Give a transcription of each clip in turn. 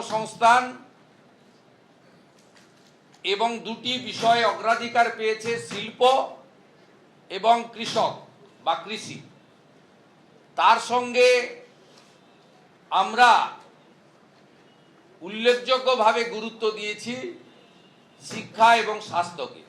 কর্মসংস্থান এবং দুটি বিষয় অগ্রাধিকার পেয়েছে, শিল্প এবং কৃষক বা কৃষি। তার সঙ্গে আমরা উল্লেখযোগ্যভাবে গুরুত্ব দিয়েছি শিক্ষা এবং স্বাস্থ্যকে।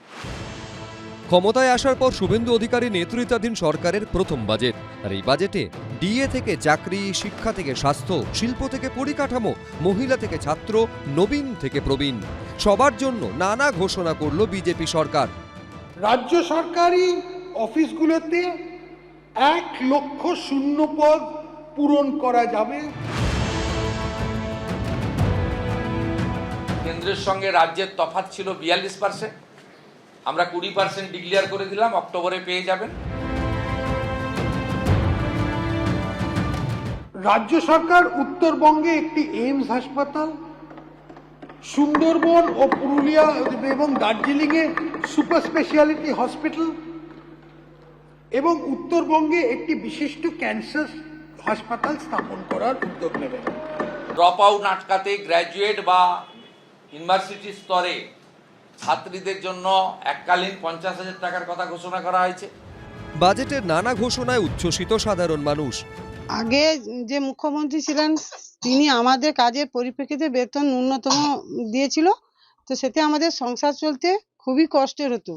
ক্ষমতায় আসার পর শুভেন্দু অধিকারী নেতৃত্বাধীন সরকারের প্রথম বাজেট, আর এই বাজেটে ডিএ থেকে চাকরি, শিক্ষা থেকে স্বাস্থ্য, শিল্প থেকে পরিকাঠামো, মহিলা থেকে ছাত্র, নবীন থেকে প্রবীণ, সবার জন্য নানা ঘোষণা করল বিজেপি সরকার। রাজ্য সরকারি অফিসগুলোতে 1 লক্ষ শূন্য পদ পূরণ করা যাবে। কেন্দ্রের সঙ্গে রাজ্যের তফাৎ ছিল 42%, আমরা 20% ডিক্লেয়ার করে দিলাম, অক্টোবরে পেয়ে যাবেন। রাজ্য সরকার উত্তরবঙ্গে একটি এইমস হাসপাতাল, সুন্দরবন ও পুরুলিয়া এবং দার্জিলিংয়ে সুপার স্পেশালিটি হসপিটাল এবং উত্তরবঙ্গে একটি বিশিষ্ট ক্যান্সার হাসপাতাল স্থাপন করার উদ্যোগ নেবে। ড্রপ আউট আটকাতে গ্র্যাজুয়েট বা ইউনিভার্সিটি স্তরে ছাত্রীদের জন্য এককালীন 50,000 টাকার কথা ঘোষণা করা হয়েছে। বাজেটের নানা ঘোষণায় উচ্ছ্বসিত সাধারণ মানুষ। আগে যে মুখ্যমন্ত্রী ছিলেন তিনি আমাদের কাজের পরিপ্রেক্ষিতে বেতন ন্যূনতম দিয়েছিল, তো সেতে আমাদের সংসার চলতে খুবই কষ্টের হতো।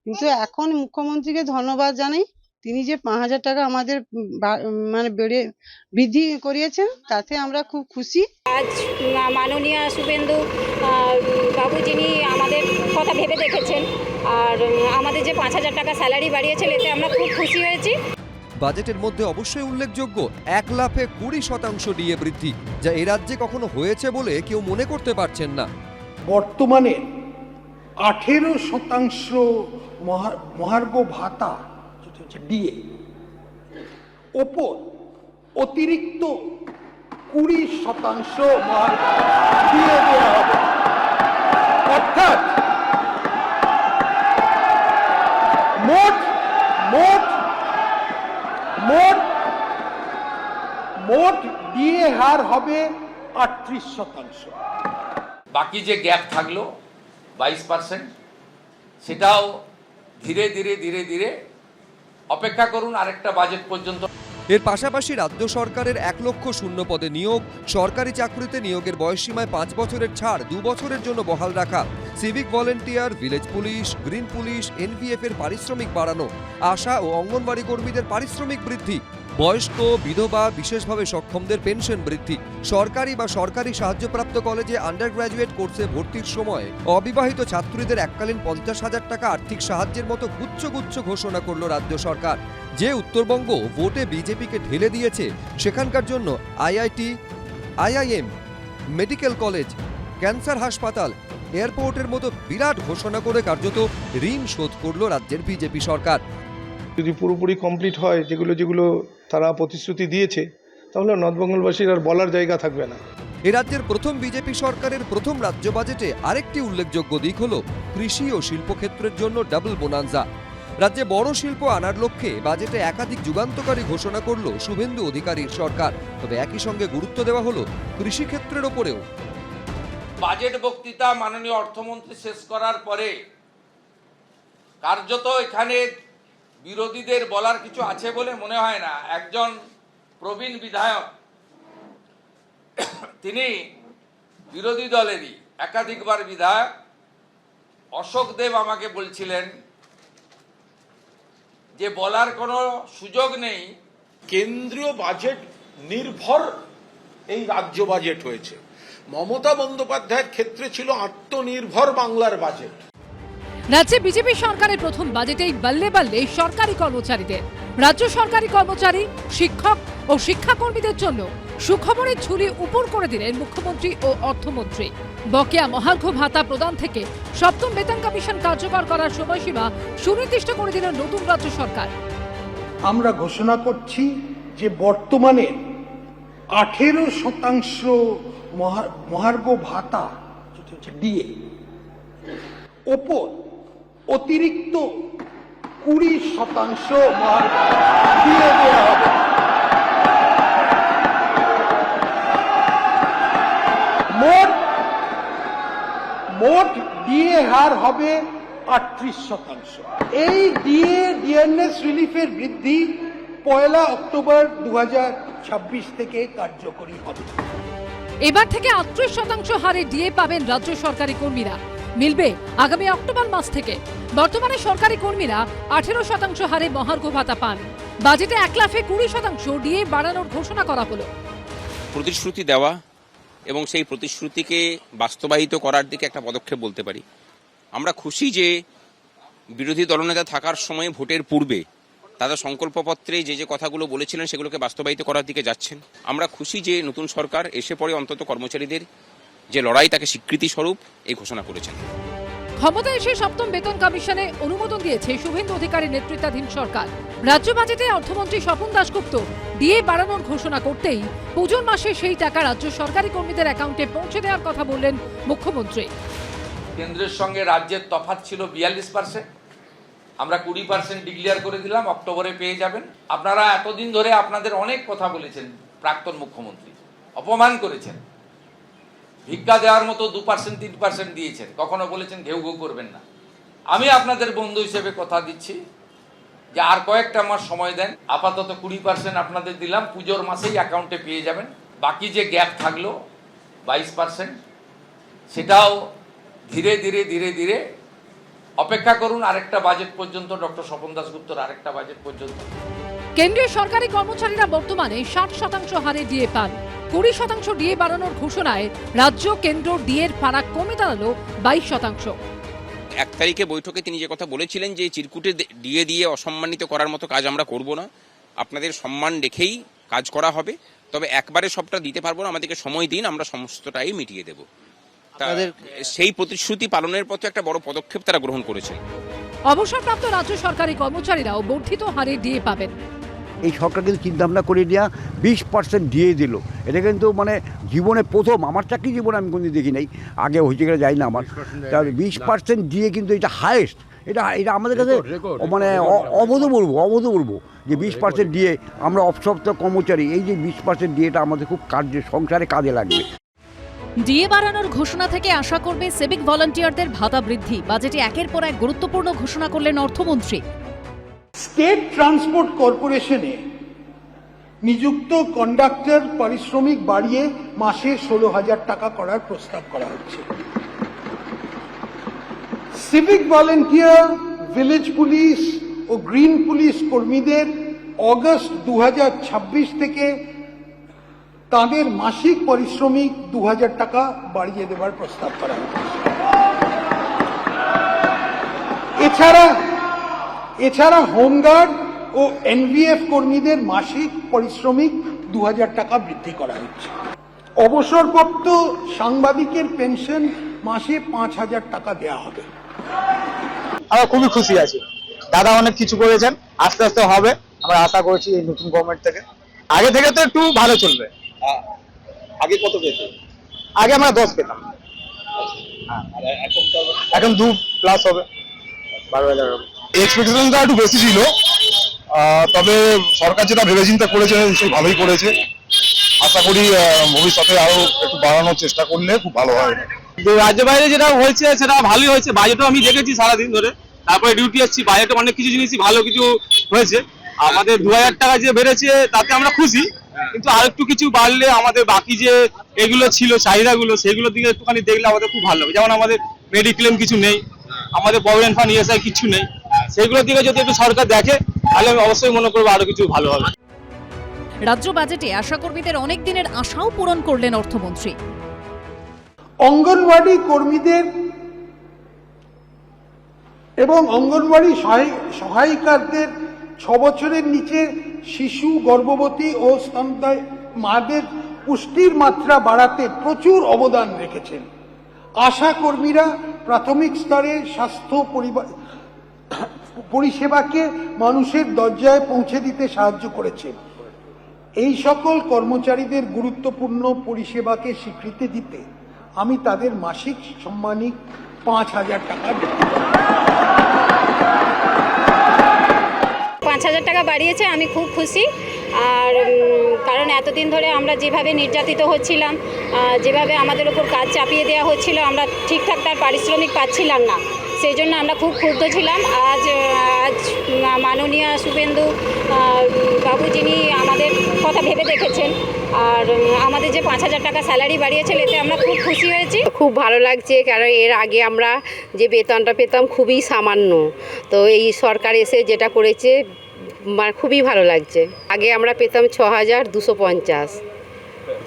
কিন্তু এখন মুখ্যমন্ত্রীকে ধন্যবাদ জানাই, তিনি যে 5,000 টাকা আমাদের মানে বৃদ্ধি করিয়েছেন, তাতে আমরা খুব খুশি। আজ মাননীয় শুভেন্দু বাবু যিনি আমাদের কথা ভেবে দেখেছেন আর আমাদের যে 5,000 টাকা স্যালারি বাড়িয়েছেন, এতে আমরা খুব খুশি হয়েছি। বাজেটের মধ্যে অবশ্যই উল্লেখযোগ্য 1 লাফে 20% ডিএ বৃদ্ধি, যা এ রাজ্যে কখনো হয়েছে বলে কেউ মনে করতে পারছেন না। বর্তমানে 18% মহার্ঘ ভাতা ডিএ ওপর অতিরিক্ত 20% দিয়ে দেওয়া হবে। অর্থাৎ মোট ডিএ হার হবে 38%। বাকি যে গ্যাপ থাকলো 22%, সেটাও ধীরে ধীরে অপেক্ষা করুন আরেকটা বাজেট পর্যন্ত। এর পাশাপাশি রাজ্য সরকারের 1 লক্ষ শূন্য পদে নিয়োগ, সরকারি চাকরিতে নিয়োগের বয়সসীমায় 5 বছরের ছাড় 2 বছরের জন্য বহাল রাখা, civic volunteer, village police, green police, NVF এর পারিশ্রমিক বাড়ানো, আশা ও অঙ্গনবাড়ি কর্মীদের পারিশ্রমিক বৃদ্ধি, বয়স্ক, বিধবা, বিশেষভাবে সক্ষমদের পেনশন বৃদ্ধি, সরকারি বা সরকারি সাহায্যপ্রাপ্ত কলেজে আন্ডার গ্র্যাজুয়েট কোর্সে ভর্তির সময় অবিবাহিত ছাত্রীদের এককালীন 50,000 টাকা আর্থিক সাহায্যের মতো গুচ্ছ ঘোষণা করল রাজ্য সরকার। যে উত্তরবঙ্গ ভোটে বিজেপিকে ঢেলে দিয়েছে, সেখানকার জন্য IIT, IIM, medical college, cancer হাসপাতাল, এয়ারপোর্টের মতো বিরাট ঘোষণা করে কার্যত ঋণ শোধ করল রাজ্যের বিজেপি সরকার। যদি পুরোপুরি কমপ্লিট হয় যেগুলো তারা প্রতিশ্রুতি দিয়েছে, তাহলে নর্থবেঙ্গলবাসীর আর বলার জায়গা থাকবে না। এ রাজ্যের প্রথম বিজেপি সরকারের প্রথম রাজ্য বাজেটে আরেকটি উল্লেখযোগ্য দিক হল কৃষি ও শিল্পক্ষেত্রের জন্য ডাবল বোনান্সা। রাজ্যে বড় শিল্প আনার লক্ষ্যে বাজেটে একাধিক যুগান্তকারী ঘোষণা করল শুভেন্দু অধিকারীর সরকার, তবে একই সঙ্গে গুরুত্ব দেওয়া হলো কৃষিক্ষেত্রের ওপরেও। বাজেট বক্তৃতা মাননীয় অর্থমন্ত্রী শেষ করার পরে কার্যত এখানে বিরোধীদের বলার কিছু আছে বলে মনে হয় না। একজন প্রবীণ বিধায়ক, তিনি বিরোধী দলেরই একাধিকবার বিধায়ক, অশোক দেব আমাকে বলছিলেন যে বলার কোনো সুযোগ নেই। কেন্দ্রীয় বাজেট নির্ভর এই রাজ্য বাজেট হয়েছে। মমতা বন্দ্যোপাধ্যায়ের ক্ষেত্রে ছিল আত্মনির্ভর বাংলার বাজেট। রাজ্যে বিজেপি সরকারের প্রথম বাজেটেই বাল্লে বাল্লে সরকারি কর্মচারীদের, রাজ্য সরকারি কর্মচারী, শিক্ষক ও শিক্ষাকর্মীদের জন্য সুখবরের ঝুলি উপর করে দিলেন মুখ্যমন্ত্রী ও অর্থমন্ত্রী। বকেয়া মহার্ঘ ভাতা প্রদান থেকে 7ম বেতন কমিশন কার্যকর করার সময়সীমা সুনির্দিষ্ট করে দিল নতুন রাজ্য সরকার। আমরা ঘোষণা করছি যে বর্তমানে 18% মহার্ঘ ভাতা ডিএ ওপর অতিরিক্ত 20% দিয়ে দেওয়া হবে। মোট হার হবে 38%। এই ডিএনএস রিলিফের বৃদ্ধি 1 অক্টোবর 2026 থেকে কার্যকরী হবে। এবার থেকে 38% হারে ডিএ পাবেন রাজ্য সরকারি কর্মীরা। মিলবে আগামী অক্টোবর মাস থেকে। বর্তমানে সরকারি কর্মীরা 18% হারে মহার্ঘ ভাতা পান। বাজেটে 1 লাফে 20% ডিএ বাড়ানোর ঘোষণা করা হলো। প্রতিশ্রুতি দেওয়া এবং সেই প্রতিশ্রুতিকে বাস্তবায়িত করার দিকে একটা পদক্ষেপ বলতে পারি। আমরা খুশি যে বিরোধী দলনেতা থাকার সময় ভোটের পূর্বে তারা সংকল্পপত্রে যে কথাগুলো বলেছিলেন সেগুলোকে বাস্তবায়িত করার দিকে যাচ্ছেন। আমরা খুশি যে নতুন সরকার এসে পরে অন্তত কর্মচারীদের যে লড়াই তাকে স্বীকৃতি স্বরূপ এই ঘোষণা করেছেন। ক্ষমতায় এসে 7ম বেতন কমিশনে অনুমোদন দিয়েছে শুভেন্দু অধিকারীর নেতৃত্বাধীন সরকার। রাজ্য বাজেটে অর্থমন্ত্রী স্বপন দাশগুপ্ত ডিএ বাড়ানোর ঘোষণা করতেই পুজোর মাসে সেই টাকা রাজ্য সরকারি কর্মীদের অ্যাকাউন্টে পৌঁছে দেওয়ার কথা বললেন মুখ্যমন্ত্রী। কেন্দ্রের সঙ্গে রাজ্যের তফাৎ ছিল 42%, আমরা 20% ডিক্লেয়ার করে দিলাম, অক্টোবরে পেয়ে যাবেন। আপনারা এতদিন ধরে আপনাদের অনেক কথা বলেছেন, প্রাক্তন মুখ্যমন্ত্রী অপমান করেছেন, ভিক্ষা দেওয়ার মতো 2% 3% দিয়েছেন, কখনো বলেছেন ঘেউ ঘেউ করবেন না। আমি আপনাদের বন্ধু হিসেবে কথা দিচ্ছি যে আর কয়েকটা মাস সময় দেন, আপাতত 20% আপনাদের দিলাম, পুজোর মাসেই অ্যাকাউন্টে পেয়ে যাবেন। বাকি যে গ্যাপ থাকলো 22%, সেটাও ধীরে ধীরে ধীরে ধীরে অপেক্ষা করুন আরেকটা বাজেট পর্যন্ত, ডক্টর স্বপন দাশগুপ্তর আরেকটা বাজেট পর্যন্ত। কেন্দ্রীয় সরকারি কর্মচারীরা বর্তমানে 60% হারে ডিএ পান। 20% ডিএ বাড়ানোর ঘোষণায় রাজ্য কেন্দ্র ডিএর ফারাক কমে দাঁড়ালো 22%। 1 তারিখে বৈঠকে তিনি যে কথা বলেছিলেন যে চিরকুটে ডিএ দিয়ে অসম্মানিত করার মতো কাজ আমরা করব না, আপনাদের সম্মান রেখেই কাজ করা হবে, তবে একবারে সবটা দিতে পারবো না, আমাদেরকে সময় দিন, আমরা সমস্তটাই মিটিয়ে দেব। সেই প্রতিশ্রুতি পালনের পথে একটা বড় পদক্ষেপ তারা গ্রহণ করেছেন। অবসরপ্রাপ্ত রাজ্য সরকারি কর্মচারীরাও বর্ধিত হারে ডিএ পাবেন। এই সরকার কিন্তু চিন্তাভাবনা করে নেওয়া 20% দিয়ে দিল। এটা কিন্তু মানে জীবনে প্রথম, আমার চাকরি জীবনে আমি কোনোদিন দেখি নাই, আগে হয়েছে গেলে যাই না আমার। তাহলে 20% দিয়ে কিন্তু এটা হায়েস্ট, এটা আমাদের কাছে মানে অভূতপূর্ব যে 20% দিয়ে আমরা অবসরপ্রাপ্ত কর্মচারী, এই যে 20% ডিএটা আমাদের খুব সংসারে কাজে লাগবে। ডিএ বাড়ানোর ঘোষণা থেকে আশা করবে সিভিক ভলান্টিয়ারদের ভাতা বৃদ্ধি। বাজেটে একের পর এক গুরুত্বপূর্ণ ঘোষণা করলেন অর্থমন্ত্রী। স্টেট ট্রান্সপোর্ট কর্পোরেশনে নিযুক্ত কন্ডাক্টর পারিশ্রমিক বাড়িয়ে মাসে 16,000 টাকা করার প্রস্তাব করা হচ্ছে। সিভিক ভলান্টিয়ার, ভিলেজ পুলিশ ও গ্রিন পুলিশ কর্মীদের অগস্ট 2026 থেকে তাদের মাসিক পারিশ্রমিক 2,000 টাকা বাড়িয়ে দেওয়ার প্রস্তাব করা হচ্ছে। এছাড়া হোমগার্ড ও এনভিএফ কর্মীদের মাসিক পারিশ্রমিক 2,000 টাকা বৃদ্ধি করা হচ্ছে। অবসরপ্রাপ্ত সাংবাদিকের পেনশন মাসে 5,000 টাকা দেওয়া হবে। আমরা খুবই খুশি আছি, দাদা অনেক কিছু করেছেন, আস্তে আস্তে হবে, আমরা আশা করছি এই নতুন গভর্নমেন্ট থেকে। আগে থেকে তো একটু ভালো চলবে। আগে কত পেতে? আগে আমরা 10 পেতাম, এখন 2+ হবে, 12,000 হবে। এক্সপেকটেশনটা একটু বেশি ছিল, তবে সরকার যেটা ভেবে চিন্তা করেছে সেই ভালোই করেছে। আশা করি ভবিষ্যতে আরো একটু বাড়ানোর চেষ্টা করলে খুব ভালো হয়। রাজ্য বাইরে যেটা হয়েছে সেটা ভালোই হয়েছে। বাজেটও আমি দেখেছি সারাদিন ধরে, তারপরে ডিউটি আসছি, বাজেটে অনেক কিছু জিনিসই ভালো কিছু হয়েছে। আমাদের 2,000 টাকা যে বেড়েছে তাতে আমরা খুশি, কিন্তু আরেকটু কিছু বাড়লে আমাদের বাকি যে এগুলো ছিল চাহিদাগুলো, সেগুলোর দিকে একটুখানি দেখলে আমাদের খুব ভালো হবে। যেমন আমাদের মেডিক্লেম কিছু নেই, আমাদের প্রভিডেন্ট ফান্ড ইএসআই কিছু নেই, সেগুলোর দিকে যদি একটু সরকার দেখে তাহলে আমি অবশ্যই মনে করবো আরো কিছু ভালো হবে। রাজ্য বাজেটে আশাকর্মীদের অনেক দিনের আশাও পূরণ করলেন অর্থমন্ত্রী। অঙ্গনওয়াড়ি কর্মীদের এবং অঙ্গনওয়াড়ি সহায়িকাদের 6 বছরের নিচে শিশু, গর্ভবতী ও স্তন্যদায়ী মাদের পুষ্টির মাত্রা বাড়াতে প্রচুর অবদান রেখেছেন। আশা কর্মীরা প্রাথমিক স্তরে স্বাস্থ্য পরিষেবাকে মানুষের দরজায় পৌঁছে দিতে সাহায্য করেছে। এই সকল কর্মচারীদের গুরুত্বপূর্ণ পরিষেবাকে স্বীকৃতি দিতে আমি তাদের মাসিক সম্মানিক 5,000 টাকা দেব। 5,000 টাকা বাড়িয়েছে, আমি খুব খুশি। আর কারণ এতদিন ধরে আমরা যেভাবে নির্যাতিত হচ্ছিলাম, যেভাবে আমাদের ওপর কাজ চাপিয়ে দেওয়া হচ্ছিল, আমরা ঠিকঠাক তার পারিশ্রমিক পাচ্ছিলাম না। সেই জন্য আমরা খুব ক্ষুব্ধ ছিলাম। আজ মাননীয় শুভেন্দু বাবু যিনি আমাদের কথা ভেবে দেখেছেন আর আমাদের যে 5,000 টাকা স্যালারি বাড়িয়েছেন এতে আমরা খুব খুশি হয়েছি। খুব ভালো লাগছে, কারণ এর আগে আমরা যে বেতনটা পেতাম খুবই সামান্য, তো এই সরকার এসে যেটা করেছে খুবই ভালো লাগছে। আগে আমরা পেতাম 6,250।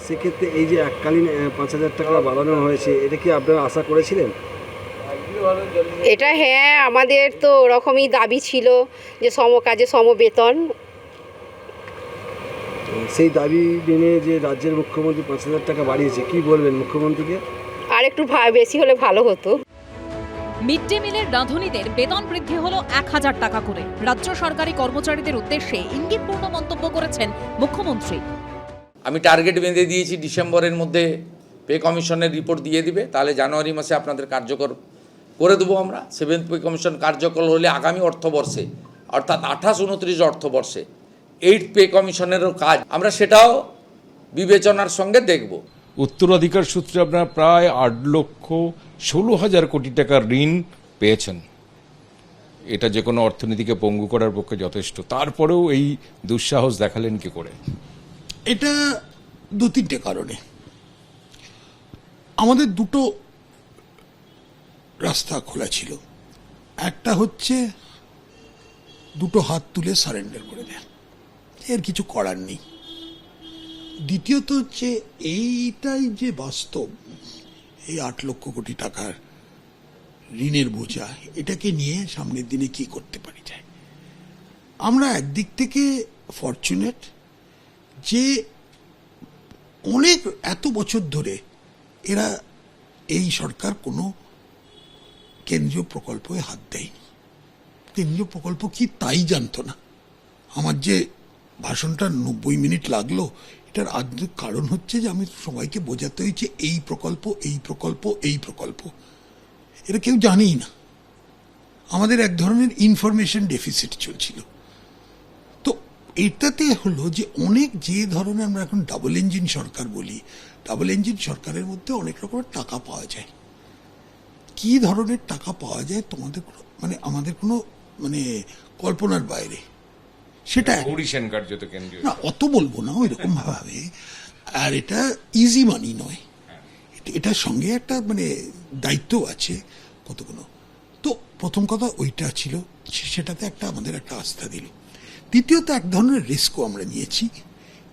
সেক্ষেত্রে এই যে এককালীন 5,000 টাকা বাড়ানো হয়েছে, এটা কি আপনারা আশা করেছিলেন? এটা হ্যাঁ, আমাদের তো ওরকমই দাবি ছিল যে সম কাজে সম বেতন। সেই দাবি মেনে যে রাজ্যের মুখ্যমন্ত্রী 5,000 টাকা বাড়িয়েছে, কি বলবেন মুখ্যমন্ত্রীকে? আর একটু বেশি হলে ভালো হতো। মিড ডে মিলের রাঁধুনিদের বেতন বৃদ্ধি হলো 1,000 টাকা করে। রাজ্য সরকারি কর্মচারীদের উদ্দেশ্যে ইঙ্গিতপূর্ণ মন্তব্য করেছেন মুখ্যমন্ত্রী। আমি টার্গেট বেঁধে দিয়েছি, ডিসেম্বরের মধ্যে পে কমিশনের রিপোর্ট দিয়ে দিবে, তাহলে জানুয়ারি মাসে আপনাদের কার্যকর করে দেবো আমরা। 7th পে কমিশন কার্যকর হলে আগামী অর্থবর্ষে অর্থাৎ 28-29 অর্থবর্ষে 8th পে কমিশনেরও কাজ আমরা সেটাও বিবেচনার সঙ্গে দেখব। উত্তরাধিকার সূত্রে আপনারা প্রায় 8,16,000 কোটি টাকার ঋণ পেয়েছেন। এটা যে কোনো অর্থনীতিকে পঙ্গু করার পক্ষে যথেষ্ট, তারপরেও এই দুঃসাহস দেখালেন কি করে? এটা 2-3টে কারণে। আমাদের দুটো রাস্তা খোলা ছিল। একটা হচ্ছে দুটো হাত তুলে সারেন্ডার করে দেন, এর কিছু করার নেই। দ্বিতীয়ত হচ্ছে এইটাই যে বাস্তব, এই 8 লক্ষ কোটি টাকার ঋণের বোঝা, এটাকে নিয়ে সামনের দিনে কি করতে পারি যায়। আমরা একদিক থেকে ফরচুনেট যে অনেক এত বছর ধরে এরা এই সরকার কোনো কেন্দ্রীয় প্রকল্পে হাত দেয়নি। কেন্দ্রীয় প্রকল্প কি তাই জানতো না। আমার যে ভাষণটা 90 মিনিট লাগলো, এটার আদ্য কারণ হচ্ছে যে আমি সবাইকে বোঝাতে হয়েছে এই প্রকল্প, এই প্রকল্প, এই প্রকল্প, এটা কেউ জানেই না। আমাদের এক ধরনের ইনফরমেশন ডেফিসিট চলছিল। তো এটাতে হলো যে অনেক যে ধরনের আমরা এখন ডাবল ইঞ্জিন সরকার বলি, ডাবল ইঞ্জিন সরকারের মধ্যে অনেক রকমের টাকা পাওয়া যায়। কি ধরনের টাকা পাওয়া যায় তোমাদের মানে আমাদের কোনো মানে কল্পনার বাইরে। সেটা না, অত বলবো না ওইরকম ভাবে। আর এটা ইজি মানি নয়, এটার সঙ্গে একটা মানে দায়িত্ব আছে কতগুলো। তো প্রথম কথা ওইটা ছিল, সেটাতে একটা আমাদের একটা আস্থা দিল। দ্বিতীয়ত এক ধরনের রিস্কও আমরা নিয়েছি,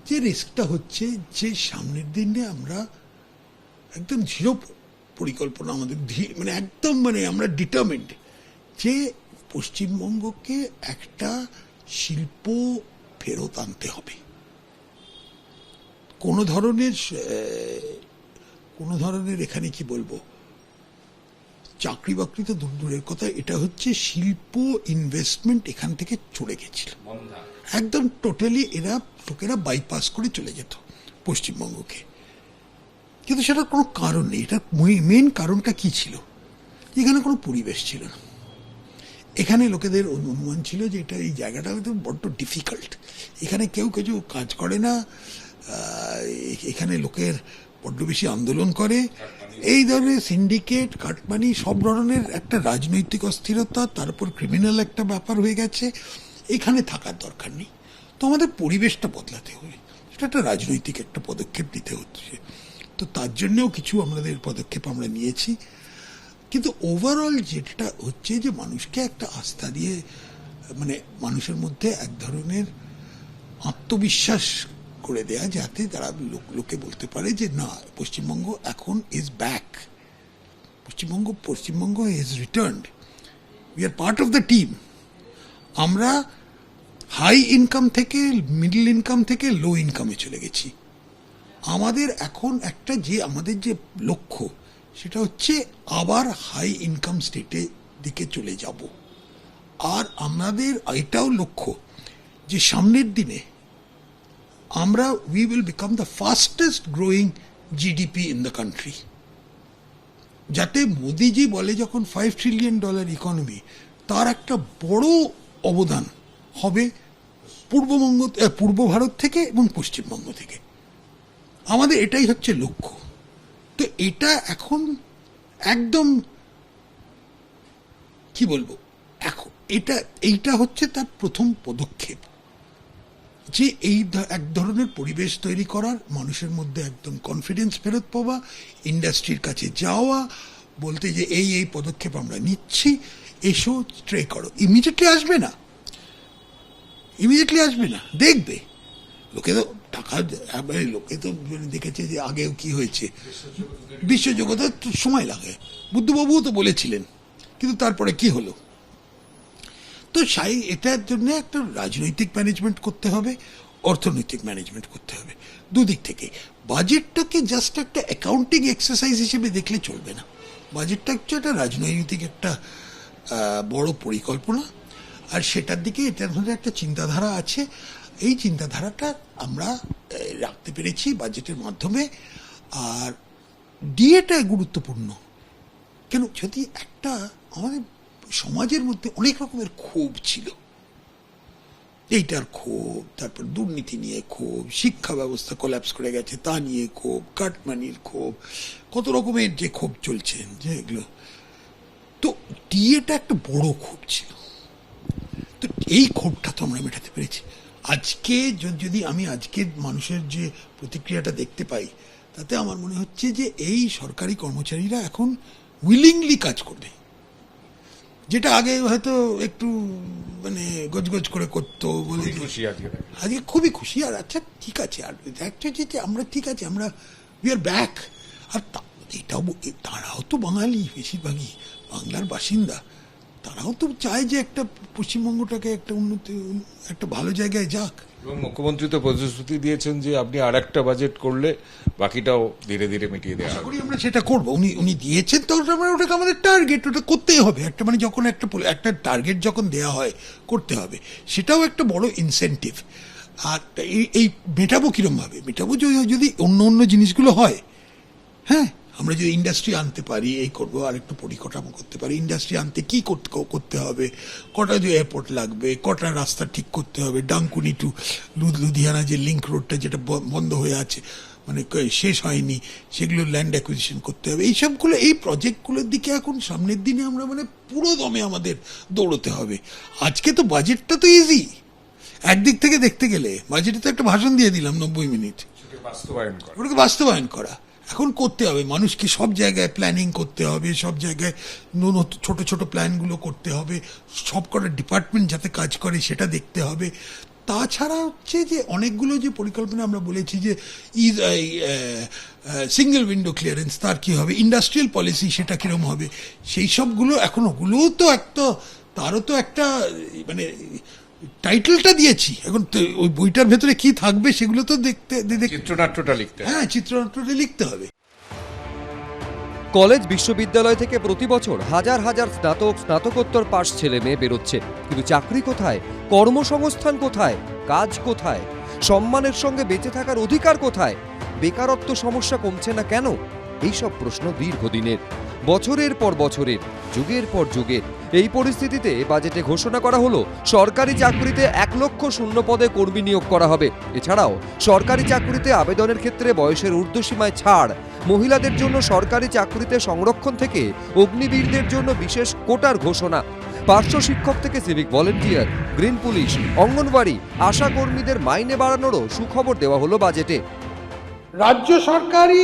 যে রিস্কটা হচ্ছে যে সামনের দিনে আমরা একদম জিরো পরিকল্পনা আমাদের মানে একদম মানে আমরা ডিটারমিন্ড যে পশ্চিমবঙ্গকে একটা শিল্প ফেরত আনতে হবে। কোনো ধরনের এখানে কি বলবো, চাকরি বাকরি তো দূরের কথা, এটা হচ্ছে শিল্প ইনভেস্টমেন্ট এখান থেকে চলে গেছিল একদম টোটালি। লোকেরা বাইপাস করে চলে যেত পশ্চিমবঙ্গকে, কিন্তু সেটার কোনো কারণ নেই। এটার মেন কারণটা কি ছিল? এখানে কোনো পরিবেশ ছিল না। এখানে লোকেদের অনুমান ছিল যে এটা এই জায়গাটা হয়তো বড্ড ডিফিকাল্ট, এখানে কেউ কিছু কাজ করে না, এখানে লোকের বড্ড বেশি আন্দোলন করে, এই ধরনের সিন্ডিকেট, কাটমানি, সব ধরনের একটা রাজনৈতিক অস্থিরতা, তারপর ক্রিমিনাল একটা ব্যাপার হয়ে গেছে, এখানে থাকার দরকার নেই। তো আমাদের পরিবেশটা বদলাতে হবে, সেটা একটা রাজনৈতিক একটা পদক্ষেপ নিতে হচ্ছে। তো তার জন্যেও কিছু আমাদের পদক্ষেপ আমরা নিয়েছি। কিন্তু ওভারঅল যেটা হচ্ছে যে মানুষকে একটা আস্থা দিয়ে, মানে মানুষের মধ্যে এক ধরনের আত্মবিশ্বাস করে দেয়া, যাতে তারা লোকে বলতে পারে যে না, পশ্চিমবঙ্গ এখন is back, Paschimbanga is returned, we are part of the team. আমরা হাই ইনকাম থেকে, মিডল ইনকাম থেকে লো ইনকামে চলে গেছি। আমাদের এখন একটা যে আমাদের যে লক্ষ্য, সেটা হচ্ছে আবার হাই ইনকাম স্টেটে দিকে চলে যাব। আর আমাদের এটাও লক্ষ্য যে সামনের দিনে আমরা we will become the fastest growing GDP in the country. যাতে মোদিজি বলে যখন $5 ট্রিলিয়ন ইকোনমি, তার একটা বড় অবদান হবে পূর্ব ভারত থেকে এবং পশ্চিমবঙ্গ থেকে। আমাদের এটাই হচ্ছে লক্ষ্য। তো এটা এখন একদম কি বলবো, এখন এইটা হচ্ছে তার প্রথম পদক্ষেপ, যে এক ধরনের পরিবেশ তৈরি করার, মানুষের মধ্যে একদম কনফিডেন্স ফেরত পাওয়া, ইন্ডাস্ট্রির কাছে যাওয়া, বলতে যে এই পদক্ষেপ আমরা নিচ্ছি, এসো ট্রে করো। ইমিডিয়েটলি আসবে না, দেখবে লোকে তো টাকা, লোকে তো দেখেছে যে আগেও কি হয়েছে, বিশ্বজগতে সময় লাগে, বুদ্ধবাবুও তো বলেছিলেন, কিন্তু তারপরে কি হলো। তো এটার জন্য একটা রাজনৈতিক ম্যানেজমেন্ট করতে হবে, অর্থনৈতিক ম্যানেজমেন্ট করতে হবে, দুদিক থেকে। বাজেটটাকে জাস্ট একটা অ্যাকাউন্টিং এক্সারসাইজ হিসেবে দেখলে চলবে না। বাজেটটা হচ্ছে একটা রাজনৈতিক একটা বড় পরিকল্পনা, আর সেটার দিকে এটার মধ্যে একটা চিন্তাধারা আছে। এই চিন্তাধারাটা আমরা রাখতে পেরেছি বাজেটের মাধ্যমে। আর ডিএটা গুরুত্বপূর্ণ কেন, যদি একটা আমাদের সমাজের মধ্যে অনেক রকমের ক্ষোভ ছিল, এইটার ক্ষোভ, তারপর দুর্নীতি নিয়ে ক্ষোভ, শিক্ষা ব্যবস্থা কোল্যাপস করে গেছে তা নিয়ে ক্ষোভ, কাটমানির ক্ষোভ, কত রকমের যে ক্ষোভ চলছে যেগুলো, তো ডিএটা একটা বড় ক্ষোভ ছিল। তো এই ক্ষোভটা তো আমরা মেটাতে পেরেছি। আজকে যদি আমি আজকের মানুষের যে প্রতিক্রিয়াটা দেখতে পাই, তাতে আমার মনে হচ্ছে যে এই সরকারি কর্মচারীরা এখন উইলিংলি কাজ করবে, যেটা আগে হয়তো একটু মানে গজগজ করে করতো বলে। আজকে খুবই খুশি, আর আচ্ছা ঠিক আছে, আর একটা যে আমরা ঠিক আছে, আমরা উই আর ব্যাক। আর এটাও তারাও তো বাঙালি, বেশিরভাগই বাংলার বাসিন্দা, তারাও তো চায় যে একটা পশ্চিমবঙ্গটাকে একটা উন্নতি, একটা ভালো জায়গায় যাক। এবং মুখ্যমন্ত্রী তো প্রতিশ্রুতি দিয়েছেন যে আপনি আর একটা বাজেট করলে বাকিটাও ধীরে ধীরে মিটিয়ে দেওয়া হবে। আমরা সেটা করবো, উনি দিয়েছেন, তো ওটাকে আমাদের টার্গেট, ওটা করতেই হবে। একটা মানে যখন একটা টার্গেট যখন দেওয়া হয় করতে হবে, সেটাও একটা বড় ইনসেন্টিভ। আর এই মেটাবো কিরমভাবে মেটাবো, যদি অন্য জিনিসগুলো হয়, হ্যাঁ, আমরা যদি ইন্ডাস্ট্রি আনতে পারি, এই করবো, আর একটু পরিকাঠামো করতে পারি। ইন্ডাস্ট্রি আনতে কি করতে হবে, কটা যে এয়ারপোর্ট লাগবে, কটা রাস্তা ঠিক করতে হবে, ডাংকুনি টু লুধিয়ানা যে লিঙ্ক রোডটা যেটা বন্ধ হয়ে আছে, মানে শেষ হয়নি, সেগুলো ল্যান্ড অ্যাকুইজিশন করতে হবে। এইসবগুলো, এই প্রজেক্টগুলোর দিকে এখন সামনের দিনে আমরা মানে পুরো দমে আমাদের দৌড়তে হবে। আজকে তো বাজেটটা তো ইজি, একদিক থেকে দেখতে গেলে বাজেটে তো একটা ভাষণ দিয়ে দিলাম 90 মিনিট, ওটাকে বাস্তবায়ন করা এখন করতে হবে। মানুষকে সব জায়গায় প্ল্যানিং করতে হবে, সব জায়গায় ছোট ছোট প্ল্যানগুলো করতে হবে, সব কটা ডিপার্টমেন্ট যাতে কাজ করে সেটা দেখতে হবে। তাছাড়া হচ্ছে যে অনেকগুলো যে পরিকল্পনা আমরা বলেছি যে সিঙ্গেল উইন্ডো ক্লিয়ারেন্স, তার কি হবে, ইন্ডাস্ট্রিয়াল পলিসি সেটা কিরকম হবে, সেই সবগুলো এখন ওগুলোও তো তারও তো একটা মানে টাইটেলটা দিয়েছি, এখন ওই বইটার ভেতরে কি থাকবে সেগুলো তো চিত্রনাট্যটা লিখতে, হ্যাঁ, চিত্রনাট্যটা লিখতে হবে। কলেজ বিশ্ববিদ্যালয় থেকে প্রতি বছর হাজার হাজার স্নাতকোত্তর পাশ ছেলে মেয়ে বেরোচ্ছে, কিন্তু চাকরি কোথায়, কর্মসংস্থান কোথায়, কাজ কোথায়, সম্মানের সঙ্গে বেঁচে থাকার অধিকার কোথায়, বেকারত্ব সমস্যা কমছে না কেন? এইসব প্রশ্ন দীর্ঘদিনের, বছরের পর বছরের, যুগের পর যুগের। এই পরিস্থিতিতে বাজেটে ঘোষণা করা হলো সরকারি চাকরিতে 1 লক্ষ শূন্য পদে কর্মী নিয়োগ করা হবে। এছাড়াও সরকারি চাকরিতে আবেদনের ক্ষেত্রে বয়সের ঊর্ধ্বসীমায় ছাড়, মহিলাদের জন্য সরকারি চাকরিতে সংরক্ষণ থেকে অগ্নিবীরদের জন্য বিশেষ কোটার ঘোষণা, পার্শ্ব শিক্ষক থেকে civic volunteer, green police, anganwadi, ASHA কর্মীদের মাইনে বাড়ানোরও সুখবর দেওয়া হলো বাজেটে। রাজ্য সরকারি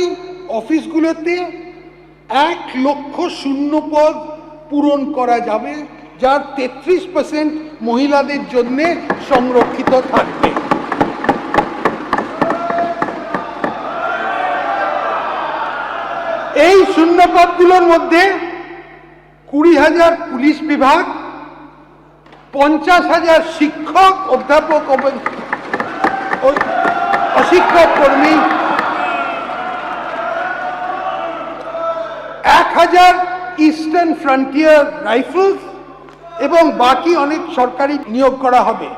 অফিসগুলোতে 1 লক্ষ শূন্য পদ পূরণ করা যাবে, যার 33% মহিলাদের জন্য সংরক্ষিত থাকবে। এই শূন্য পদগুলোর মধ্যে 20,000 পুলিশ বিভাগ, 50,000 শিক্ষক, অধ্যাপক অশিক্ষক কর্মী, 1,000 ইস্টার্ন ফ্রন্টিয়ার রাইফেলস এবং বাকি অনেক সরকারি নিয়োগ করা হবে।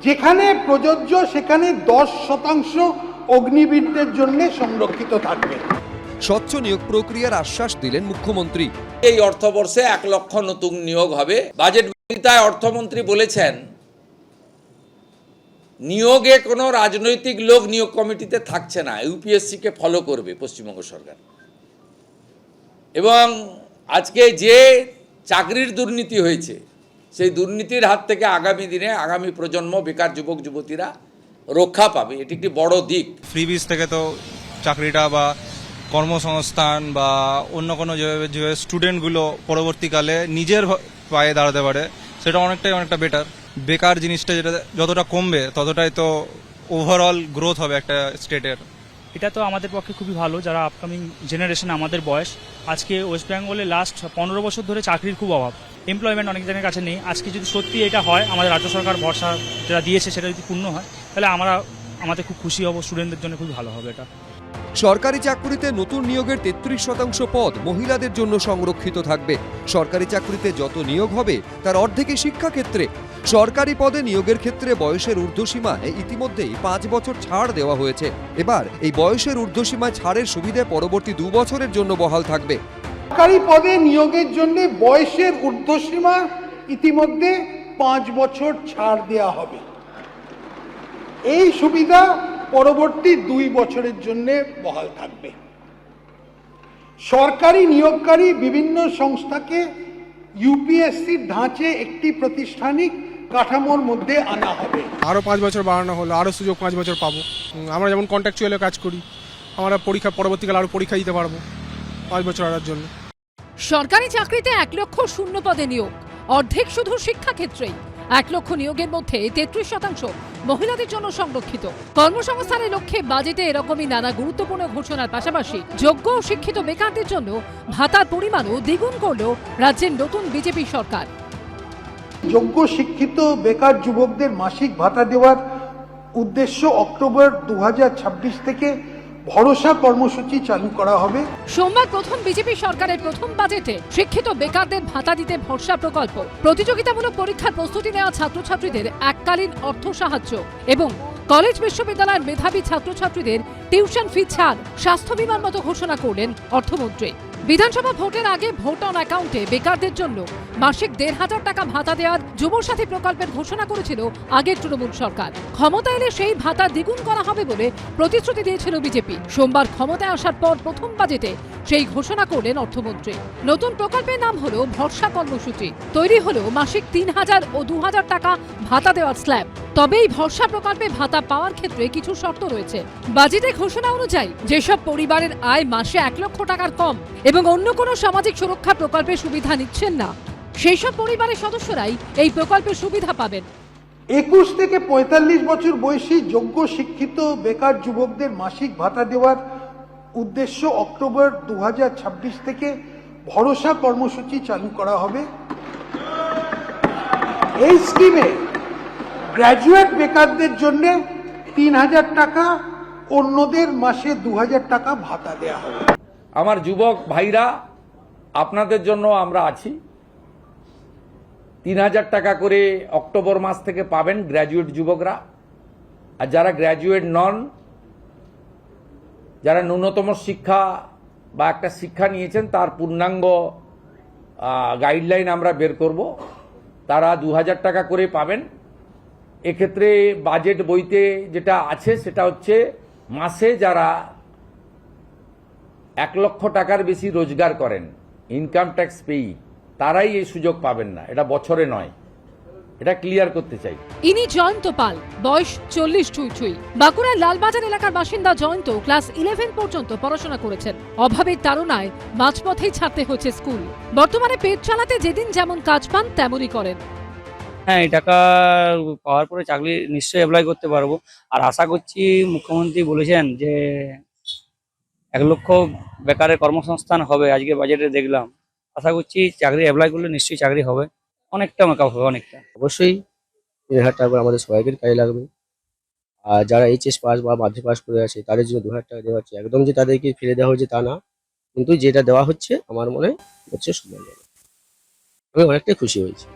যেখানে প্রযোজ্য সেখানে 10% অগ্নিবীরদের জন্য সংরক্ষিত থাকবে। স্বচ্ছ নিয়োগ প্রক্রিয়ার আশ্বাস দিলেন মুখ্যমন্ত্রী। এই অর্থবর্ষে 1 লক্ষ নতুন নিয়োগ হবে। বাজেট বক্তৃতায় অর্থমন্ত্রী বলেছেন, নিয়োগে কোনো রাজনৈতিক লোক নিয়োগ কমিটিতে থাকছে না, ইউপিএসসি কে ফলো করবে পশ্চিমবঙ্গ সরকার। এবং আজকে যে চাকরির দুর্নীতি হয়েছে, সেই দুর্নীতির হাত থেকে আগামী দিনে আগামী প্রজন্ম বেকার যুবক যুবতীরা রক্ষা পাবে। এটি একটি বড় দিক। ফ্রিবিজ থেকে তো চাকরিটা বা কর্মসংস্থান বা অন্য কোনো যে স্টুডেন্টগুলো পরবর্তীকালে নিজের পায়ে দাঁড়াতে পারে, সেটা অনেকটা বেটার। বেকার জিনিসটা যেটা যতটা কমবে ততটাই তো ওভারঅল গ্রোথ হবে একটা স্টেটের। এটা তো আমাদের পক্ষে খুবই ভালো, যারা আপকামিং জেনারেশন আমাদের বয়স। আজকে ওয়েস্ট বেঙ্গলে লাস্ট 15 বছর ধরে চাকরির খুব অভাব, এমপ্লয়মেন্ট অনেক জনের কাছে নেই। আজকে যদি সত্যি এটা হয়, আমাদের রাজ্য সরকার ভরসা যেটা দিয়েছে সেটা যদি পূর্ণ হয়, তাহলে আমাদের খুব খুশি হব, স্টুডেন্টদের জন্য খুব ভালো হবে এটা। সরকারি চাকরিতে নতুন নিয়োগের 33% পদ মহিলাদের জন্য সংরক্ষিত থাকবে। সরকারি চাকরিতে যত নিয়োগ হবে তার অর্ধেকই শিক্ষাক্ষেত্রে। সরকারি পদে নিয়োগের ক্ষেত্রে বয়সের ঊর্ধ্বসীমায় ইতিমধ্যেই 5 বছর ছাড় দেওয়া হয়েছে। এবার এই বয়সের ঊর্ধ্বসীমায় ছাড়ের সুবিধে পরবর্তী 2 বছরের জন্য বহাল থাকবে। সরকারি পদে নিয়োগের জন্য বয়সের ঊর্ধ্বসীমা ইতিমধ্যে 5 বছর ছাড় দেওয়া হবে। এই সুবিধা পরবর্তী 2 বছরের জন্য বহাল থাকবে। সরকারি নিয়োগকারী বিভিন্ন সংস্থাকে ইউপিএসসির ধাঁচে একটি প্রাতিষ্ঠানিক কাঠামোর মধ্যে আনা হবে। আরও 5 বছর বাড়ানো হলো, আরও সুযোগ 5 বছর পাবো। আমরা যেমন কন্ট্রাকচুয়ালে কাজ করি, আমরা পরবর্তীকালে আরও পরীক্ষা দিতে পারবো 5 বছর আনার জন্য। সরকারি চাকরিতে 1 লক্ষ শূন্য পদে নিয়োগ, অর্ধেক শুধু শিক্ষাক্ষেত্রেই। 1 লক্ষ নিয়োগের মধ্যে 33% মহিলাদের জন্য সংরক্ষিত। কর্মসংস্থানের লক্ষ্যে বাজেটে এরকমই নানা গুরুত্বপূর্ণ ঘোষণার পাশাপাশি যোগ্য ও শিক্ষিত বেকারদের জন্য ভাতার পরিমাণও দ্বিগুণ করল রাজ্যের নতুন বিজেপি সরকার। যোগ্য শিক্ষিত বেকার যুবকদের মাসিক ভাতা দেওয়ার উদ্দেশ্য অক্টোবর 2026 থেকে ভরসা কর্মসূচি চালু করা হবে। সোমবার প্রথম বিজেপি সরকারের প্রথম বাজেটে শিক্ষিত বেকারদের ভাতা দিতে ভরসা প্রকল্প, প্রতিযোগিতামূলক পরীক্ষার প্রস্তুতি নেওয়া ছাত্রছাত্রীদের এককালীন অর্থ সাহায্য এবং কলেজ বিশ্ববিদ্যালয়ের মেধাবী ছাত্রছাত্রীদের টিউশন ফি ছাড়, স্বাস্থ্য বিমার মতো ঘোষণা করলেন অর্থমন্ত্রী। বিধানসভা ভোটের আগে ভোট অন অ্যাকাউন্টে বেকারদের জন্য মাসিক 1,500 টাকা ভাতা দেওয়ার যুবসাথী প্রকল্পের ঘোষণা করেছিল আগের তৃণমূল সরকার। ক্ষমতা এলে সেই ভাতা দ্বিগুণ করা হবে বলে প্রতিশ্রুতি দিয়েছিল বিজেপি। সোমবার ক্ষমতায় আসার পর প্রথম বাজেটে সেই ঘোষণা করলেন অর্থমন্ত্রী। নতুন প্রকল্পের নাম হলো ভরসা কর্মসূচি। তৈরি হলো মাসিক 3,000 ও 2,000 টাকা ভাতা দেওয়ার স্ল্যাব। তবে এই ভরসা প্রকল্পে ভাতা পাওয়ার ক্ষেত্রে কিছু শর্ত রয়েছে। বাজেটে ঘোষণা অনুযায়ী যেসব পরিবারের আয় মাসে 1 লক্ষ টাকার কম এবং অন্য কোনো সামাজিক সুরক্ষা প্রকল্পের সুবিধা নিচ্ছেন না, সেই সব পরিবারের সদস্যরাই এই প্রকল্পের সুবিধা পাবেন। 21 থেকে 45 বছর বয়সী যোগ্য শিক্ষিত বেকার যুবকদের মাসিক ভাতা দেওয়ার উদ্দেশ্য অক্টোবর 2026 থেকে ভরসা কর্মসূচি চালু করা হবে। এই স্কিমে গ্র্যাজুয়েট বেকারদের জন্য 3,000 টাকা, অন্যদের মাসে 2,000 টাকা ভাতা দেওয়া হবে। আমার যুবক ভাইরা, আপনাদের জন্য আমরা আছি। 3,000 টাকা করে অক্টোবর মাস থেকে পাবেন গ্র্যাজুয়েট যুবকরা। আর যারা গ্র্যাজুয়েট নন, যারা ন্যূনতম শিক্ষা বা একটা শিক্ষা নিয়েছেন তার পূর্ণাঙ্গ গাইডলাইন আমরা বের করব, তারা 2,000 টাকা করে পাবেন। এক্ষেত্রে বাজেট বইতে যেটা আছে সেটা হচ্ছে মাসে যারা 1 লক্ষ টাকার বেশি রোজগার করেন, ইনকাম ট্যাক্স পেই, তারাই এই সুযোগ পাবেন না, এটা বছরে নয়। এটা ক্লিয়ার করতে চাই। ইনি জয়ন্ত পাল, বয়স 40 ছুঁই। বাঁকুড়ার লালবাজার এলাকার বাসিন্দা জয়ন্ত ক্লাস 11 পর্যন্ত পড়াশোনা করেছেন। অভাবের তাড়নায় মাঝপথেই ছাড়তে হচ্ছে স্কুল। বর্তমানে পেট চালাতে যেদিন যেমন কাজ পান তেমনই করেন। হ্যাঁ, এই টাকা পাওয়ার পরে চাকরি নিশ্চয়ই অ্যাপ্লাই করতে পারবো। আর আশা করছি, মুখ্যমন্ত্রী বলেছেন যে 1 লক্ষ বেকারের কর্মসংস্থান হবে। আজকে বাজেটে দেখলাম, আশা করছি চাকরি অ্যাপ্লাই করলে নিশ্চয়ই চাকরি হবে, অনেকটা মেকআপ হবে, অনেকটা। অবশ্যই 3,000 টাকা করে আমাদের সবাইকে কাজে লাগবে। আর যারা এইচএস পাস বা মাধ্যমিক পাস করে আছে তাদের জন্য 2,000 টাকা দেওয়া হচ্ছে। একদম যে তাদেরকে ফিরে দেওয়া হচ্ছে তা না, কিন্তু যেটা দেওয়া হচ্ছে আমার মনে হচ্ছে সময় যাবে। আমি অনেকটাই খুশি হয়েছি।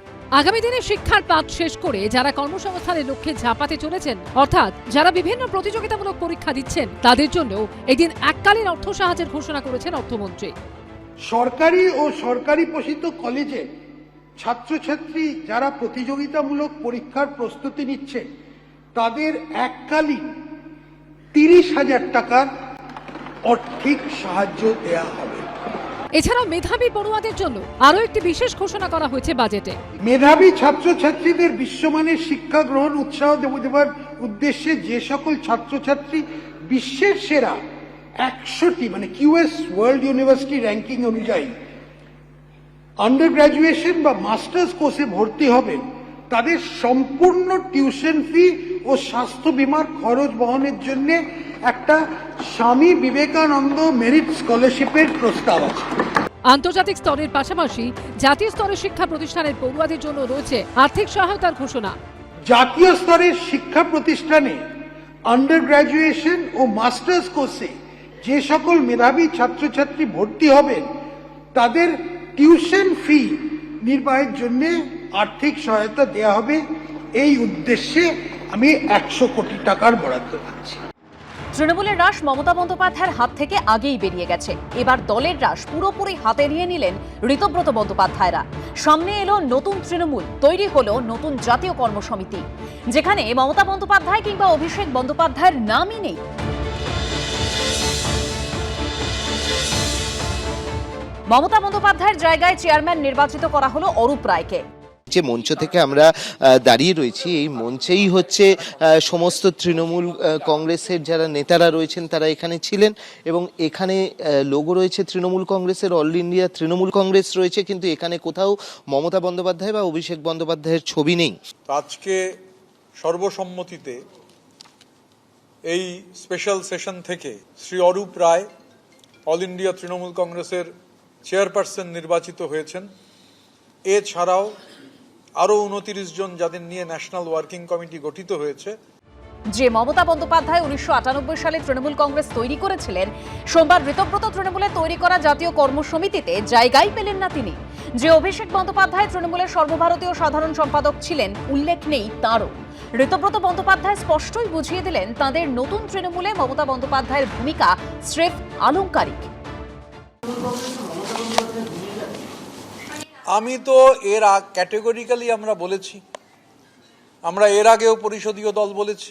আগামী দিনে শিক্ষার পাঠ শেষ করে যারা কর্মসংস্থানের লক্ষ্যে ঝাঁপাতে চলেছেন, অর্থাৎ যারা বিভিন্ন প্রতিযোগিতামূলক পরীক্ষা দিচ্ছেন, তাদের জন্য এদিন এককালীন অর্থ সাহায্যের ঘোষণা করেছেন অর্থমন্ত্রী। সরকারি ও সরকারি পোষিত কলেজে ছাত্রছাত্রী যারা প্রতিযোগিতামূলক পরীক্ষার প্রস্তুতি নিচ্ছে, তাদের এককালীন 30,000 টাকার আর্থিক সাহায্য দেওয়া হবে। এছাড়াও মেধাবী পড়ুয়াদের জন্য আরও একটি বিশেষ ঘোষণা করা হয়েছে বাজেটে। মেধাবী ছাত্রছাত্রীদের বিশ্বমানের শিক্ষা গ্রহণ উৎসাহ দেওয়ার উদ্দেশ্যে যে সকল ছাত্রছাত্রী বিশ্বের সেরা 100টি মানে কিউএস ওয়ার্ল্ড ইউনিভার্সিটি র্যাঙ্কিং অনুযায়ী আন্ডার গ্র্যাজুয়েশন বা মাস্টার্স কোর্সে ভর্তি হবেন, তাদের সম্পূর্ণ টিউশন ফি ও স্বাস্থ্য বীমার খরচ বহনের জন্য একটা স্বামী বিবেকানন্দ মেরিট স্কলারশিপের প্রস্তাব আছে। আন্তর্জাতিক স্তরের পাশাপাশি জাতীয় স্তরের শিক্ষা প্রতিষ্ঠানের পড়ুয়াদের জন্য রয়েছে আর্থিক সহায়তার ঘোষণা। জাতীয় স্তরের শিক্ষা প্রতিষ্ঠানে আন্ডার গ্র্যাজুয়েশন ও মাস্টার্স কোর্সে যে সকল মেধাবী ছাত্রছাত্রী ভর্তি হবেন, তাদের টিউশন ফি নির্বাহের জন্য আর্থিক সহায়তা দেওয়া হবে। এই উদ্দেশ্যে আমি 100 কোটি টাকার বরাদ্দ পাচ্ছি। তৃণমূলের রাশ মমতা বন্দ্যোপাধ্যায়ের হাত থেকে আগেই বেরিয়ে গেছে। এবার দলের রাশ পুরোপুরি হাতে নিয়ে নিলেন ঋতব্রত বন্দ্যোপাধ্যায়রা। সামনে এলো নতুন তৃণমূল, তৈরি হলো নতুন জাতীয় কর্মসমিতি, যেখানে মমতা বন্দ্যোপাধ্যায় কিংবা অভিষেক বন্দ্যোপাধ্যায়ের নামই নেই। মমতা বন্দ্যোপাধ্যায়ের জায়গায় চেয়ারম্যান নির্বাচিত করা হলো অরূপ রায়কে। যে মঞ্চ থেকে আমরা দাঁড়িয়ে রয়েছি, এই মঞ্চেই হচ্ছে সমস্ত তৃণমূল কংগ্রেসের যারা নেতারা রয়েছেন তারা এখানে ছিলেন, এবং এখানে লোগো রয়েছে তৃণমূল কংগ্রেসের, অল ইন্ডিয়া তৃণমূল কংগ্রেস রয়েছে, কিন্তু এখানে কোথাও মমতা বন্দ্যোপাধ্যায় বা অভিষেক বন্দ্যোপাধ্যায়ের ছবি নেই। আজকে সর্বসম্মতিতে এই স্পেশাল সেশন থেকে শ্রী অরূপ রায় অল ইন্ডিয়া তৃণমূল কংগ্রেসের চেয়ারপারসন নির্বাচিত হয়েছেন। এছাড়াও আরও 29 জন যাদের নিয়ে ন্যাশনাল ওয়ার্কিং কমিটি গঠিত হয়েছে। যে মমতা বন্দ্যোপাধ্যায় 1998 সালে তৃণমূল কংগ্রেস তৈরি করেছিলেন, সোমবার ঋতব্রত তৃণমূলের তৈরি করা জাতীয় কর্মসমিতিতে জায়গাই পেলেন না তিনি। যে অভিষেক বন্দ্যোপাধ্যায় তৃণমূলের সর্বভারতীয় সাধারণ সম্পাদক ছিলেন, উল্লেখ নেই তাঁরও। ঋতব্রত বন্দ্যোপাধ্যায় স্পষ্টই বুঝিয়ে দিলেন তাঁদের নতুন তৃণমূলে মমতা বন্দ্যোপাধ্যায়ের ভূমিকা স্রেফ আলংকারিক। আমি তো এর ক্যাটেগরিক্যালি আমরা বলেছি, আমরা এর আগেও পরিষদীয় দল বলেছি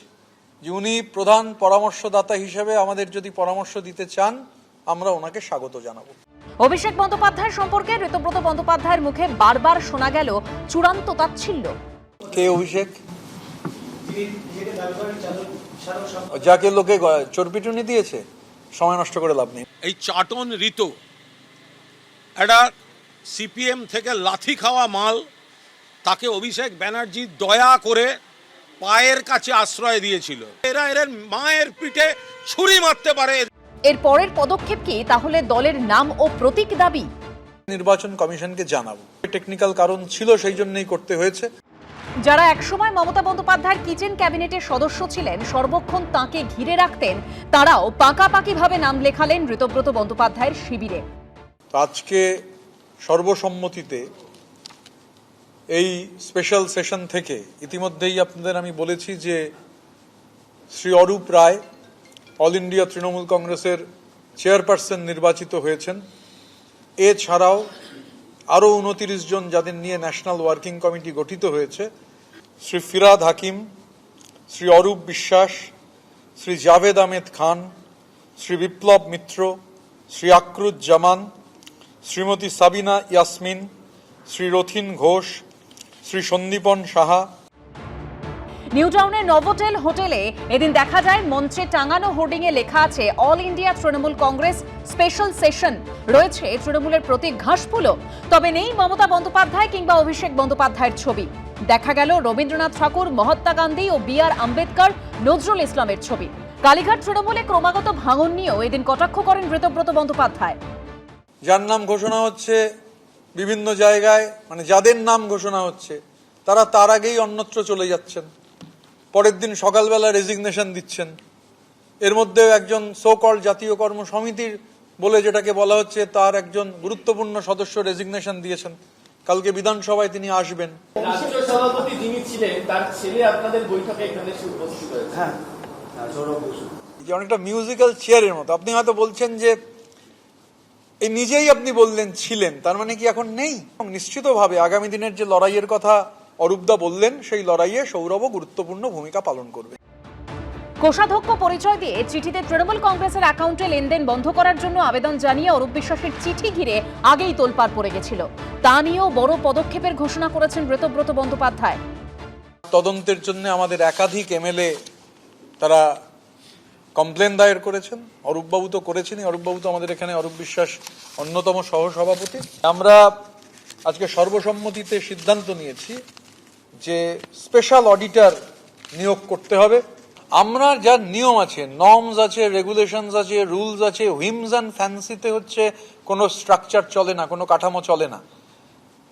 যে উনি প্রধান পরামর্শদাতা হিসেবে আমাদের যদি পরামর্শ দিতে চান, আমরা ওনাকে স্বাগত জানাবো। অভিষেক বন্দ্যোপাধ্যায় সম্পর্কে ঋতব্রত বন্দ্যোপাধ্যায়ের মুখে বারবার শোনা গেল চূড়ান্ত তাচ্ছিল্য। কে অভিষেক? যাকে লোকে চোরপিটুনি দিয়েছে, সময় নষ্ট করে লাভ নেই। এই চাটন ঋতু একটা সিপিএম থেকে লাথি খাওয়া মাল, তাকে অভিষেক ব্যানার্জি দয়া করে পায়ের কাছে আশ্রয় দিয়েছিল। এরা এর মায়ের পিঠে ছুরি মারতে পারে। এর পরের পদক্ষেপ কি তাহলে দলের নাম ও প্রতীক দাবি? নির্বাচন কমিশনকে জানাবো। টেকনিক্যাল কারণ ছিল, সেই জন্যই করতে হয়েছে। যারা একসময় মমতা বন্দ্যোপাধ্যায়ের কিচেন ক্যাবিনেটের সদস্য ছিলেন, সর্বক্ষণ তাঁকে ঘিরে রাখতেন, তারাও পাকাপাকিভাবে নাম লেখালেন ঋতব্রত বন্দ্যোপাধ্যায়ের শিবিরে। আজকে সর্বসম্মতিতে এই স্পেশাল সেশন থেকে ইতিমধ্যেই আপনাদের আমি বলেছি যে শ্রী অরূপ রায় অল ইন্ডিয়া তৃণমূল কংগ্রেসের চেয়ারপারসন নির্বাচিত হয়েছেন। এছাড়াও আরও 29 জন যাদের নিয়ে ন্যাশনাল ওয়ার্কিং কমিটি গঠিত হয়েছে। শ্রী ফিরাদ হাকিম, শ্রী অরূপ বিশ্বাস, শ্রী জাভেদ আহমেদ খান, শ্রী বিপ্লব মিত্র, শ্রী আকরুজ্জামান, শ্রীমতী সাবিনা ইয়াসমিন, শ্রী রথিন ঘোষ, শ্রী সন্দীপন সাহা। নিউ টাউনের নভোটেল হোটেলে এদিন দেখা যায় মঞ্চে টাঙানো হোর্ডিংয়ে লেখা আছে all India Trinamool Congress special session. রয়েছে তৃণমূলের প্রতীক ঘাসফুলও, তবে নেই মমতা বন্দ্যোপাধ্যায় কিংবা অভিষেক বন্দ্যোপাধ্যায়ের ছবি। দেখা গেল রবীন্দ্রনাথ ঠাকুর, মহাত্মা গান্ধী ও বি.আর. আম্বেদকর, নজরুল ইসলামের ছবি। কালীঘাট তৃণমূলে ক্রমাগত ভাঙন নিয়েও এদিন কটাক্ষ করেন ঋতব্রত বন্দ্যোপাধ্যায়। যার নাম ঘোষণা হচ্ছে বিভিন্ন জায়গায়, মানে যাদের নাম ঘোষণা হচ্ছে তারা তার আগেই অন্যত্র চলে যাচ্ছেন, পরের দিন সকালবেলা রেজিগনেশন দিচ্ছেন। এর মধ্যে একজন সো কল্ড জাতীয় কর্মসমিতির বলে যেটাকে বলা হচ্ছে, তার একজন গুরুত্বপূর্ণ সদস্য রেজিগনেশন দিয়েছেন। কালকে বিধানসভায় তিনি আসবেন। রাষ্ট্র সভাপতি যিনি ছিলেন তার ছেলে আপনাদের বৈঠকে এখানে উপস্থিত হয়েছে। হ্যাঁ, অনেকটা মিউজিক্যাল চেয়ারের মতো। আপনি হয়তো বলছেন যে এই নিজেই আপনি বললেন ছিলেন, তার মানে কি এখন নেই? নিশ্চিতভাবে আগামী দিনের যে লড়াইয়ের কথা অরূপদা বললেন, সেই লড়াইয়ে সৌরভও গুরুত্বপূর্ণ ভূমিকা পালন করবে। কোষাধ্যক্ষ পরিচয় দিয়ে চিঠিতে তৃণমূল কংগ্রেসের অ্যাকাউন্টে লেনদেন বন্ধ করার জন্য আবেদন জানিয়ে অরূপ বিশ্বাসের চিঠি ঘিরে আগেই তোলপাড় পড়ে গেছিল। তা নিয়েও বড় পদক্ষেপের ঘোষণা করেছেন ব্রতব্রত বন্দ্যোপাধ্যায়। তদন্তের জন্য আমাদের একাধিক এমএলএ তারা কমপ্লেন দায়ের করেছেন। অরূপবাবু তো করেছেনই, অরূপবাবু তো আমাদের এখানে, অরূপ বিশ্বাস অন্যতম সহসভাপতি। আমরা আজকে সর্বসম্মতিতে সিদ্ধান্ত নিয়েছি যে স্পেশাল অডিটর নিয়োগ করতে হবে। আমরা যা নিয়ম আছে, নর্মস আছে, রেগুলেশনস আছে, রুলস আছে, হুইমস অ্যান্ড ফ্যান্সিতে হচ্ছে কোনো স্ট্রাকচার চলে না, কোনো কাঠামো চলে না।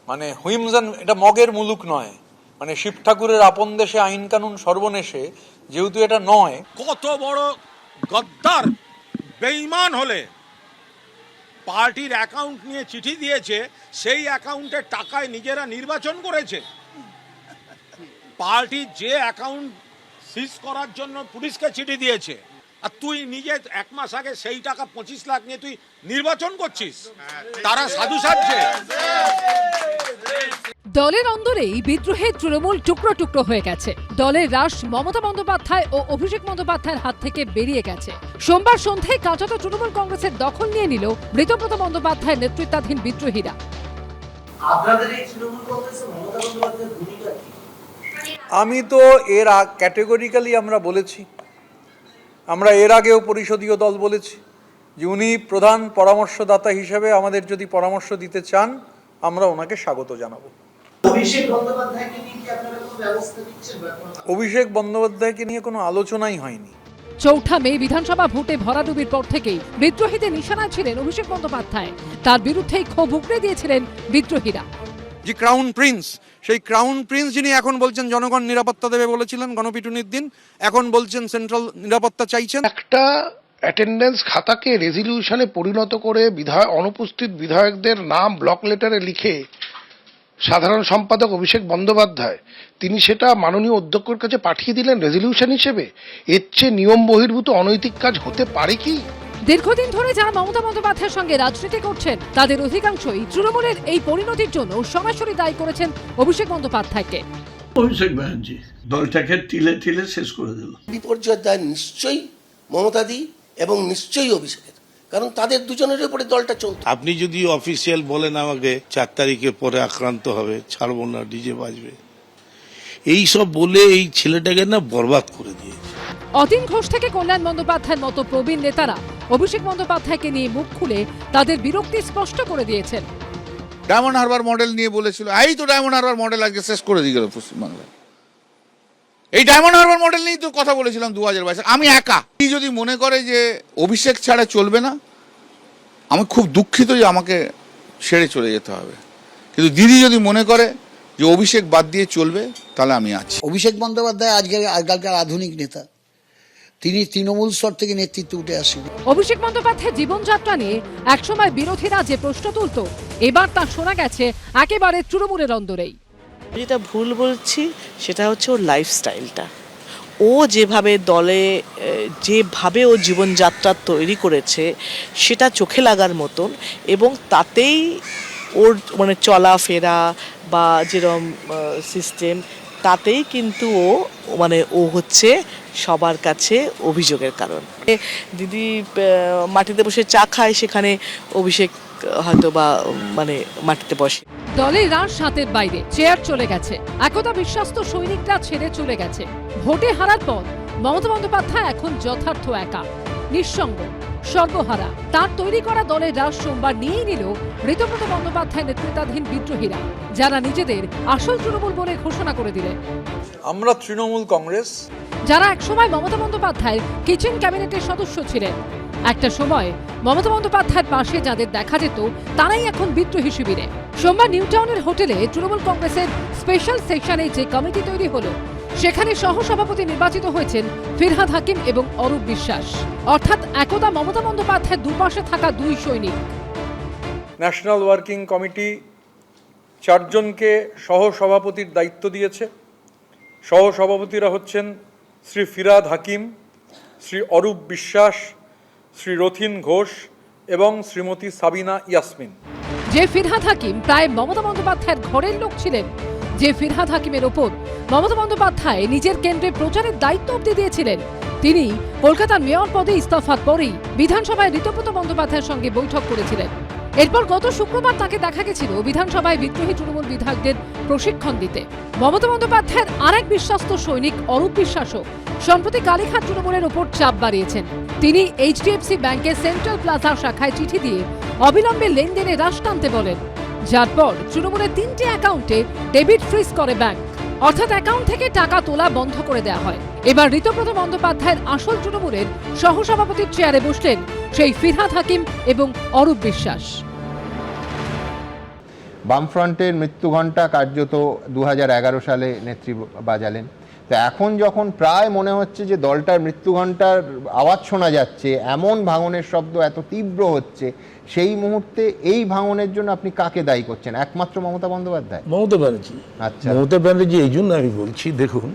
মানে হুইমস অ্যান্ড, এটা মগের মুলুক নয়, মানে শিব ঠাকুরের আপন দেশে আইন কানুন সর্বনেশে, যেহেতু এটা নয়। কত বড় গদ্দার বেঈমান হলে পার্টির অ্যাকাউন্ট নিয়ে চিঠি দিয়েছে, সেই অ্যাকাউন্টের টাকায় নিজেরা নির্বাচন করেছে। পার্টির যে অ্যাকাউন্ট সিজ করার জন্য পুলিশকে চিঠি দিয়েছে, আর তুই নিজে 1 মাস আগে সেই টাকা 25 লাখ নিয়ে তুই নির্বাচন করছিস, তারা সাধু সাজছে। দলের অন্দরেই বিদ্রোহে তৃণমূল টুকরো টুকরো হয়ে গেছে। দলের রাশ মমতা বন্দ্যোপাধ্যায় ও অভিষেক বন্দ্যোপাধ্যায়ের হাত থেকে বেরিয়ে গেছে। সোমবার সন্ধ্যায় কার্যত তৃণমূল কংগ্রেসের দখল নিয়ে নিল ব্রতব্রত বন্দ্যোপাধ্যায়ের নেতৃত্বাধীন বিদ্রোহীরা। আমি তো এর ক্যাটেগরিক্যালি আমরা বলেছি, আমরা এর আগেও পরিষদীয় দল বলেছি যে উনি প্রধান পরামর্শদাতা হিসেবে আমাদের যদি পরামর্শ দিতে চান, আমরা ওনাকে স্বাগত জানাবো। অভিষেক বন্দ্যোপাধ্যায়কে নিয়ে কোনো আলোচনাই হয়নি। 4 মে বিধানসভা ভোটে ভরাডুবির পর থেকেই বিদ্রোহীদের নিশানায় ছিলেন অভিষেক বন্দ্যোপাধ্যায়। তার বিরুদ্ধেই ক্ষোভ উগড়ে দিয়েছিলেন বিদ্রোহীরা। যে ক্রাউন প্রিন্স, সেই ক্রাউন প্রিন্স যিনি এখন বলছেন জনগণ নিরাপত্তা দেবে বলেছিলেন গণপিটুনির দিন, এখন বলছেন সেন্ট্রাল নিরাপত্তা চাইছেন। একটা অ্যাটেন্ডেন্স খাতাকে রেজলিউশনে পরিণত করে অনুপস্থিত বিধায়কদের নাম ব্লক লেটারে লিখে সাধারণ সম্পাদক অভিষেক বন্দ্যোপাধ্যায় তিনি সেটা মাননীয় অধ্যক্ষের কাছে পাঠিয়ে দিলেন রেজলিউশন হিসেবে। এর চেয়ে নিয়ম বহির্ভূত অনৈতিক কাজ হতে পারে কি? দীর্ঘদিন ধরে যারা মমতা বন্দ্যোপাধ্যায়ের সঙ্গে রাজনীতি করছেন, তাদের অধিকাংশই তৃণমূলের এই পরিণতির জন্য সরাসরি দায়ী করেছেন অভিষেক বন্দ্যোপাধ্যায়কে। অভিষেক ব্যানার্জি দলটাকে তিলে তিলে শেষ করে দিল। বিপর্যয়ের দায় নিশ্চয়ই মমতাদি এবং নিশ্চয়ই অভিষেকের, কারণ তাদের দুজনের উপরে দলটা চলত। আপনি যদি অফিসিয়াল বলেন আমাকে 4 তারিখের পরে আক্রান্ত হবে, ছাড়বো না, ডিজে বাজবে, এই সব বলে এই ছেলেটাকে না বরবাদ করে দিয়েছে। অতীন ঘোষ থেকে কল্যাণ বন্দ্যোপাধ্যায়ের মতো প্রবীণ নেতারা অভিষেক বন্দ্যোপাধ্যায়কে নিয়ে মুখ খুলে তাদের বিরক্তি স্পষ্ট করে দিয়েছেন। ডায়মন্ড হারবার মডেল নিয়ে বলেছিল, এই তো ডায়মন্ড হারবার মডেল আজকে শেষ করে দিয়ে গেল পশ্চিমবাংলায়। এই ডায়মন্ড হারবার মডেল নিয়েই তো কথা বলেছিলাম 2022। আমি একা। যদি মনে করে যে অভিষেক ছাড়া চলবে না, আমি খুব দুঃখিত যে আমাকে ছেড়ে চলে যেতে হবে, কিন্তু দিদি যদি মনে করে যে অভিষেক বাদ দিয়ে চলবে, তাহলে আমি আছি। অভিষেক বন্দ্যোপাধ্যায় আজকালকার আধুনিক নেতা, তিনি তৃণমূল স্তর থেকে নেতৃত্বে উঠে আসেন। অভিষেক বন্দ্যোপাধ্যায়ের জীবনযাত্রা নিয়ে একসময় বিরোধীরা যে প্রশ্ন তুলত, এবার তা শোনা গেছে একেবারে তৃণমূলের অন্দরেই। যেটা ভুল বলছি সেটা হচ্ছে ওর লাইফস্টাইলটা। ও যেভাবে দলে যেভাবে ও জীবনযাত্রা তৈরি করেছে সেটা চোখে লাগার মতন, এবং তাতেই ওর মানে চলাফেরা বা যেরকম সিস্টেম, তাতেই কিন্তু ও হচ্ছে সবার কাছে অভিযোগের কারণ। দিদি মাটিতে বসে চা খায়, সেখানে অভিষেক হয়তো বা মাটিতে বসে। দলের রাশ হাতের বাইরে, চেয়ার চলে গেছে, একতা বিশ্বাস্ত সৈনিকরা ছেড়ে চলে গেছে। ভোটে হারার পর মমতা বন্দ্যোপাধ্যায় এখন যথার্থ একা, নিঃসঙ্গ, সর্বহারা। তার তৈরি করা দলের রাশ সোমবার নিয়েই নিল ব্রতব্রত বন্দ্যোপাধ্যায় নেতৃত্বাধীন বিদ্রোহীরা, যারা নিজেদের আসল তৃণমূল বলে ঘোষণা করে দিলেন। আমরা তৃণমূল কংগ্রেস, যারা একসময় মমতা বন্দ্যোপাধ্যায়ের কিচেন ক্যাবিনেটের সদস্য ছিলেন। একটা সময় মমতা বন্দ্যোপাধ্যায়ের পাশে যাদের দেখা যেত, তারাই এখন বিদ্রোহী শিবিরে। সোমবার নিউ টাউনের হোটেলে তৃণমূল কংগ্রেসের স্পেশাল সেকশনে যে কমিটি তৈরি হলো, সেখানে সহসভাপতি নির্বাচিত হয়েছেন ফিরহাদ হাকিম এবং অরূপ বিশ্বাস, অর্থাৎ একদা মমতা বন্দ্যোপাধ্যায়ের দুপাশে থাকা 2 সৈনিক। ন্যাশনাল ওয়ার্কিং কমিটি 4 জনকে সহসভাপতির দায়িত্ব দিয়েছে। সহসভাপতিরা হচ্ছেন শ্রী ফিরহাদ হাকিম, শ্রী অরূপ বিশ্বাস, শ্রী রথিন ঘোষ এবং শ্রীমতী সাবিনা ইয়াসমিন। যে ফিরহাদ হাকিম প্রায় মমতা বন্দ্যোপাধ্যায়ের ঘরের লোক ছিলেন, যে ফিরহাদ হাকিমের ওপর মমতা বন্দ্যোপাধ্যায় নিজের কেন্দ্রে প্রচারের দায়িত্ব অব্দি দিয়েছিলেন, তিনি কলকাতার মেয়র পদে ইস্তফার পরেই বিধানসভায় ঋতব্রত বন্দ্যোপাধ্যায়ের সঙ্গে বৈঠক করেছিলেন। এরপর গত শুক্রবার তাকে দেখা গেছিল বিধানসভায় বিদ্রোহী তৃণমূল বিধায়কদের প্রশিক্ষণ দিতে। মমতা বন্দ্যোপাধ্যায়ের আরেক বিশ্বস্ত সৈনিক অরূপ বিশ্বাসও সম্প্রতি কালীঘাট তৃণমূলের ওপর চাপ বাড়িয়েছেন। তিনি HDFC ব্যাংকের সেন্ট্রাল প্লাজা শাখায় চিঠি দিয়ে অবিলম্বে লেনদেনে হ্রাস টানতে বলেন, যার পর তৃণমূলের 3টে অ্যাকাউন্টে ডেবিট ফ্রিজ করে ব্যাংক, অর্থাৎ অ্যাকাউন্ট থেকে টাকা তোলা বন্ধ করে দেওয়া হয়। এবার ঋতব্রত বন্দ্যোপাধ্যায়ের আসল তৃণমূলের সহসভাপতির চেয়ারে বসলেন সেই ফিরহাদ হাকিম এবং অরূপ বিশ্বাস। বামফ্রন্টের মৃত্যুঘণ্টা কার্যত 2011 সালে নেত্রী বাজালেন। তো এখন যখন প্রায় মনে হচ্ছে যে দলটার মৃত্যুঘণ্টার আওয়াজ শোনা যাচ্ছে, এমন ভাঙনের শব্দ এত তীব্র হচ্ছে, সেই মুহূর্তে এই ভাঙনের জন্য আপনি কাকে দায়ী করছেন? একমাত্র মমতা বন্দ্যোপাধ্যায়? মমতা ব্যানার্জি। আচ্ছা, মমতা ব্যানার্জি এই জন্য আমি বলছি, দেখুন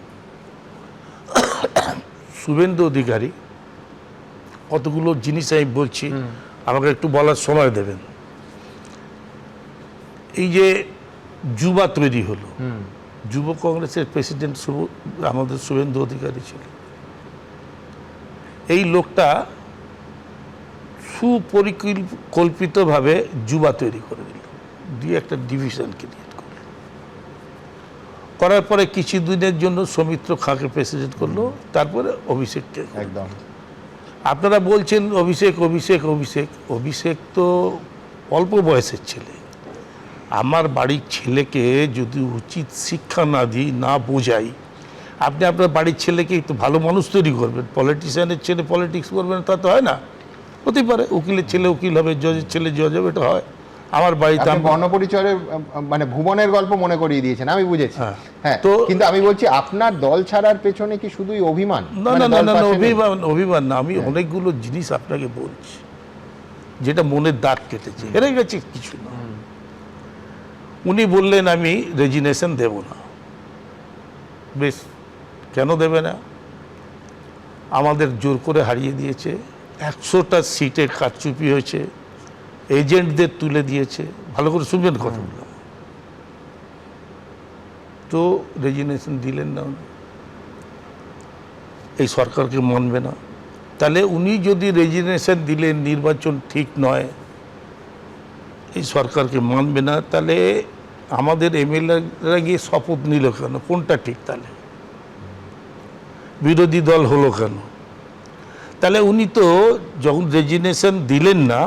শুভেন্দু অধিকারী কতগুলো জিনিস আমি বলছি, আমাকে একটু বলার সময় দেবেন। এই যে যুবা তৈরি হলো, যুব কংগ্রেসের প্রেসিডেন্ট আমাদের শুভেন্দু অধিকারী ছিল। এই লোকটা সুপরিকল্পিতভাবে যুবা তৈরি করে দিল, দিয়ে একটা ডিভিশন ক্রিয়েট করল। করার পরে কিছু দিনের জন্য সৌমিত্র খাঁকে প্রেসিডেন্ট করলো, তারপরে অভিষেককে। একদম আপনারা বলছেন অভিষেক অভিষেক অভিষেক, অভিষেক তো অল্প বয়সের ছেলে। আমার বাড়ির ছেলেকে যদি উচিত শিক্ষা না দিই, না বোঝাই, আপনি আপনার বাড়ির ছেলেকে একটু ভালো মানুষ তৈরি করবেন। পলিটিশিয়ানের ছেলে পলিটিক্স করবেন তা তো হয় না। হতে পারে উকিলের ছেলে উকিল হবে, জজের ছেলে জজ হবে, এটা হয়। আমার বাড়িতে বর্ণপরিচয়ের মানে ভুবনের গল্প মনে করিয়ে দিয়েছেন, আমি বুঝেছি। হ্যাঁ, তো কিন্তু আমি বলছি আপনার দল ছাড়ার পেছনে কি শুধুই অভিমান? না না না না, অভিমান না। আমি অনেকগুলো জিনিস আপনাকে বলছি যেটা মনের দাগ কেটেছে, হেরে গেছে কিছু না। উনি বললেন আমি রেজিগনেশন দেব না। বেশ, কেন দেবে না? আমাদের জোর করে হারিয়ে দিয়েছে, 100টা সিটের কারচুপি হয়েছে, এজেন্টদের তুলে দিয়েছে। ভালো করে শুনবেন কথাগুলো। তো রেজিগনেশন দিলেন না, এই সরকারকে মানবে না। তাহলে উনি যদি রেজিগনেশন দিলেন, নির্বাচন ঠিক নয়, এই সরকারকে মানবে না, তাহলে আমাদের এমএলএরা গিয়ে শপথ নিল কেন? কোনটা ঠিক? তাহলে বিরোধী দল হলো কেন? তাহলে উনি তো যখন রেজিগনেশন দিলেন না,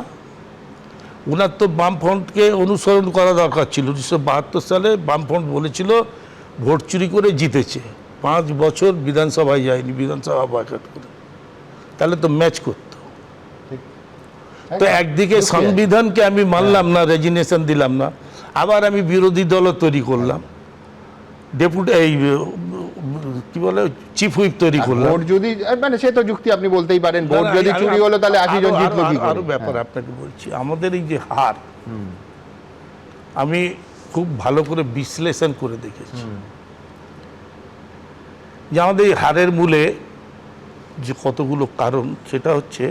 ওনার তো বামফ্রন্টকে অনুসরণ করা দরকার ছিল। 1972 সালে বামফ্রন্ট বলেছিল ভোট চুরি করে জিতেছে, 5 বছর বিধানসভায় যায়নি, বিধানসভা বয়কট করে, তাহলে তো ম্যাচ করত। তো একদিকে সংবিধানকে আমি মানলাম না, রেজিগনেশন দিলাম না, আবার আমি বিরোধী দলও তৈরি করলাম, ডেপুটি এই কি বলে চিফ হুইপ তৈরি করলাম। ভোট যদি মানে সে তো যুক্তি আপনি বলতেই পারেন, ভোট যদি চুরি হলো তাহলে 80 জন জিতলো কি করে? আরো ব্যাপার আপনাকে বলছি, আমাদের এই যে হার, আমি খুব ভালো করে বিশ্লেষণ করে দেখেছি যে আমাদের এই হারের মূলে যে কতগুলো কারণ, সেটা হচ্ছে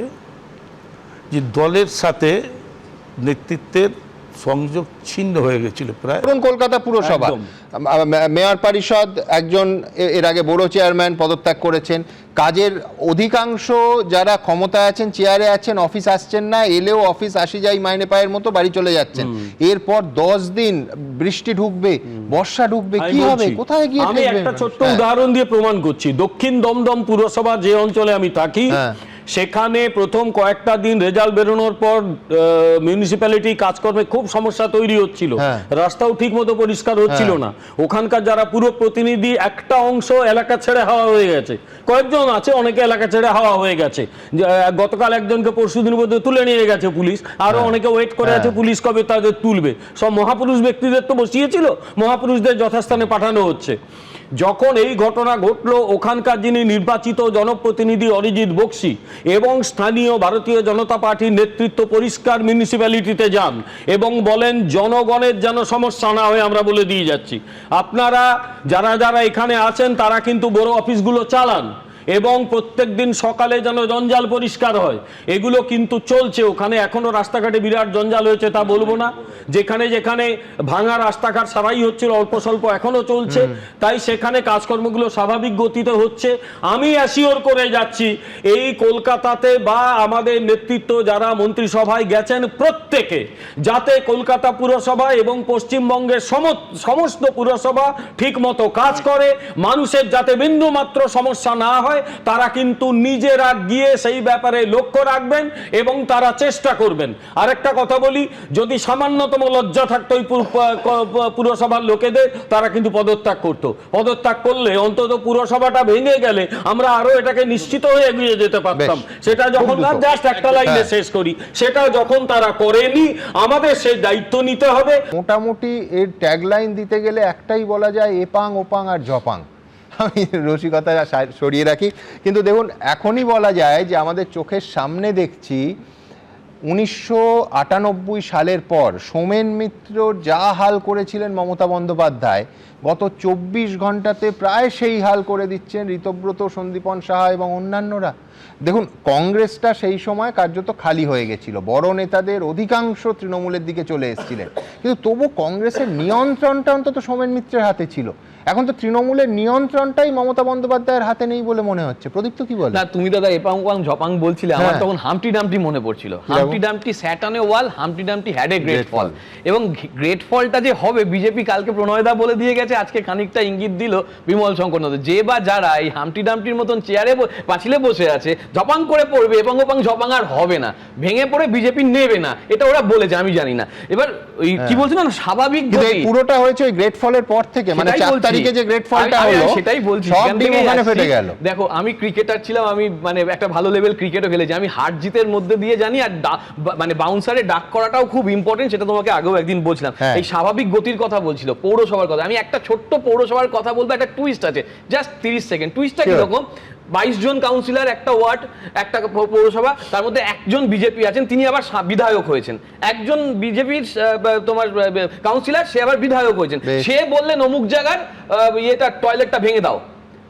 যে দলের সাথে নেতৃত্বের সংযোগ ছিন্ন হয়ে গেছিল প্রায়। কলকাতা পুরসভা মেয়র পরিষদ একজন এর আগে বড় চেয়ারম্যান পদত্যাগ করেছেন, কাজের অধিকাংশ যারা ক্ষমতায় আছেন, চেয়ারে আছেন, অফিস আসছেন না, এলেও অফিস আসি যাই মাইনে পায়ের মতো বাড়ি চলে যাচ্ছেন। এরপর 10 দিন বৃষ্টি ঢুকবে, বর্ষা ঢুকবে, কি হবে? কোথায় গিয়ে আমি একটা ছোট্ট উদাহরণ দিয়ে প্রমাণ করছি। দক্ষিণ দমদম পুরসভা যে অঞ্চলে আমি থাকি, সেখানে প্রথম কয়েকটা দিন রেজাল্ট বেরোনোর পর মিউনিসিপ্যালিটি কাজকর্মে খুব সমস্যা তৈরি হচ্ছিল, রাস্তাও ঠিক মতো পরিষ্কার হচ্ছিল না। ওখানকার যারা পুরো প্রতিনিধি, একটা অংশ এলাকা ছেড়ে হাওয়া হয়ে গেছে, কয়েকজন আছে অনেকে এলাকা ছেড়ে হাওয়া হয়ে গেছে। গতকাল একজনকে পরশুদিন মধ্যে তুলে নিয়ে গেছে পুলিশ, আরো অনেকে ওয়েট করে আছে পুলিশ কবে তাদের তুলবে। সব মহাপুরুষ ব্যক্তিদের তো বসিয়েছিল, মহাপুরুষদের যথাস্থানে পাঠানো হচ্ছে। যখন এই ঘটনা ঘটলো, ওখানকার যিনি নির্বাচিত জনপ্রতিনিধি অরিজিৎ বক্সি এবং স্থানীয় ভারতীয় জনতা পার্টির নেতৃত্ব পরিষ্কার মিউনিসিপ্যালিটিতে যান এবং বলেন জনগণের যেন সমস্যা না হয় আমরা বলে দিয়ে যাচ্ছি। আপনারা যারা যারা এখানে আছেন তারা কিন্তু বড় অফিসগুলো চালান, এবং প্রত্যেকদিন সকালে যেন জঞ্জাল পরিষ্কার হয়, এগুলো কিন্তু চলছে। ওখানে এখনো রাস্তাঘাটে বিরাট জঞ্জাল হয়েছে তা বলবো না, যেখানে যেখানে ভাঙা রাস্তাঘাট সারাই হচ্ছিল অল্প স্বল্প এখনো চলছে, তাই সেখানে কাজকর্মগুলো স্বাভাবিক গতিতে হচ্ছে। আমি অ্যাসিওর করে যাচ্ছি এই কলকাতাতে বা আমাদের নেতৃত্ব যারা মন্ত্রিসভায় গেছেন প্রত্যেকে যাতে কলকাতা পুরসভা এবং পশ্চিমবঙ্গের সমস্ত পুরসভা ঠিক মতো কাজ করে, মানুষের যাতে বিন্দু মাত্র সমস্যা না হয়, তারা কিন্তু নিজেরা গিয়ে সেই ব্যাপারে লক্ষ্য রাখবেন এবং তারা চেষ্টা করবেন। আরেকটা কথা বলি, যদি সামান্যতম লজ্জা থাকতো এই পুরসভার লোকেদের, তারা কিন্তু পদত্যাগ করতো। পদত্যাগ করলে অন্তত পুরসভাটা ভেঙে গেলে আমরা আরো এটাকে নিশ্চিত হয়ে এগিয়ে যেতে পারতাম। সেটা যখন না, জাস্ট একটা লাইনে শেষ করি, সেটা যখন তারা করেনি, আমাদের সেই দায়িত্ব নিতে হবে। মোটামুটি এর ট্যাগলাইন দিতে গেলে একটাই বলা যায়, এপাং ওপাং আর জপাং। আমি রসিকতা সরিয়ে রাখি, কিন্তু দেখুন এখনই বলা যায় যে আমাদের চোখের সামনে দেখছি 1998 সালের পর সোমেন মিত্র যা হাল করেছিলেন মমতা বন্দ্যোপাধ্যায়, গত 24 ঘন্টাতে প্রায় সেই হাল করে দিচ্ছেন ঋতব্রত, সন্দীপন সাহা এবং অন্যান্যরা। দেখুন কংগ্রেসটা সেই সময় কার্যত খালি হয়ে গেছিল, বড় নেতাদের অধিকাংশ তৃণমূলের দিকে চলে এসেছিলেন, কিন্তু তবু কংগ্রেসের নিয়ন্ত্রণটা অন্তত সোমেন মিত্রের হাতে ছিল। এখন তো তৃণমূলের নিয়ন্ত্রণটাই মমতা বন্দ্যোপাধ্যায়ের হাতে নেই বলে মনে হচ্ছে। প্রদীপ্ত কি বলে? না, তুমি দাদা এপাং ওপাং ঝপাং বলছিলে, আমার তখন হাম্পটি ডাম্পটি মনে পড়ছিল। Humpty Dumpty sat on a wall, Humpty Dumpty had a great fall. এবং গ্রেট ফলটা যে হবে, বিজেপি কালকে প্রণয়দা বলে দিয়ে গেছে, আজকে খানিকটা ইঙ্গিত দিল বিমল শঙ্কর নদ। যে বা যারা এই হাম্পটি ডাম্পটির মতন চেয়ারে পাঁচিলে বসে আছে, ঝপাং করে পড়বে, এপাং ওপাং ঝপাং আর হবে না, ভেঙে পড়ে বিজেপি নেবে না, এটা ওরা বলেছে, আমি জানি না। এবার ওই কি বলছিল না, স্বাভাবিক পুরোটা হয়েছে ওই গ্রেট ফলের পর থেকে, মানে 4 তারিখে যে গ্রেট ফলটা হলো, সেটাই বলছি। দেখো আমি ক্রিকেটার ছিলাম, আমি মানে একটা ভালো লেভেল ক্রিকেটও খেলেছি, আমি হার জিতের মধ্যে দিয়ে জানি। আর মানে বাউন্সারে ডাক করাটাও খুব ইম্পর্টেন্ট, সেটা তোমাকে আগেও একদিন বলছিলাম। এই স্বাভাবিক গতির কথা বলছিল, পৌরসভার কথা। আমি একটা ছোট্ট পৌরসভার কথা বলবো, একটা টুইস্ট আছে, জাস্ট 30 সেকেন্ড। টুইস্টটা কিরকম, 22 জন কাউন্সিলর, একটা ওয়ার্ড, একটা পৌরসভা, তার মধ্যে একজন বিজেপি আছেন, তিনি আবার বিধায়ক হয়েছেন। একজন বিজেপির তোমার কাউন্সিলর, সে আবার বিধায়ক হয়েছেন। সে বললেন অমুক জায়গার ইয়েটা টয়লেটটা ভেঙে দাও,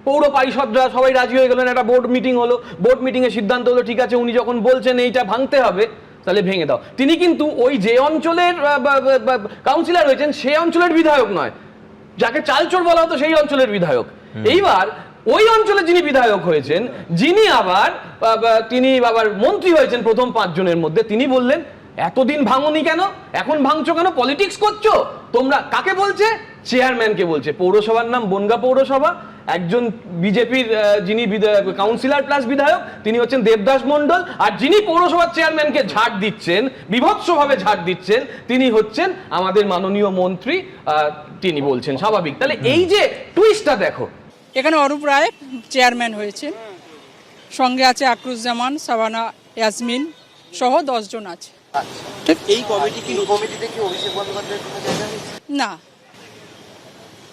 পৌর পারিষদরা সবাই রাজি হয়ে গেলেন, একটা বোর্ড মিটিং হলো, বোর্ড মিটিং এ সিদ্ধান্ত হলো ঠিক আছে উনি যখন বলছেন এইটা ভাঙতে হবে তাহলে ভেঙে দাও। তিনি কিন্তু ওই যে অঞ্চলের কাউন্সিলর হয়েছেন সে অঞ্চলের বিধায়ক নয়, যাকে চালচোর বলা হতো সেই অঞ্চলের বিধায়ক। এইবার ওই অঞ্চলে যিনি বিধায়ক হয়েছেন, যিনি আবার তিনি আবার মন্ত্রী হয়েছেন প্রথম 5 জনের মধ্যে, তিনি বললেন এতদিন ভাঙনি কেন, এখন ভাঙছো কেন, পলিটিক্স করছো তোমরা। কাকে বলছে? চেয়ারম্যানকে বলছে। পৌরসভার নাম বনগাঁ পৌরসভা। একজন বিজেপির যিনি কাউন্সিলর প্লাস বিধায়ক, তিনি হচ্ছেন দেবদাস মণ্ডল। আর যিনি পৌরসভার চেয়ারম্যানকে ঝাড় দিচ্ছেন, বিভৎসভাবে ঝাড় দিচ্ছেন, তিনি হচ্ছেন আমাদের মাননীয় মন্ত্রী। তিনি বলছেন স্বাভাবিক। তাহলে এই যে টুইস্টটা দেখো, এখানে অরূপ রায় চেয়ারম্যান হয়েছে, সঙ্গে আছে আকরুজ্জামান, সাবানা, ইয়াসমিন সহ 10 জন আছে। এই কমিটিতে কি অভিষেক বন্দ্যোপাধ্যায় কোনো জায়গা নেই? না,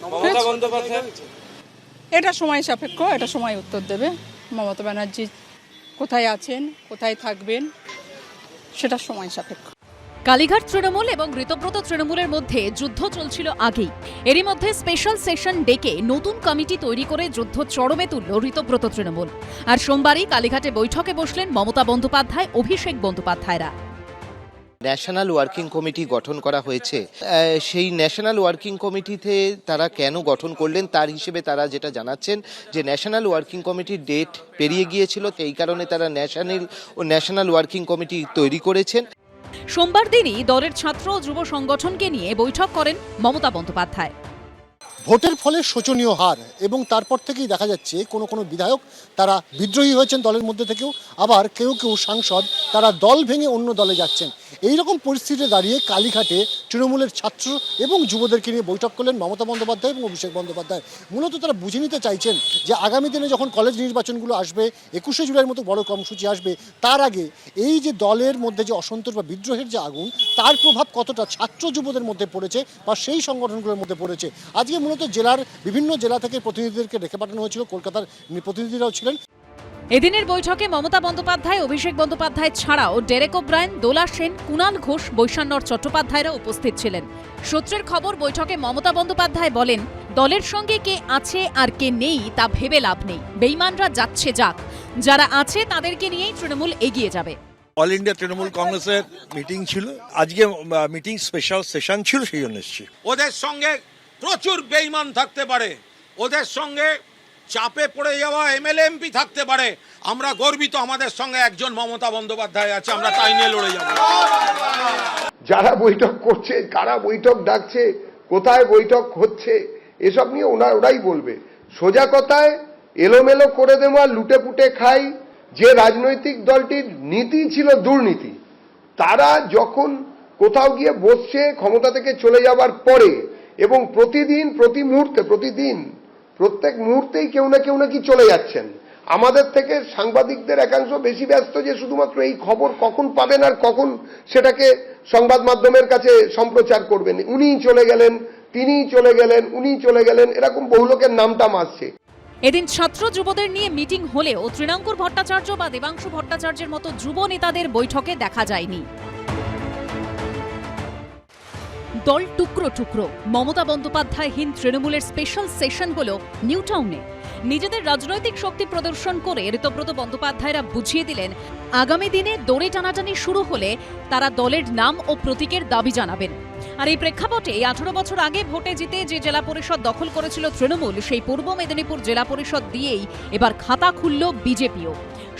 মমতা বন্দ্যোপাধ্যায় এটা সময় সাপেক্ষ, এটা সময় উত্তর দেবে। মমতা ব্যানার্জি কোথায় আছেন, কোথায় থাকবেন, সেটা সময় সাপেক্ষ। কালীঘাট তৃণমূল এবং ঋতব্রত তৃণমূলের মধ্যে যুদ্ধ চলছিল আগেই। এরই মধ্যে স্পেশাল সেশন ডেকে নতুন কমিটি তৈরি করে যুদ্ধ চরমে তুলল ঋতব্রত তৃণমূল। আর সোমবারই কালীঘাটে বৈঠকে বসলেন মমতা বন্দ্যোপাধ্যায়, অভিষেক বন্দ্যোপাধ্যায়রা। ন্যাশনাল ওয়ার্কিং কমিটি গঠন করা হয়েছে, সেই ন্যাশনাল ওয়ার্কিং কমিটিতে তারা কেন গঠন করলেন তার হিসেবে তারা যেটা জানাচ্ছেন যে ন্যাশনাল ওয়ার্কিং কমিটির ডেট পেরিয়ে গিয়েছিল, এই কারণে তারা ন্যাশনাল ওয়ার্কিং কমিটি তৈরি করেছেন। সোমবার দিনই দলের ছাত্র ও যুব সংগঠনকে নিয়ে বৈঠক করেন মমতা বন্দ্যোপাধ্যায়। ভোটের ফলে শোচনীয় হার এবং তারপর থেকেই দেখা যাচ্ছে কোনো বিধায়ক তারা বিদ্রোহী হয়েছেন দলের মধ্যে থেকেও, আবার কেউ সাংসদ তারা দল ভেঙে অন্য দলে যাচ্ছেন। এই রকম পরিস্থিতিতে দাঁড়িয়ে কালীঘাটে তৃণমূলের ছাত্র এবং যুবদেরকে নিয়ে বৈঠক করলেন মমতা বন্দ্যোপাধ্যায় এবং অভিষেক বন্দ্যোপাধ্যায়। মূলত তারা বুঝে নিতে চাইছেন যে আগামী দিনে যখন কলেজ নির্বাচনগুলো আসবে, 21শে জুলাইয়ের মতো বড় কর্মসূচি আসবে, তার আগে এই যে দলের মধ্যে যে অসন্তোষ বা বিদ্রোহের যে আগুন, তার প্রভাব কতটা ছাত্র যুবদের মধ্যে পড়েছে বা সেই সংগঠনগুলোর মধ্যে পড়েছে। আজকে মূলত জেলার বিভিন্ন জেলা থেকে প্রতিনিধিদেরকে রেখে পাঠানো হয়েছিল, কলকাতার প্রতিনিধিরাও ছিলেন। এদিনের বৈঠকে মমতা বন্দ্যোপাধ্যায়, অভিষেক বন্দ্যোপাধ্যায় ছাড়াও ডেরেক ওব্রায়েন, দোলা সেন, কুণাল ঘোষ, বৈশান্যর চট্টোপাধ্যায়রা উপস্থিত ছিলেন। সূত্রের খবর, বৈঠকে মমতা বন্দ্যোপাধ্যায় বলেন দলের সঙ্গে কে আছে আর কে নেই তা ভেবে লাভ নেই, বেইমানরা যাচ্ছে যাক, যারা আছে তাদেরকে নিয়েই তৃণমূল এগিয়ে যাবে। অল ইন্ডিয়া তৃণমূল কংগ্রেসের মিটিং ছিল, আজকে মিটিং স্পেশাল সেশন ছিল, সেই জন্য এসেছি। ওদের সঙ্গে প্রচুর বেঈমান থাকতে পারে, ওদের সঙ্গে চাপে পড়ে যাওয়া এমএলএ এমপি থাকতে পারে, আমরা গর্বিত আমাদের সঙ্গে একজন মমতা বন্দ্যোপাধ্যায় আছে, আমরা তাই নিয়ে লড়ে যাব। যারা বৈঠক করছে, কারা বৈঠক ডাকছে, কোথায় বৈঠক হচ্ছে, এসব নিয়ে ওরাই বলবে। সোজা কথায় এলোমেলো করে দেওয়া, লুটে পুটে খাই, যে রাজনৈতিক দলটির নীতি ছিল দুর্নীতি, তারা যখন কোথাও গিয়ে বসছে ক্ষমতা থেকে চলে যাবার পরে, এবং প্রতিদিন প্রতি মুহূর্তে প্রত্যেক মুহূর্তেই কেউ না কি চলে যাচ্ছেন। আমাদের থেকে সাংবাদিকদের একাংশ বেশি ব্যস্ত যে শুধুমাত্র এই খবর কখন পাবেন আর কখন সেটাকে সংবাদ মাধ্যমের কাছে সম্প্রচার করবেন। উনিই চলে গেলেন, তিনিই চলে গেলেন, উনিই চলে গেলেন, এরকম বহু লোকের নামটাম আসছে। এদিন ছাত্র যুবদের নিয়ে মিটিং হলেও তৃণাঙ্কুর ভট্টাচার্য বা দেবাংশু ভট্টাচার্যের মতো যুব নেতাদের বৈঠকে দেখা যায়নি। দল টুকরো টুকরো, মমতা বন্দ্যোপাধ্যায়হীন তৃণমূলের স্পেশাল সেশন হলো নিউ টাউনে। নিজেদের রাজনৈতিক শক্তি প্রদর্শন করে ঋতব্রত বন্দ্যোপাধ্যায়রা বুঝিয়ে দিলেন, আগামী দিনে দড়ি টানাটানি শুরু হলে তারা দলের নাম ও প্রতীকের দাবি জানাবেন। আর এই প্রেক্ষাপটে 18 বছর আগে ভোটে জিতে যে জেলা পরিষদ দখল করেছিল তৃণমূল, সেই পূর্ব মেদিনীপুর জেলা পরিষদ দিয়েই এবার খাতা খুলল বিজেপিও।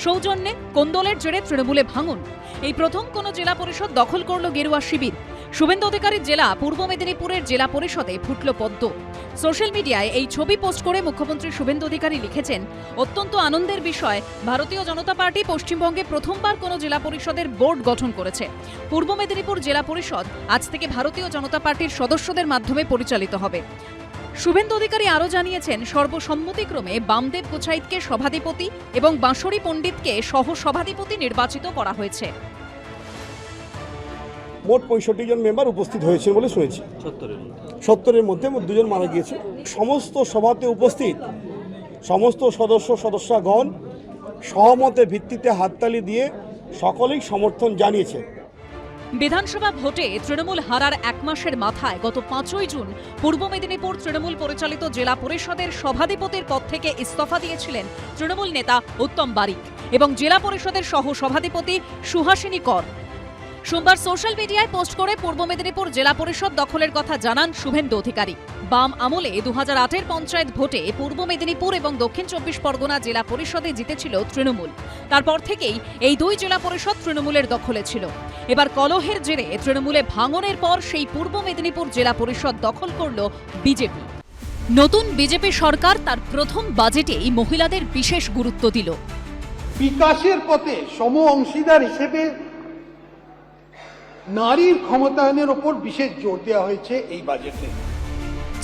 সৌজন্যে কোন্দলের জেরে তৃণমূলে ভাঙন। এই প্রথম কোন জেলা পরিষদ দখল করল গেরুয়া শিবির। শুভেন্দু অধিকারীর জেলা পূর্ব মেদিনীপুরের জেলা পরিষদে ফুটল পদ্ম। সোশ্যাল মিডিয়ায় এই ছবি পোস্ট করে মুখ্যমন্ত্রী শুভেন্দু অধিকারী লিখেছেন, অত্যন্ত আনন্দের বিষয়, ভারতীয় জনতা পার্টি পশ্চিমবঙ্গে প্রথমবার কোনো জেলা পরিষদের বোর্ড গঠন করেছে। পূর্ব মেদিনীপুর জেলা পরিষদ আজ থেকে ভারতীয় জনতা পার্টির সদস্যদের মাধ্যমে পরিচালিত হবে। শুভেন্দু অধিকারী আরও জানিয়েছেন, সর্বসম্মতিক্রমে বামদেব গোছাইতকে সভাধিপতি এবং বাঁশরী পণ্ডিতকে সহ সভাধিপতি নির্বাচিত করা হয়েছে। মোট 65 জন মেম্বার উপস্থিত হয়েছে বলে শুনেছি। 70-এর মধ্যে 2 জন মারা গিয়েছে। সমস্ত সভাতে উপস্থিত সমস্ত সদস্যগণ সহমতের ভিত্তিতে হাততালি দিয়ে সকলেই সমর্থন জানিয়েছে। বিধানসভা ভোটে তৃণমূল হারার 1 মাসের মাথায় গত 5ই জুন পূর্ব মেদিনীপুর তৃণমূল পরিচালিত জেলা পরিষদের সভাধিপতির পদ থেকে ইস্তফা দিয়েছিলেন তৃণমূল নেতা উত্তম বারিক এবং জেলা পরিষদের সহ সভাধিপতি সুহাসিনী কর। সোমবার সোশ্যাল মিডিয়ায় পোস্ট করে পূর্ব মেদিনীপুর জেলা পরিষদ দখলের কথা জানান শুভেন্দু অধিকারী। বাম আমলে 2008-এর পঞ্চায়েত ভোটে পূর্ব মেদিনীপুর এবং দক্ষিণ 24 পরগনা জেলা পরিষদে জিতেছিল তৃণমূল। তারপর থেকেই এই 2 জেলা পরিষদ তৃণমূলের দখলে ছিল। এবার কলহের জেরে তৃণমূলে ভাঙনের পর সেই পূর্ব মেদিনীপুর জেলা পরিষদ দখল করল বিজেপি। নতুন বিজেপি সরকার তার প্রথম বাজেটেই মহিলাদের বিশেষ গুরুত্ব দিল। বিকাশের পথে সম অংশীদার হিসেবে নারীর ক্ষমতায়নের উপর বিশেষ জোর দেওয়া হয়েছে এই বাজেটে।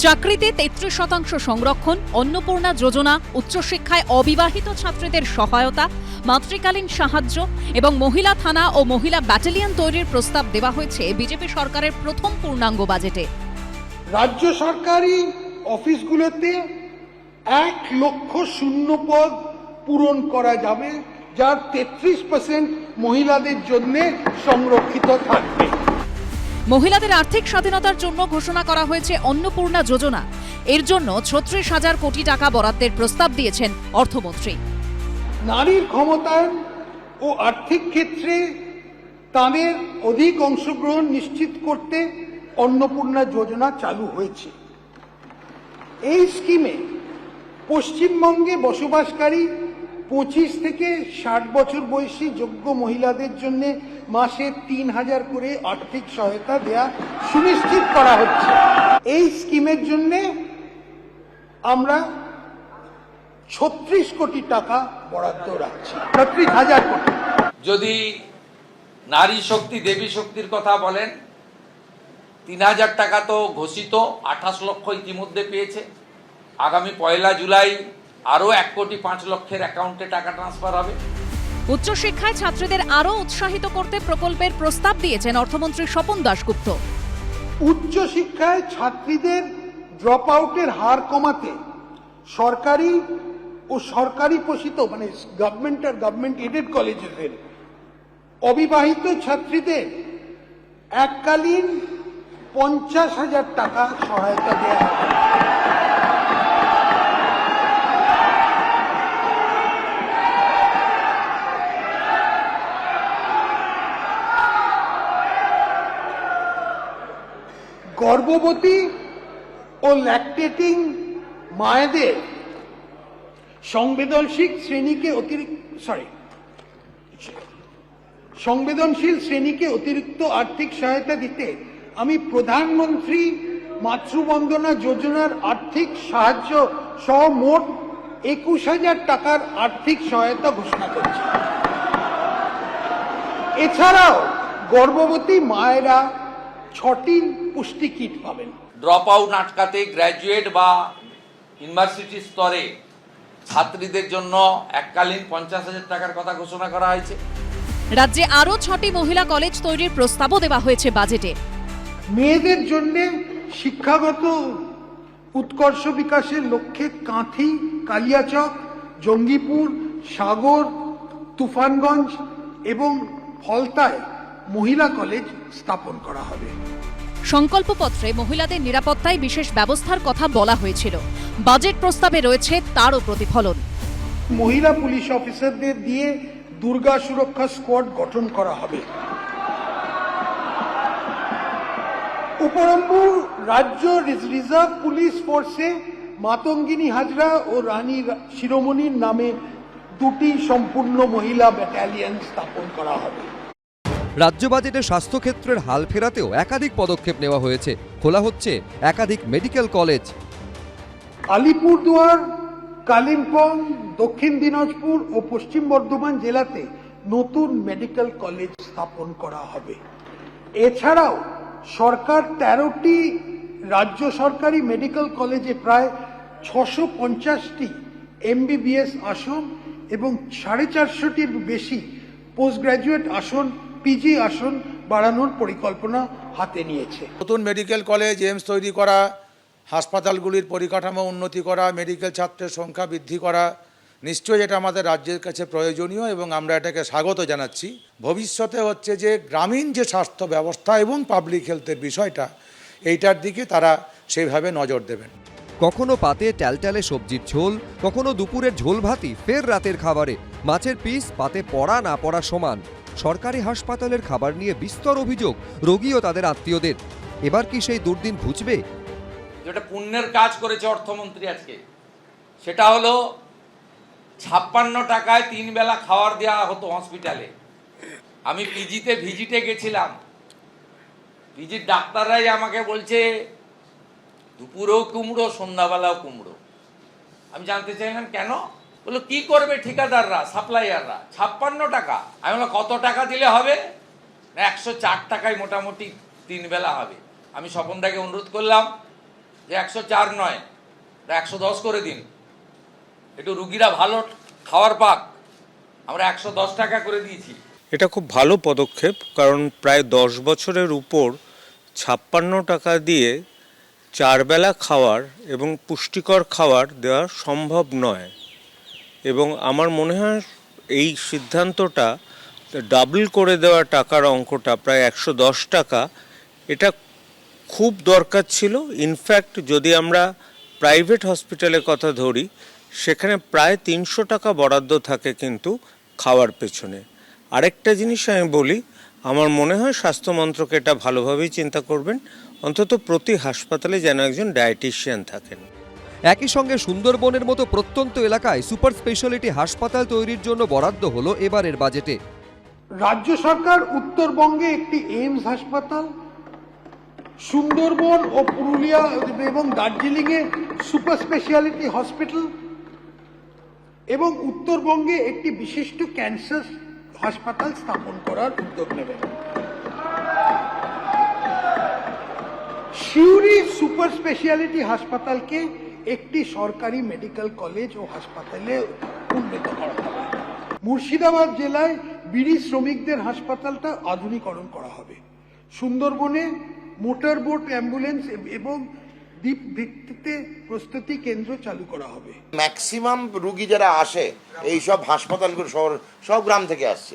চাকরিতে 33% সংরক্ষণ, অন্নপূর্ণা যোজনা, উচ্চশিক্ষায় অবিবাহিত ছাত্রীদের সহায়তা, মাতৃকালীন সাহায্য এবং মহিলা থানা ও মহিলা ব্যাটালিয়ন তৈরির প্রস্তাব দেওয়া হয়েছে বিজেপি সরকারের প্রথম পূর্ণাঙ্গ বাজেটে। রাজ্য সরকারি অফিসগুলোতে 1 লক্ষ শূন্য পদ পূরণ করা যাবে, যার 33% মহিলাদের জন্য সংরক্ষিত থাকবে। মহিলাদের আর্থিক স্বাধীনতার জন্য ঘোষণা করা হয়েছে অন্নপূর্ণা যোজনা। এর জন্য 36,000 কোটি টাকা বরাদ্দের প্রস্তাব দিয়েছেন অর্থমন্ত্রী। নারীর ক্ষমতায়ন ও আর্থিক ক্ষেত্রে তাদের অধিক অংশগ্রহণ নিশ্চিত করতে অন্নপূর্ণা যোজনা চালু হয়েছে। এই স্কিমে পশ্চিমবঙ্গে বসবাসকারী 25 থেকে 60 বছর বয়সী যোগ্য মহিলাদের জন্য মাসে 3,000 করে আর্থিক সহায়তা দেয়া সুনিশ্চিত করা হচ্ছে। এই স্কিমের জন্য আমরা 36 কোটি টাকা বরাদ্দ রাখছি, 36,000 কোটি। যদি নারী শক্তি দেবী শক্তির কথা বলেন, 3,000 টাকা তো ঘোষিত, 28 লক্ষ ইতিমধ্যে পেয়েছে। আগামী 1 জুলাই আরও 1,05,00,000 অ্যাকাউন্টে টাকা ট্রান্সফার হবে। উচ্চশিক্ষায় ছাত্রীদের আরও উৎসাহিত করতে প্রকল্পের প্রস্তাব দিয়েছেন অর্থমন্ত্রী স্বপন দাশগুপ্ত। উচ্চশিক্ষায় ছাত্রীদের ড্রপ আউটের হার কমাতে সরকারি ও সরকারি পোষিত মানে গভর্নমেন্ট আর গভর্নমেন্ট এডেড কলেজের অবিবাহিত ছাত্রীদের এককালীন 50,000 টাকা সহায়তা দেওয়া হবে। গর্ভবতী ও ল্যাকটেটিং মায়েদের সংবেদনশীল শ্রেণীকে অতিরিক্ত আর্থিক সহায়তা দিতে আমি প্রধানমন্ত্রী মাতৃবন্দনা যোজনার আর্থিক সাহায্য সহ মোট 21,000 টাকার আর্থিক সহায়তা ঘোষণা করছি। এছাড়াও গর্ভবতী মায়েরা 6টি পুষ্টি কিট পাবেন। ড্রপ আউট আটকাতে গ্র্যাজুয়েট বা ইউনিভার্সিটি স্তরে ছাত্রীদের জন্য এককালীন 50,000 টাকার কথা ঘোষণা করা হয়েছে। রাজ্যে আরও 6টি মহিলা কলেজ তৈরির প্রস্তাবও দেওয়া হয়েছে বাজেটে। মেয়েদের জন্য শিক্ষাগত উৎকর্ষ বিকাশের লক্ষ্যে কাঁথি, কালিয়াচক, জঙ্গিপুর, সাগর, তুফানগঞ্জ এবং ফলতায় মহিলা কলেজ স্থাপন করা হবে। সংকল্পপত্রে মহিলাদের নিরাপত্তায় বিশেষ ব্যবস্থার কথা বলা হয়েছিল। বাজেট প্রস্তাবে রয়েছে তারও প্রতিফলন। মহিলা পুলিশ অফিসারদের দিয়ে দুর্গা সুরক্ষা স্কোয়াড গঠন করা হবে। উপরন্তু রাজ্য রিজার্ভ পুলিশ ফোর্সে মাতঙ্গিনী হাজরা ও রানী শিরোমণির নামে 2টি সম্পূর্ণ মহিলা ব্যাটালিয়ন স্থাপন করা হবে। রাজ্য বাজেটে স্বাস্থ্যক্ষেত্রের হাল ফেরাতেও একাধিক পদক্ষেপ নেওয়া হয়েছে। খোলা হচ্ছে একাধিক মেডিকেল কলেজ। আলিপুরদুয়ার, কালিম্পং, দক্ষিণ দিনাজপুর ও পশ্চিম বর্ধমান জেলাতে নতুন মেডিকেল কলেজ স্থাপন করা হবে। এছাড়াও সরকার 13টি রাজ্য সরকারি মেডিকেল কলেজে প্রায় 650টি MBBS আসন এবং 450টির বেশি পোস্ট গ্রাজুয়েট আসন, PG আসন বাড়ানোর পরিকল্পনা হাতে নিয়েছে। নতুন মেডিকেল কলেজ, এইমস তৈরি করা, হাসপাতালগুলির পরিকাঠামো উন্নতি করা, মেডিকেল ছাত্রের সংখ্যা বৃদ্ধি করা নিশ্চয়ই এটা আমাদের রাজ্যের কাছে প্রয়োজনীয় এবং আমরা এটাকে স্বাগত জানাচ্ছি। ভবিষ্যতে হচ্ছে যে গ্রামীণ যে স্বাস্থ্য ব্যবস্থা এবং পাবলিক হেলথের বিষয়টা, এইটার দিকে তারা সেইভাবে নজর দেবেন। কখনো পাতে ট্যালট্যালে সবজির ঝোল, কখনো দুপুরের ঝোল ভাতই ফের রাতের খাবারে। মাছের পিস পাতে পড়া না পড়া সমান। সরকারি হাসপাতালের খাবার নিয়ে বিস্তর অভিযোগ রোগী ও তাদের আত্মীয়দের। এবার কি সেই দুর্দিন ঘুচবে? যেটা পুণ্যের কাজ করেছে অর্থমন্ত্রী আজকে, সেটা হলো 56 টাকায় 3 বেলা খাবার দেওয়া হতো হসপিটালে। আমি পিজিতে ভিজিটে গেছিলাম, পিজির ডাক্তাররাই আমাকে বলছে দুপুরেও কুমড়ো, সন্ধ্যাবেলাও কুমড়ো। আমি জানতে চাইলাম কেন? বললো কি করবে ঠিকাদাররা, সাপ্লাইয়াররা, 56 টাকা। আমি বললাম কত টাকা দিলে হবে? 104 টাকায় মোটামুটি 3 বেলা হবে। আমি স্বপনদাকে অনুরোধ করলাম যে 104 নয়, 110 করে দিন, একটু রুগীরা ভালো খাওয়ার পাক। আমরা 110 টাকা করে দিয়েছি। এটা খুব ভালো পদক্ষেপ, কারণ প্রায় 10 বছরের উপর 56 টাকা দিয়ে 4 বেলা খাওয়ার এবং পুষ্টিকর খাবার দেওয়া সম্ভব নয়। এবং আমার মনে হয় এই সিদ্ধান্তটা ডাবল করে দেওয়া টাকার অঙ্কটা প্রায় 110 টাকা, এটা খুব দরকার ছিল। ইনফ্যাক্ট যদি আমরা প্রাইভেট হসপিটালের কথা ধরি, সেখানে প্রায় 300 টাকা বরাদ্দ থাকে কিন্তু খাওয়ার পেছনে। আরেকটা জিনিস আমি বলি, আমার মনে হয় স্বাস্থ্যমন্ত্রক এটা ভালোভাবেই চিন্তা করবেন, অন্তত প্রতি হাসপাতালে যেন একজন ডায়েটিশিয়ান থাকেন। একই সঙ্গে সুন্দরবনের মতো প্রত্যন্ত এলাকায় সুপার স্পেশালিটি হাসপাতাল তৈরির জন্য বরাদ্দ হলো এবারের বাজেটে। রাজ্য সরকার উত্তরবঙ্গে একটি এইমস হাসপাতাল, সুন্দরবন ও পুরুলিয়া এবং দার্জিলিংয়ে সুপার স্পেশালিটি হসপিটাল এবং উত্তরবঙ্গে একটি বিশিষ্ট ক্যান্সার হাসপাতাল স্থাপন করার উদ্যোগ নেবে। সিউড়ি সুপার স্পেশালিটি হাসপাতালকে একটি সরকারি মেডিকেল কলেজ ও হাসপাতালে উন্নীত করা হবে। মুর্শিদাবাদ জেলায় বিড়ি শ্রমিকদের হাসপাতালটা আধুনিকরণ করা হবে। সুন্দরবনে মোটর বোট, অ্যাম্বুলেন্স এবং দ্বীপ ভিত্তিতে প্রস্তুতি কেন্দ্র চালু করা হবে। ম্যাক্সিমাম রুগী যারা আসে এই সব হাসপাতালগুলো সব গ্রাম থেকে আসছে,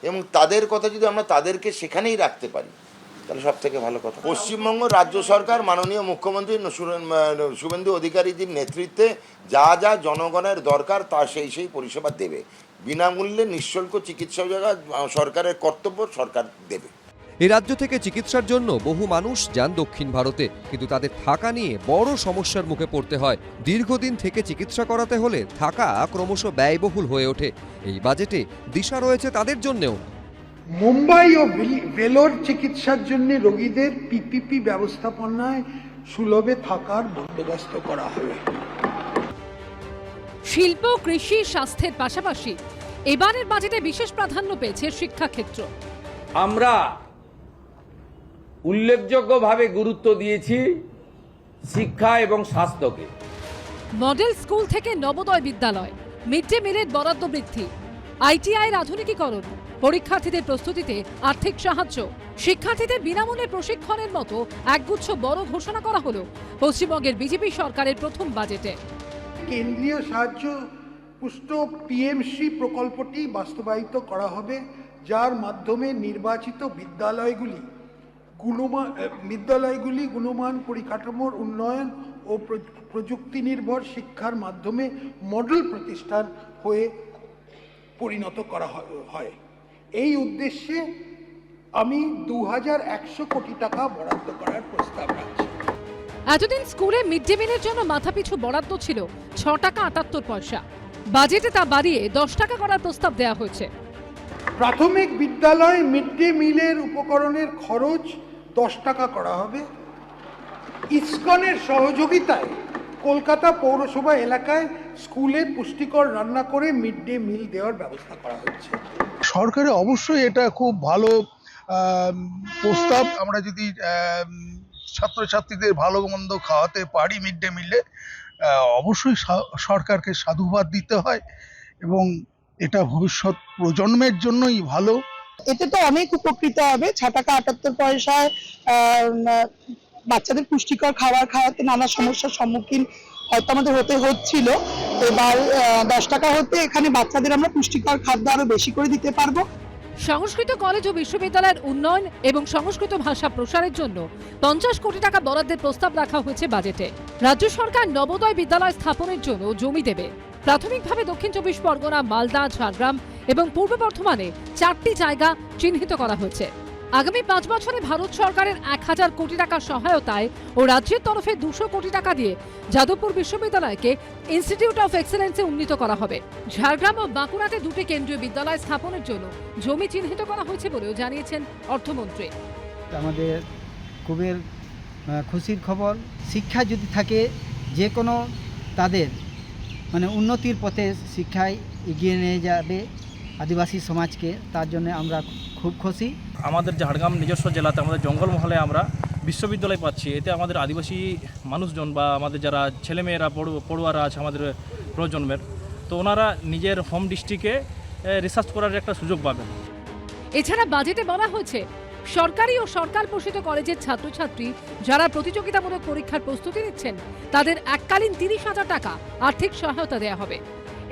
এবং তাদের কথা যদি আমরা তাদেরকে সেখানেই রাখতে পারি তাহলে সব থেকে ভালো কথা। পশ্চিমবঙ্গ রাজ্য সরকার মাননীয় মুখ্যমন্ত্রী শুভেন্দু অধিকারীজির নেতৃত্বে যা যা জনগণের দরকার তা সেই পরিষেবা দেবে। বিনামূল্যে নিঃশুল্ক চিকিৎসা জায়গা সরকারের কর্তব্য, সরকার দেবে। এ রাজ্য থেকে চিকিৎসার জন্য বহু মানুষ যান দক্ষিণ ভারতে, কিন্তু তাদের থাকা নিয়ে বড় সমস্যার মুখে পড়তে হয়। দীর্ঘদিন থেকে চিকিৎসা করাতে হলে থাকা ক্রমশ ব্যয়বহুল হয়ে ওঠে। এই বাজেটে দিশা রয়েছে তাদের জন্যেও। মুম্বাই ও ভেলোর চিকিৎসার জন্য রোগীদের পিপিপি ব্যবস্থাপনায় সুলভে থাকার বন্দোবস্ত করা হবে। শিল্প, কৃষি, স্বাস্থ্যের পাশাপাশি এবারের বাজেটে বিশেষ প্রাধান্য পেয়েছে শিক্ষাক্ষেত্র। আমরা উল্লেখযোগ্যভাবে গুরুত্ব দিয়েছি শিক্ষা এবং স্বাস্থ্যকে। মডেল স্কুল থেকে নবোদয় বিদ্যালয়, মিড ডে মিলের বরাদ্দ বৃদ্ধি, আইটিআইয়ের আধুনিকীকরণ, পরীক্ষার্থীদের প্রস্তুতিতে আর্থিক সাহায্য, শিক্ষার্থীদের বিনামূল্যে প্রশিক্ষণের মতো একগুচ্ছ বড় ঘোষণা করা হলো পশ্চিমবঙ্গের বিজেপি সরকারের প্রথম বাজেটে। কেন্দ্রীয় সাহায্য পুষ্ট পিএমসি প্রকল্পটি বাস্তবায়িত করা হবে, যার মাধ্যমে নির্বাচিত বিদ্যালয়গুলি গুণমান পরিকাঠামোর উন্নয়ন ও প্রযুক্তি নির্ভর শিক্ষার মাধ্যমে মডেল প্রতিষ্ঠান হয়ে পরিণত করা হয়। এই উদ্দেশ্যে আমি 2100 কোটি টাকা বরাদ্দ করার প্রস্তাব রাখছি। এতদিন স্কুলে মিড ডে মিলের জন্য মাথাপিছু বরাদ্দ ছিল 6 টাকা 78 পয়সা। বাজেটে তা বাড়িয়ে 10 টাকা করার প্রস্তাব দেওয়া হয়েছে। প্রাথমিক বিদ্যালয় মিড ডে মিলের উপকরণের খরচ 10 টাকা করা হবে। ইসকনের সহযোগিতায় কলকাতা পৌরসভা এলাকায় স্কুলে পুষ্টিকর রান্না করে মিড ডে মিল দেওয়ার ব্যবস্থা করা হচ্ছে। সরকারের অবশ্যই এটা খুব ভালো প্রস্তাব। আমরা যদি ছাত্রছাত্রীদের ভালো মন্দ খাওয়াতে পারি মিড ডে মিলে, অবশ্যই সরকারকে সাধুবাদ দিতে হয় এবং এটা ভবিষ্যৎ প্রজন্মের জন্যই ভালো। এতে তো অনেক উপকৃত হবে। 6 টাকা 78 পয়সায় বাচ্চাদের পুষ্টিকর খাবার খাওয়াতে নানা সমস্যার সম্মুখীন হয়তো আমাদের হতে হচ্ছিল, এবার 10 টাকা হতে এখানে বাচ্চাদের আমরা পুষ্টিকর খাদ্য আরো বেশি করে দিতে পারবো। সংস্কৃত কলেজ ও বিশ্ববিদ্যালয়ের উন্নয়ন এবং সংস্কৃত ভাষা প্রসারের জন্য 50 কোটি টাকা বরাদ্দের প্রস্তাব রাখা হয়েছে বাজেটে। রাজ্য সরকার নবোদয় বিদ্যালয় স্থাপনের জন্য জমি দেবে। প্রাথমিকভাবে দক্ষিণ 24 পরগনা, মালদা, ঝাড়গ্রাম এবং পূর্ব বর্ধমানে 4টি জায়গা চিহ্নিত করা হয়েছে। আগামী 5 বছরে ভারত সরকারের 1000 কোটি টাকার সহায়তায় ও রাজ্যের তরফে 200 কোটি টাকা দিয়ে যাদবপুর বিশ্ববিদ্যালয়কে ইনস্টিটিউট অফ এক্সেলেন্সে উন্নীত করা হবে। ঝাড়গ্রাম ও বাঁকুড়াতে 2টি কেন্দ্রীয় বিদ্যালয় স্থাপনের জন্য জমি চিহ্নিত করা হয়েছে বলেও জানিয়েছেন অর্থমন্ত্রী। আমাদের খুবই খুশির খবর। শিক্ষা যদি থাকে, যে কোনো তাদের উন্নতির পথে শিক্ষায় এগিয়ে নিয়ে যাবে আদিবাসী সমাজকে, তার জন্য আমরা খুব খুশি। আমাদের ঝাড়গ্রাম নিজস্ব জেলাতে আমাদের জঙ্গলমহলে আমরা বিশ্ববিদ্যালয় পাচ্ছি। এতে আমাদের আদিবাসী মানুষজন বা আমাদের যারা ছেলেমেয়েরা পড়ুয়ারা আছে আমাদের প্রজন্মের, তো ওনারা নিজের হোম ডিস্ট্রিক্টে রিসার্চ করার একটা সুযোগ পাবেন। এছাড়া বাজেটে বলা হয়েছে সরকারি ও সরকার পোষিত কলেজের ছাত্রছাত্রী যারা প্রতিযোগিতামূলক পরীক্ষার প্রস্তুতি নিচ্ছেন তাদের এককালীন 30,000 টাকা আর্থিক সহায়তা দেওয়া হবে।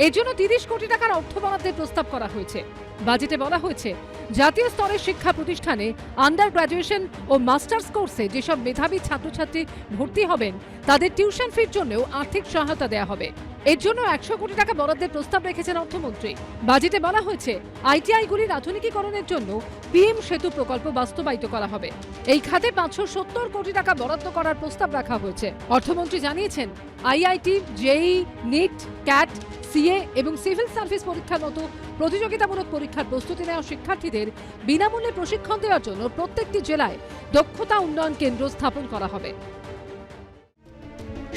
এর জন্য 30 কোটি টাকার অর্থ বরাদ্দের প্রস্তাব করা হয়েছে। বাজেটে বলা হয়েছে জাতীয় স্তরের শিক্ষা প্রতিষ্ঠানে আন্ডার গ্র্যাজুয়েশন ও মাস্টার্স কোর্সে যেসব মেধাবী ছাত্রছাত্রী ভর্তি হবেন তাদের টিউশন ফির জন্যও আর্থিক সহায়তা দেওয়া হবে। এর জন্য 100 কোটি টাকা বরাদ্দের প্রস্তাব রেখেছেন অর্থমন্ত্রী। বাজেটে বলা হয়েছে আইটিআইগুলির আধুনিকীকরণের জন্য পিএম সেতু প্রকল্প বাস্তবায়িত করা হবে। এই খাতে 570 কোটি টাকা বরাদ্দ করার প্রস্তাব রাখা হয়েছে। অর্থমন্ত্রী জানিয়েছেন আইআইটি, জেই, নিট, ক্যাট, সিএ এবং সিভিল সার্ভিস পরীক্ষার মতো প্রতিযোগিতামূলক পরীক্ষার প্রস্তুতি নেওয়া শিক্ষার্থীদের বিনামূল্যে প্রশিক্ষণ দেওয়ার জন্য প্রত্যেকটি জেলায় দক্ষতা উন্নয়ন কেন্দ্র স্থাপন করা হবে।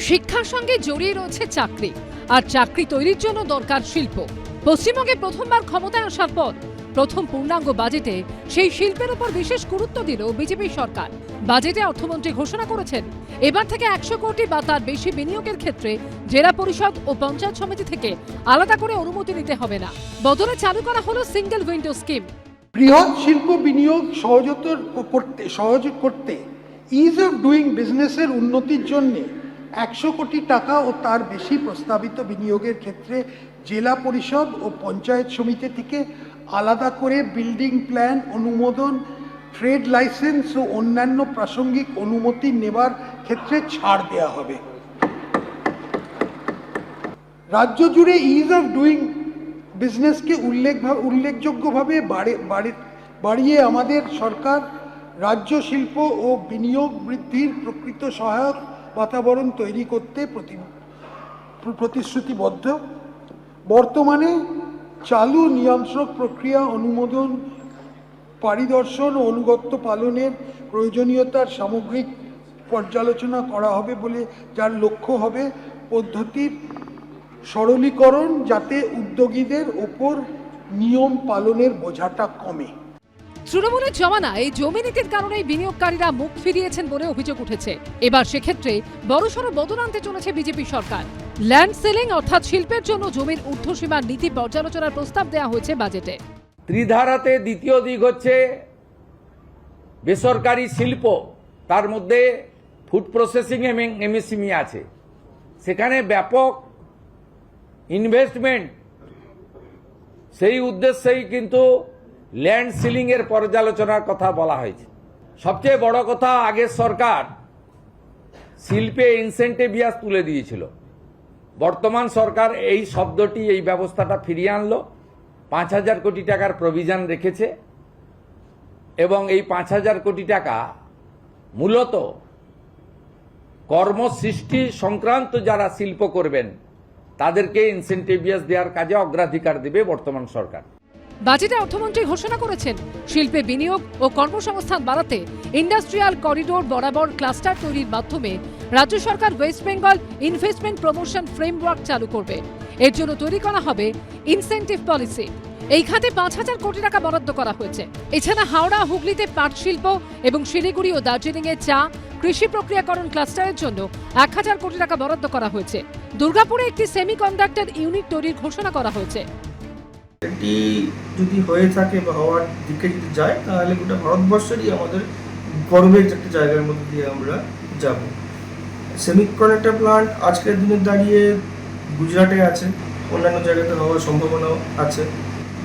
শিক্ষার সঙ্গে জড়িয়ে রয়েছে চাকরি, আর চাকরি তৈরির জন্য দরকার শিল্প। পশ্চিমবঙ্গে প্রথমবার ক্ষমতায় আসার পর প্রথম পূর্ণাঙ্গ বাজেটে সেই শিল্পের উপর বিশেষ গুরুত্ব দিল বিজেপি সরকার। বাজেটে অর্থমন্ত্রী ঘোষণা করেছেন এবার থেকে 100 কোটি বা তার বেশি বিনিয়োগের ক্ষেত্রে জেলা পরিষদ ও পঞ্চায়েত সমিতি থেকে আলাদা করে অনুমতি নিতে হবে না। বদলে চালু করা হলো সিঙ্গেল উইন্ডো স্কিম। বৃহৎ শিল্প বিনিয়োগ সহজ করতে ইজ অফ ডুইং বিজনেসের উন্নতির জন্য 100 কোটি টাকা ও তার বেশি প্রস্তাবিত বিনিয়োগের ক্ষেত্রে জেলা পরিষদ ও পঞ্চায়েত সমিতি থেকে আলাদা করে বিল্ডিং প্ল্যান অনুমোদন, ট্রেড লাইসেন্স ও অন্যান্য প্রাসঙ্গিক অনুমতি নেবার ক্ষেত্রে ছাড় দেওয়া হবে। রাজ্য জুড়ে ইজ অফ ডুইং বিজনেসকে উল্লেখযোগ্যভাবে বাড়িয়ে আমাদের সরকার রাজ্য শিল্প ও বিনিয়োগ বৃদ্ধির প্রকৃত সহায়ক বাতাবরণ তৈরি করতে প্রতিশ্রুতিবদ্ধ। বর্তমানে চালু নিয়ন্ত্রক প্রক্রিয়া অনুমোদন, পরিদর্শন ও অনুগত্য পালনের প্রয়োজনীয়তার সামগ্রিক পর্যালোচনা করা হবে বলে, যার লক্ষ্য হবে পদ্ধতির সরলীকরণ, যাতে উদ্যোগীদের ওপর নিয়ম পালনের বোঝাটা কমে। তৃণমূলের জমানায় জমি নীতির কারণেই বিনিয়োগকারীরা মুখ ফিরিয়েছেন বলে অভিযোগ উঠেছে। এবার সেক্ষেত্রে বড়সড় বদল আনতে চলেছে বিজেপি সরকার। ল্যান্ড সেলিং অর্থাৎ শিল্পের জন্য জমির ঊর্ধ্বসীমার নীতি পর্যালোচনার প্রস্তাব দেওয়া হয়েছে বাজেটে। ত্রিধারাতে দ্বিতীয় দিক হচ্ছে বেসরকারি শিল্প, তার মধ্যে ফুড প্রসেসিং এবং এমএসএমই আছে। সেখানে ব্যাপক ইনভেস্টমেন্ট, সেই উদ্দেশ্যেই কিন্তু ল্যান্ড সিলিং এর পর্যালোচনার কথা বলা হয়েছে। সবচেয়ে বড় কথা, আগের সরকার শিল্পে ইনসেন্টিভিয়াস তুলে দিয়েছিল। বর্তমান সরকার এই শব্দটি, এই ব্যবস্থাটা ফিরিয়ে আনলো। 5,000 কোটি টাকার প্রভিশন রেখেছে এবং এই 5,000 কোটি টাকা মূলত কর্মসৃষ্টি সংক্রান্ত যারা শিল্প করবেন তাদেরকে ইনসেন্টিভিয়াস দেওয়ার কাজে অগ্রাধিকার দেবে বর্তমান সরকার। বাজেটে অর্থমন্ত্রী ঘোষণা করেছেন শিল্পে বিনিয়োগ ও কর্মসংস্থান বাড়াতে ইন্ডাস্ট্রিয়াল করিডোর বরাবর ক্লাস্টার তৈরির মাধ্যমে রাজ্য সরকার West Bengal investment promotion framework চালু করবে। এর জন্য তৈরি করা হবে ইনসেন্টিভ পলিসি। এই খাতে 5,000 কোটি টাকা বরাদ্দ করা হয়েছে। এছাড়া হাওড়া, হুগলিতে পাট শিল্প এবং শিলিগুড়ি ও দার্জিলিংয়ে চা, কৃষি প্রক্রিয়াকরণ ক্লাস্টারের জন্য 1,000 কোটি টাকা বরাদ্দ করা হয়েছে। দুর্গাপুরে একটি সেমিকন্ডাক্টর ইউনিট তৈরির ঘোষণা করা হয়েছে। এটি যদি হয়ে থাকে বা হওয়ার দিকে যদি যায়, তাহলে গোটা ভারতবর্ষেরই আমাদের গর্বের একটা জায়গার মধ্যে দিয়ে আমরা যাব। সেমিকন্ডাক্টর প্লান্ট আজকের দিনে দাঁড়িয়ে গুজরাটে আছে, অন্যান্য জায়গাতে হওয়ার সম্ভাবনাও আছে,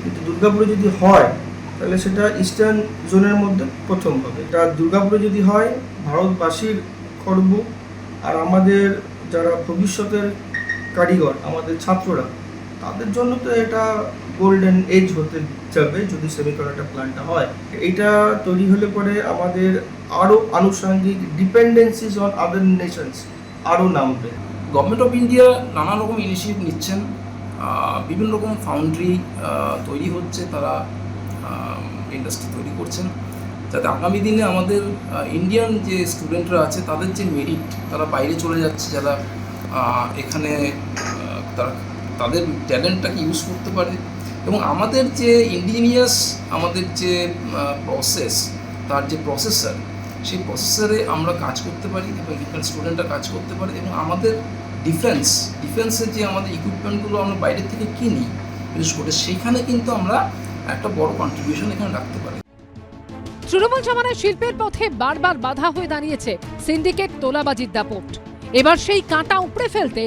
কিন্তু দুর্গাপুরে যদি হয় তাহলে সেটা ইস্টার্ন জোনের মধ্যে প্রথম হবে। এটা দুর্গাপুরে যদি হয় ভারতবাসীর গর্ব, আর আমাদের যারা ভবিষ্যতের কারিগর, আমাদের ছাত্ররা, তাদের জন্য তো এটা গোল্ডেন এজ হতে যাবে যদি সেমিকন্ডাক্টর প্ল্যান্টটা হয়। এটা তৈরি হলে পরে আমাদের আরও আনুষঙ্গিক ডিপেন্ডেন্সিজ অন আদার নেশনস আরও নামবে। গভর্নমেন্ট অফ ইন্ডিয়া নানা রকম ইনিশিয়েটিভ নিচ্ছেন, বিভিন্ন রকম ফাউন্ড্রি তৈরি হচ্ছে, তারা ইন্ডাস্ট্রি তৈরি করছেন, যাতে আগামী দিনে আমাদের ইন্ডিয়ান যে স্টুডেন্টরা আছে তাদের যে মেরিট, তারা বাইরে চলে যাচ্ছে, যারা এখানে তারা তাদের ট্যালেন্টটাকে ইউজ করতে পারে, এবং আমাদের যে ইন্ডিজিনিয়াস আমাদের যে প্রসেস, তার যে প্রসেসর, সেই প্রসেসরে আমরা কাজ করতে পারি এবং এখানকার স্টুডেন্টরা কাজ করতে পারে, এবং আমাদের ডিফেন্সের যে আমাদের ইকুইপমেন্টগুলো আমরা বাইরে থেকে কিনি বিশেষ করে, সেইখানে কিন্তু আমরা একটা বড় কন্ট্রিবিউশন এখানে রাখতে পারি। তৃণমূল জমানায় শিল্পের পথে বারবার বাধা হয়ে দাঁড়িয়েছে সিন্ডিকেট, তোলাবাজির দাপট। এবার সেই কাঁটা উপড়ে ফেলতে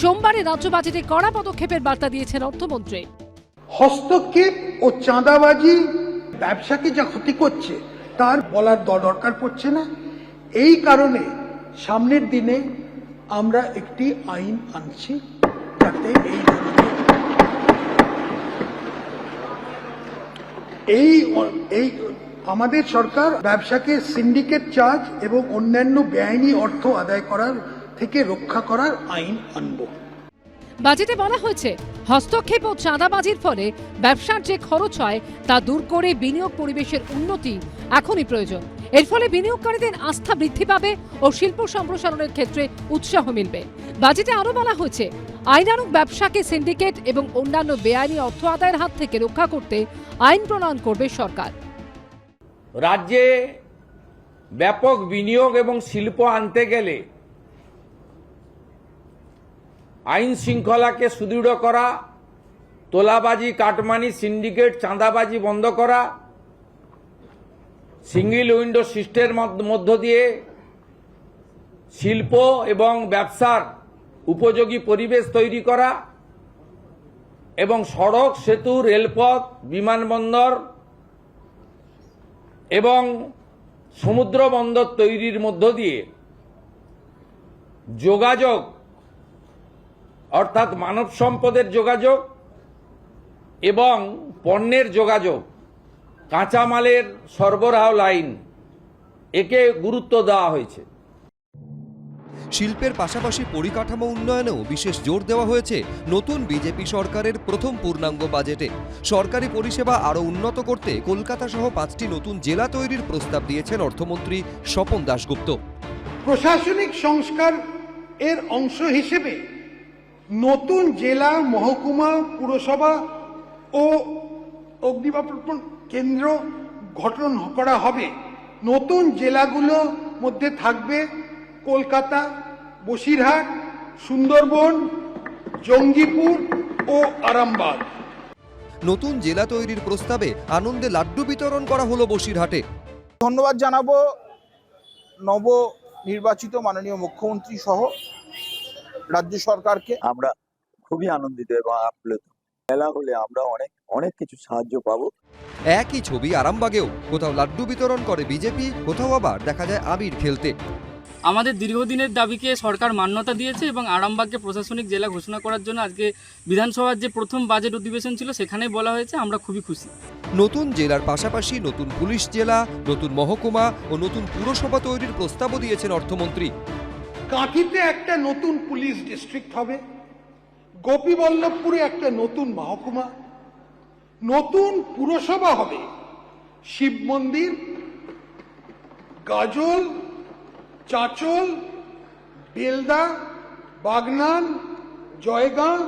সোমবারে রাজ্য বাজেটে কড়া পদক্ষেপের বার্তা দিয়েছেন অর্থমন্ত্রী। হস্তক্ষেপ ও চাঁদাবাজি ব্যবসাকে যা ক্ষতি করছে তার বলার দরকার পড়ছে না। এই কারণে সামনের দিনে আমরা একটি আইন আনছি যাতে এই আমাদের সরকার ব্যবসাকে সিন্ডিকেট চার্জ এবং অন্যান্য বেআইনি অর্থ আদায় করার থেকে রক্ষা করার আইন আনব। বাজেটে বলা হয়েছে হস্তক্ষেপ ও চাঁদাবাজির ফলে ব্যবসার যে খরচ হয় তা দূর করে বিনিয়োগ পরিবেশের উন্নতি এখনই প্রয়োজন। এর ফলে বিনিয়োগকারীদের আস্থা বৃদ্ধি পাবে ও শিল্প সম্প্রসারণের ক্ষেত্রে উৎসাহ মিলবে। বাজেটে আরও বলা হয়েছে আইনানুগ ব্যবসাকে সিন্ডিকেট এবং অন্যান্য বেআইনি অর্থ আদায়ের হাত থেকে রক্ষা করতে আইন প্রণয়ন করবে সরকার। রাজ্যে ব্যাপক বিনিয়োগ এবং শিল্প আনতে গেলে আইন শৃঙ্খলাকে সুদৃঢ় করা, তোলাবাজি, কাটমানি, সিন্ডিকেট, চাঁদাবাজি বন্ধ করা, সিঙ্গেল উইন্ডো সিস্টেমের মধ্য দিয়ে শিল্প এবং ব্যবসার উপযোগী পরিবেশ তৈরি করা এবং সড়ক, সেতু, রেলপথ, বিমানবন্দর এবং সমুদ্র বন্দর তৈরির মধ্য দিয়ে যোগাযোগ অর্থাৎ মানব সম্পদের যোগাযোগ এবং পণ্যের যোগাযোগ, কাঁচামালের সরবরাহ লাইন একে গুরুত্ব দেওয়া হয়েছে। শিল্পের পাশাপাশি পরিকাঠামো উন্নয়নেও বিশেষ জোর দেওয়া হয়েছে নতুন বিজেপি সরকারের প্রথম পূর্ণাঙ্গ বাজেটে। সরকারি পরিষেবা আরও উন্নত করতে কলকাতা সহ 5টি নতুন জেলা তৈরির প্রস্তাব দিয়েছেন অর্থমন্ত্রী স্বপন দাশগুপ্ত। প্রশাসনিক সংস্কার এর অংশ হিসেবে নতুন জেলা, মহকুমা, পুরসভা ও অগ্নিনির্বাপন কেন্দ্র গঠন করা হবে। নতুন জেলাগুলোর মধ্যে থাকবে কলকাতা, বসিরহাট, সুন্দরবন, জঙ্গিপুর ও আরামবাগ। নতুন জেলা তৈরির প্রস্তাবে আনন্দে লাড্ডু বিতরণ করা হলো বসিরহাটে। ধন্যবাদ জানাবো নবনির্বাচিত মাননীয় মুখ্যমন্ত্রী সহ রাজ্য সরকারকে। আমরা খুবই আনন্দিত এবং আপ্লুত। মেলা হলে আমরা অনেক কিছু সাহায্য পাবো। একই ছবি আরামবাগেও, কোথাও লাড্ডু বিতরণ করে বিজেপি, কোথাও আবার দেখা যায় আবির খেলতে। আমাদের দীর্ঘদিনের দাবিকে সরকার মান্যতা দিয়েছে এবং আরামবাগকে প্রশাসনিক জেলা ঘোষণা করার জন্য আজকে বিধানসভার যে প্রথম বাজেট অধিবেশন ছিল সেখানেই বলা হয়েছে। আমরা খুবই খুশি। নতুন জেলার পাশাপাশি নতুন পুলিশ জেলা, নতুন মহকুমা ও নতুন পুরসভা তৈরির প্রস্তাবও দিয়েছেন অর্থমন্ত্রী। কাঁথিতে একটা নতুন পুলিশ ডিস্ট্রিক্ট হবে, গোপীবল্লভপুরে একটা নতুন মহকুমা, নতুন পুরসভা হবে শিব মন্দির, গাজল, চাঁচল, বেলদা, বাগনান, জয়গাঁ,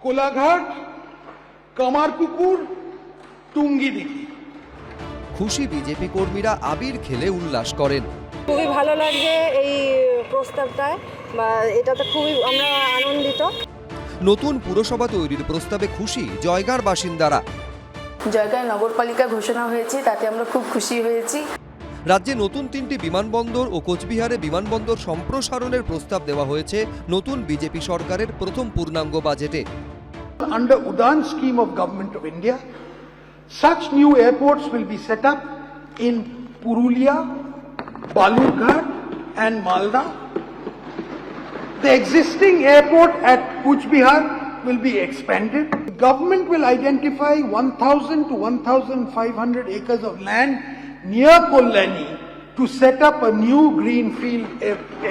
কোলাঘাট, কামারপুকুর, টুঙ্গিদিঘি। খুশি বিজেপি কর্মীরা আবির খেলে উল্লাস করেন। খুবই ভালো লাগছে এই প্রস্তাবটায়, এটাতে খুবই আমরা আনন্দিত। নতুন পুরসভা তৈরির প্রস্তাবে খুশি জয়গাঁর বাসিন্দারা। জয়গাঁ নগরপালিকা ঘোষণা হয়েছে, তাতে আমরা খুব খুশি হয়েছি। রাজ্যে নতুন 3টি বিমানবন্দর ও কোচবিহারে বিমানবন্দর সম্প্রসারণের প্রস্তাব দেওয়া হয়েছে নতুন বিজেপি সরকারের প্রথম পূর্ণাঙ্গ বাজেটে। Under Udan scheme of Government of India, such new airports will be set up in Purulia, Balurghat and Malda. The existing airport at Kuch Bihar will be expanded. The government will identify 1,000 to 1,500 acres of land near Kollani to set up a new greenfield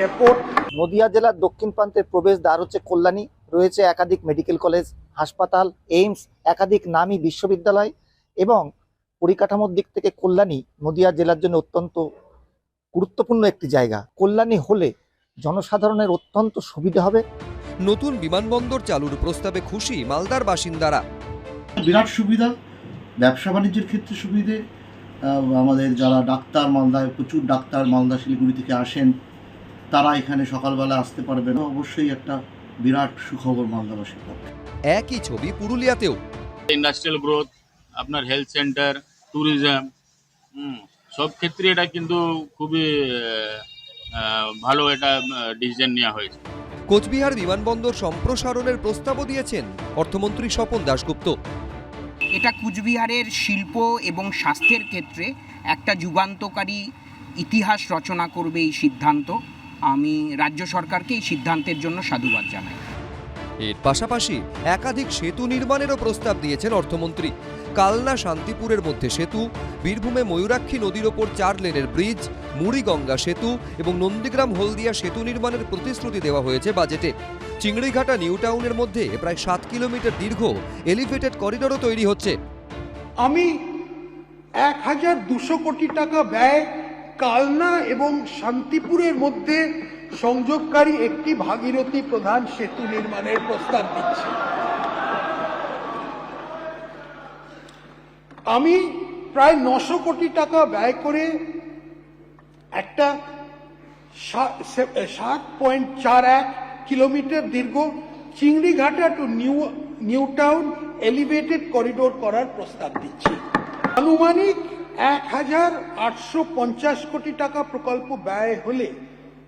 airport. Nadia জেলার দক্ষিণ প্রান্তের প্রবেশদ্বার হচ্ছে কল্যাণী, রয়েছে একাধিক medical college, হাসপাতাল, AIIMS, একাধিক নামী বিশ্ববিদ্যালয় এবং পরিকাঠামোর দিক থেকে কল্যাণী নদিয়া জেলার জন্য অত্যন্ত গুরুত্বপূর্ণ একটি জায়গা। কল্যাণী হলে জনসাধারণের অত্যন্ত সুবিধা হবে। নতুন বিমানবন্দর চালুর প্রস্তাবে খুশি মালদার বাসিন্দারা। বিরাট সুবিধা, ব্যবসা বাণিজ্যের ক্ষেত্রে সুবিধে। আমাদের যারা ডাক্তার, মালদায় প্রচুর ডাক্তার মালদা শিলিগুড়ি থেকে আসেন, তারা এখানে সকালবেলা আসতে পারবেন। অবশ্যই একটা বিরাট সুখবর মালদাবাসীর পক্ষে। একই ছবি পুরুলিয়াতেও। ইন্ডাস্ট্রিয়াল গ্রোথ, আপনার হেলথ সেন্টার, ট্যুরিজম, সব ক্ষেত্রে এটা কিন্তু খুবই ভালো এটা ডিসিশন নেওয়া হয়েছে। কোচবিহার বিমানবন্দর সম্প্রসারণের প্রস্তাবও দিয়েছেন অর্থমন্ত্রী স্বপন দাশগুপ্ত। এটা কুচবিহারের শিল্প এবং স্বাস্থ্যের ক্ষেত্রে একটা যুগান্তকারী ইতিহাস রচনা করবে এই সিদ্ধান্ত। আমি রাজ্য সরকারকে এই সিদ্ধান্তের জন্য সাধুবাদ জানাই। এর পাশাপাশি একাধিক সেতু নির্মাণেরও প্রস্তাব দিয়েছেন অর্থমন্ত্রী। কালনা শান্তিপুরের মধ্যে সেতু, বীরভূমে ময়ূরাক্ষী নদীর ওপর 4 লেনের ব্রিজ, মুড়িগঙ্গা সেতু এবং নন্দীগ্রাম হলদিয়া সেতু নির্মাণের প্রতিশ্রুতি দেওয়া হয়েছে বাজেটে। চিংড়িঘাটা নিউ টাউনের মধ্যে প্রায় 7 কিলোমিটার দীর্ঘ এলিভেটেড করিডোরও তৈরি হচ্ছে। আমি 1,200 কোটি টাকা ব্যয় কালনা এবং শান্তিপুরের মধ্যে সংযোগকারী একটি ভাগীরথী প্রধান সেতু নির্মাণের প্রস্তাব দিচ্ছি। আমি প্রায় 900 কোটি টাকা ব্যয় করে একটা 7.41 কিলোমিটার দীর্ঘ Chingrighata two new town elevated corridor করার প্রস্তাব দিচ্ছি। আনুমানিক 1,850 কোটি টাকা প্রকল্প ব্যয় হলে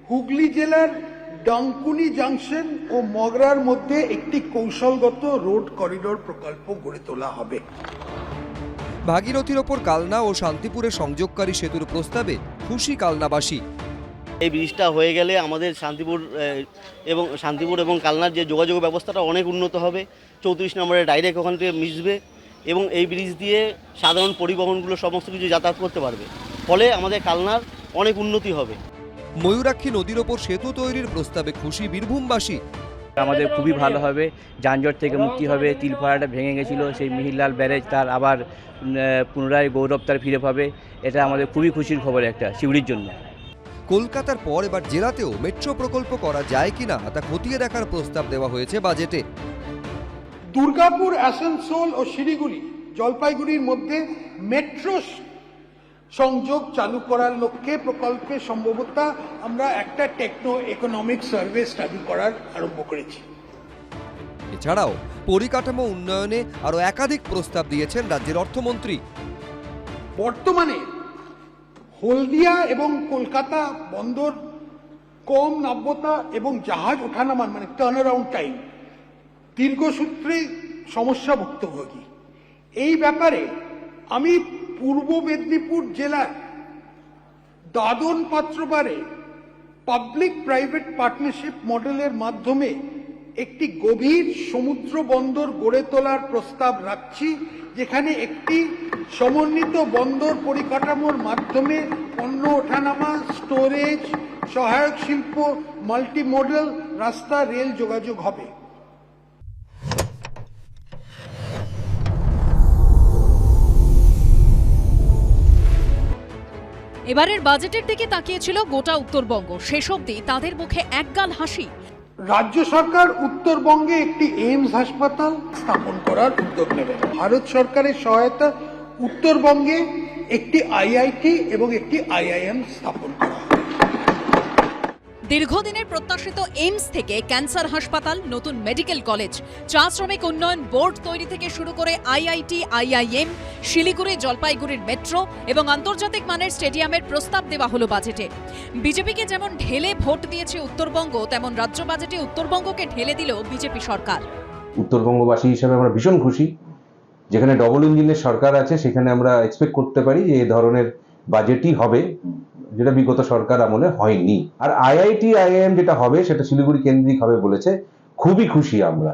হুগলি জেলার ডানকুনি জাংশন ও মগরার মধ্যে একটি কৌশলগত রোড করিডোর প্রকল্প গড়ে তোলা হবে। ভাগীরথীর ওপর কালনা ও শান্তিপুরের সংযোগকারী সেতুর প্রস্তাবে খুশি কালনাবাসী। এই ব্রিজটা হয়ে গেলে আমাদের শান্তিপুর এবং কালনার যে যোগাযোগ ব্যবস্থাটা অনেক উন্নত হবে। 34 নম্বরে ডাইরেক্ট ওখান থেকে মিশবে এবং এই ব্রিজ দিয়ে সাধারণ পরিবহনগুলো সমস্ত কিছু যাতায়াত করতে পারবে। ফলে আমাদের কালনার অনেক উন্নতি হবে। ময়ূরাক্ষী নদীর ওপর সেতু তৈরির প্রস্তাবে খুশি বীরভূমবাসী। আমাদের খুবই ভালো হবে, যানজট থেকে মুক্তি হবে। তিলফাড়াটা ভেঙে গেছিল, সেই মিহিরলাল ব্যারেজ তার আবার পুনরায় গৌরব তার ফিরে পাবে। এটা আমাদের খুবই খুশির খবর একটা সিউড়ির জন্য। কলকাতার পর এবার জেলাতেও মেট্রো প্রকল্প করা যায় কিনা তা খতিয়ে দেখার প্রস্তাব দেওয়া হয়েছে বাজেটে। দুর্গাপুর, আসানসোল ও শিলিগুড়ি, জলপাইগুড়ির মধ্যে মেট্রো সংযোগ চালু করার লক্ষ্যে প্রকল্পে সম্ভবত আমরা একটা টেকনো ইকোনমিক সার্ভে স্টাডি করার আরম্ভ করেছি। এছাড়াও পরিকাঠামো উন্নয়নে আরো একাধিক প্রস্তাব দিয়েছেন রাজ্যের অর্থমন্ত্রী। বর্তমানে হলদিয়া এবং কলকাতা বন্দর কম নাব্যতা এবং জাহাজ ওঠানামান মানে টার্ন অ্যারাউন্ড টাইম দীর্ঘসূত্রে সমস্যা ভুক্তভোগী। এই ব্যাপারে আমি পূর্ব মেদিনীপুর জেলার দাদন পাত্রবারে পাবলিক প্রাইভেট পার্টনারশিপ মডেলের মাধ্যমে একটি গভীর সমুদ্র বন্দর গড়ে তোলার প্রস্তাব রাখছি, যেখানে একটি সমন্বিত বন্দর পরিকাঠামোর মাধ্যমে পণ্য ওঠানামা, স্টোরেজ, সহায়ক শিল্প, মাল্টিমোডাল রাস্তা, রেল যোগাযোগ হবে। এবারের বাজেটের দিকে তাকিয়েছিল গোটা উত্তরবঙ্গ। শেষ অবধি তাদের মুখে একগাল হাসি। রাজ্য সরকার উত্তরবঙ্গে একটি এইমস হাসপাতাল স্থাপন করার উদ্যোগ নেবে। ভারত সরকারের সহায়তা উত্তরবঙ্গে একটি আইআইটি এবং একটি আইআইএম স্থাপন করা হবে। দীর্ঘদিনের প্রত্যাশিত এইমস থেকে ক্যান্সার হাসপাতাল, নতুন মেডিকেল কলেজ, চা শ্রমিক উন্নয়ন বোর্ড তৈরি থেকে শুরু করে আইআইটি, আইআইএম, শিলিগুড়ি, জলপাইগুড়ির মেট্রো এবং আন্তর্জাতিক মানের স্টেডিয়ামের প্রস্তাব দেওয়া হলো বাজেটে। বিজেপিকে যেমন ঢেলে ভোট দিয়েছে উত্তরবঙ্গ, তেমন রাজ্য বাজেটে উত্তরবঙ্গকে ঢেলে দিল বিজেপি সরকার। উত্তরবঙ্গবাসী হিসেবে আমরা ভীষণ খুশি। যেখানে ডবল ইঞ্জিনের সরকার আছে সেখানে আমরা এক্সপেক্ট করতে পারি যে এই ধরনের বাজেটই হবে, যেটা বিগত সরকার আমলে হয়নি। আর আইআইটি, আইআইএম যেটা হবে সেটা শিলিগুড়ি কেন্দ্রিক হবে বলেছে, খুবই খুশি আমরা।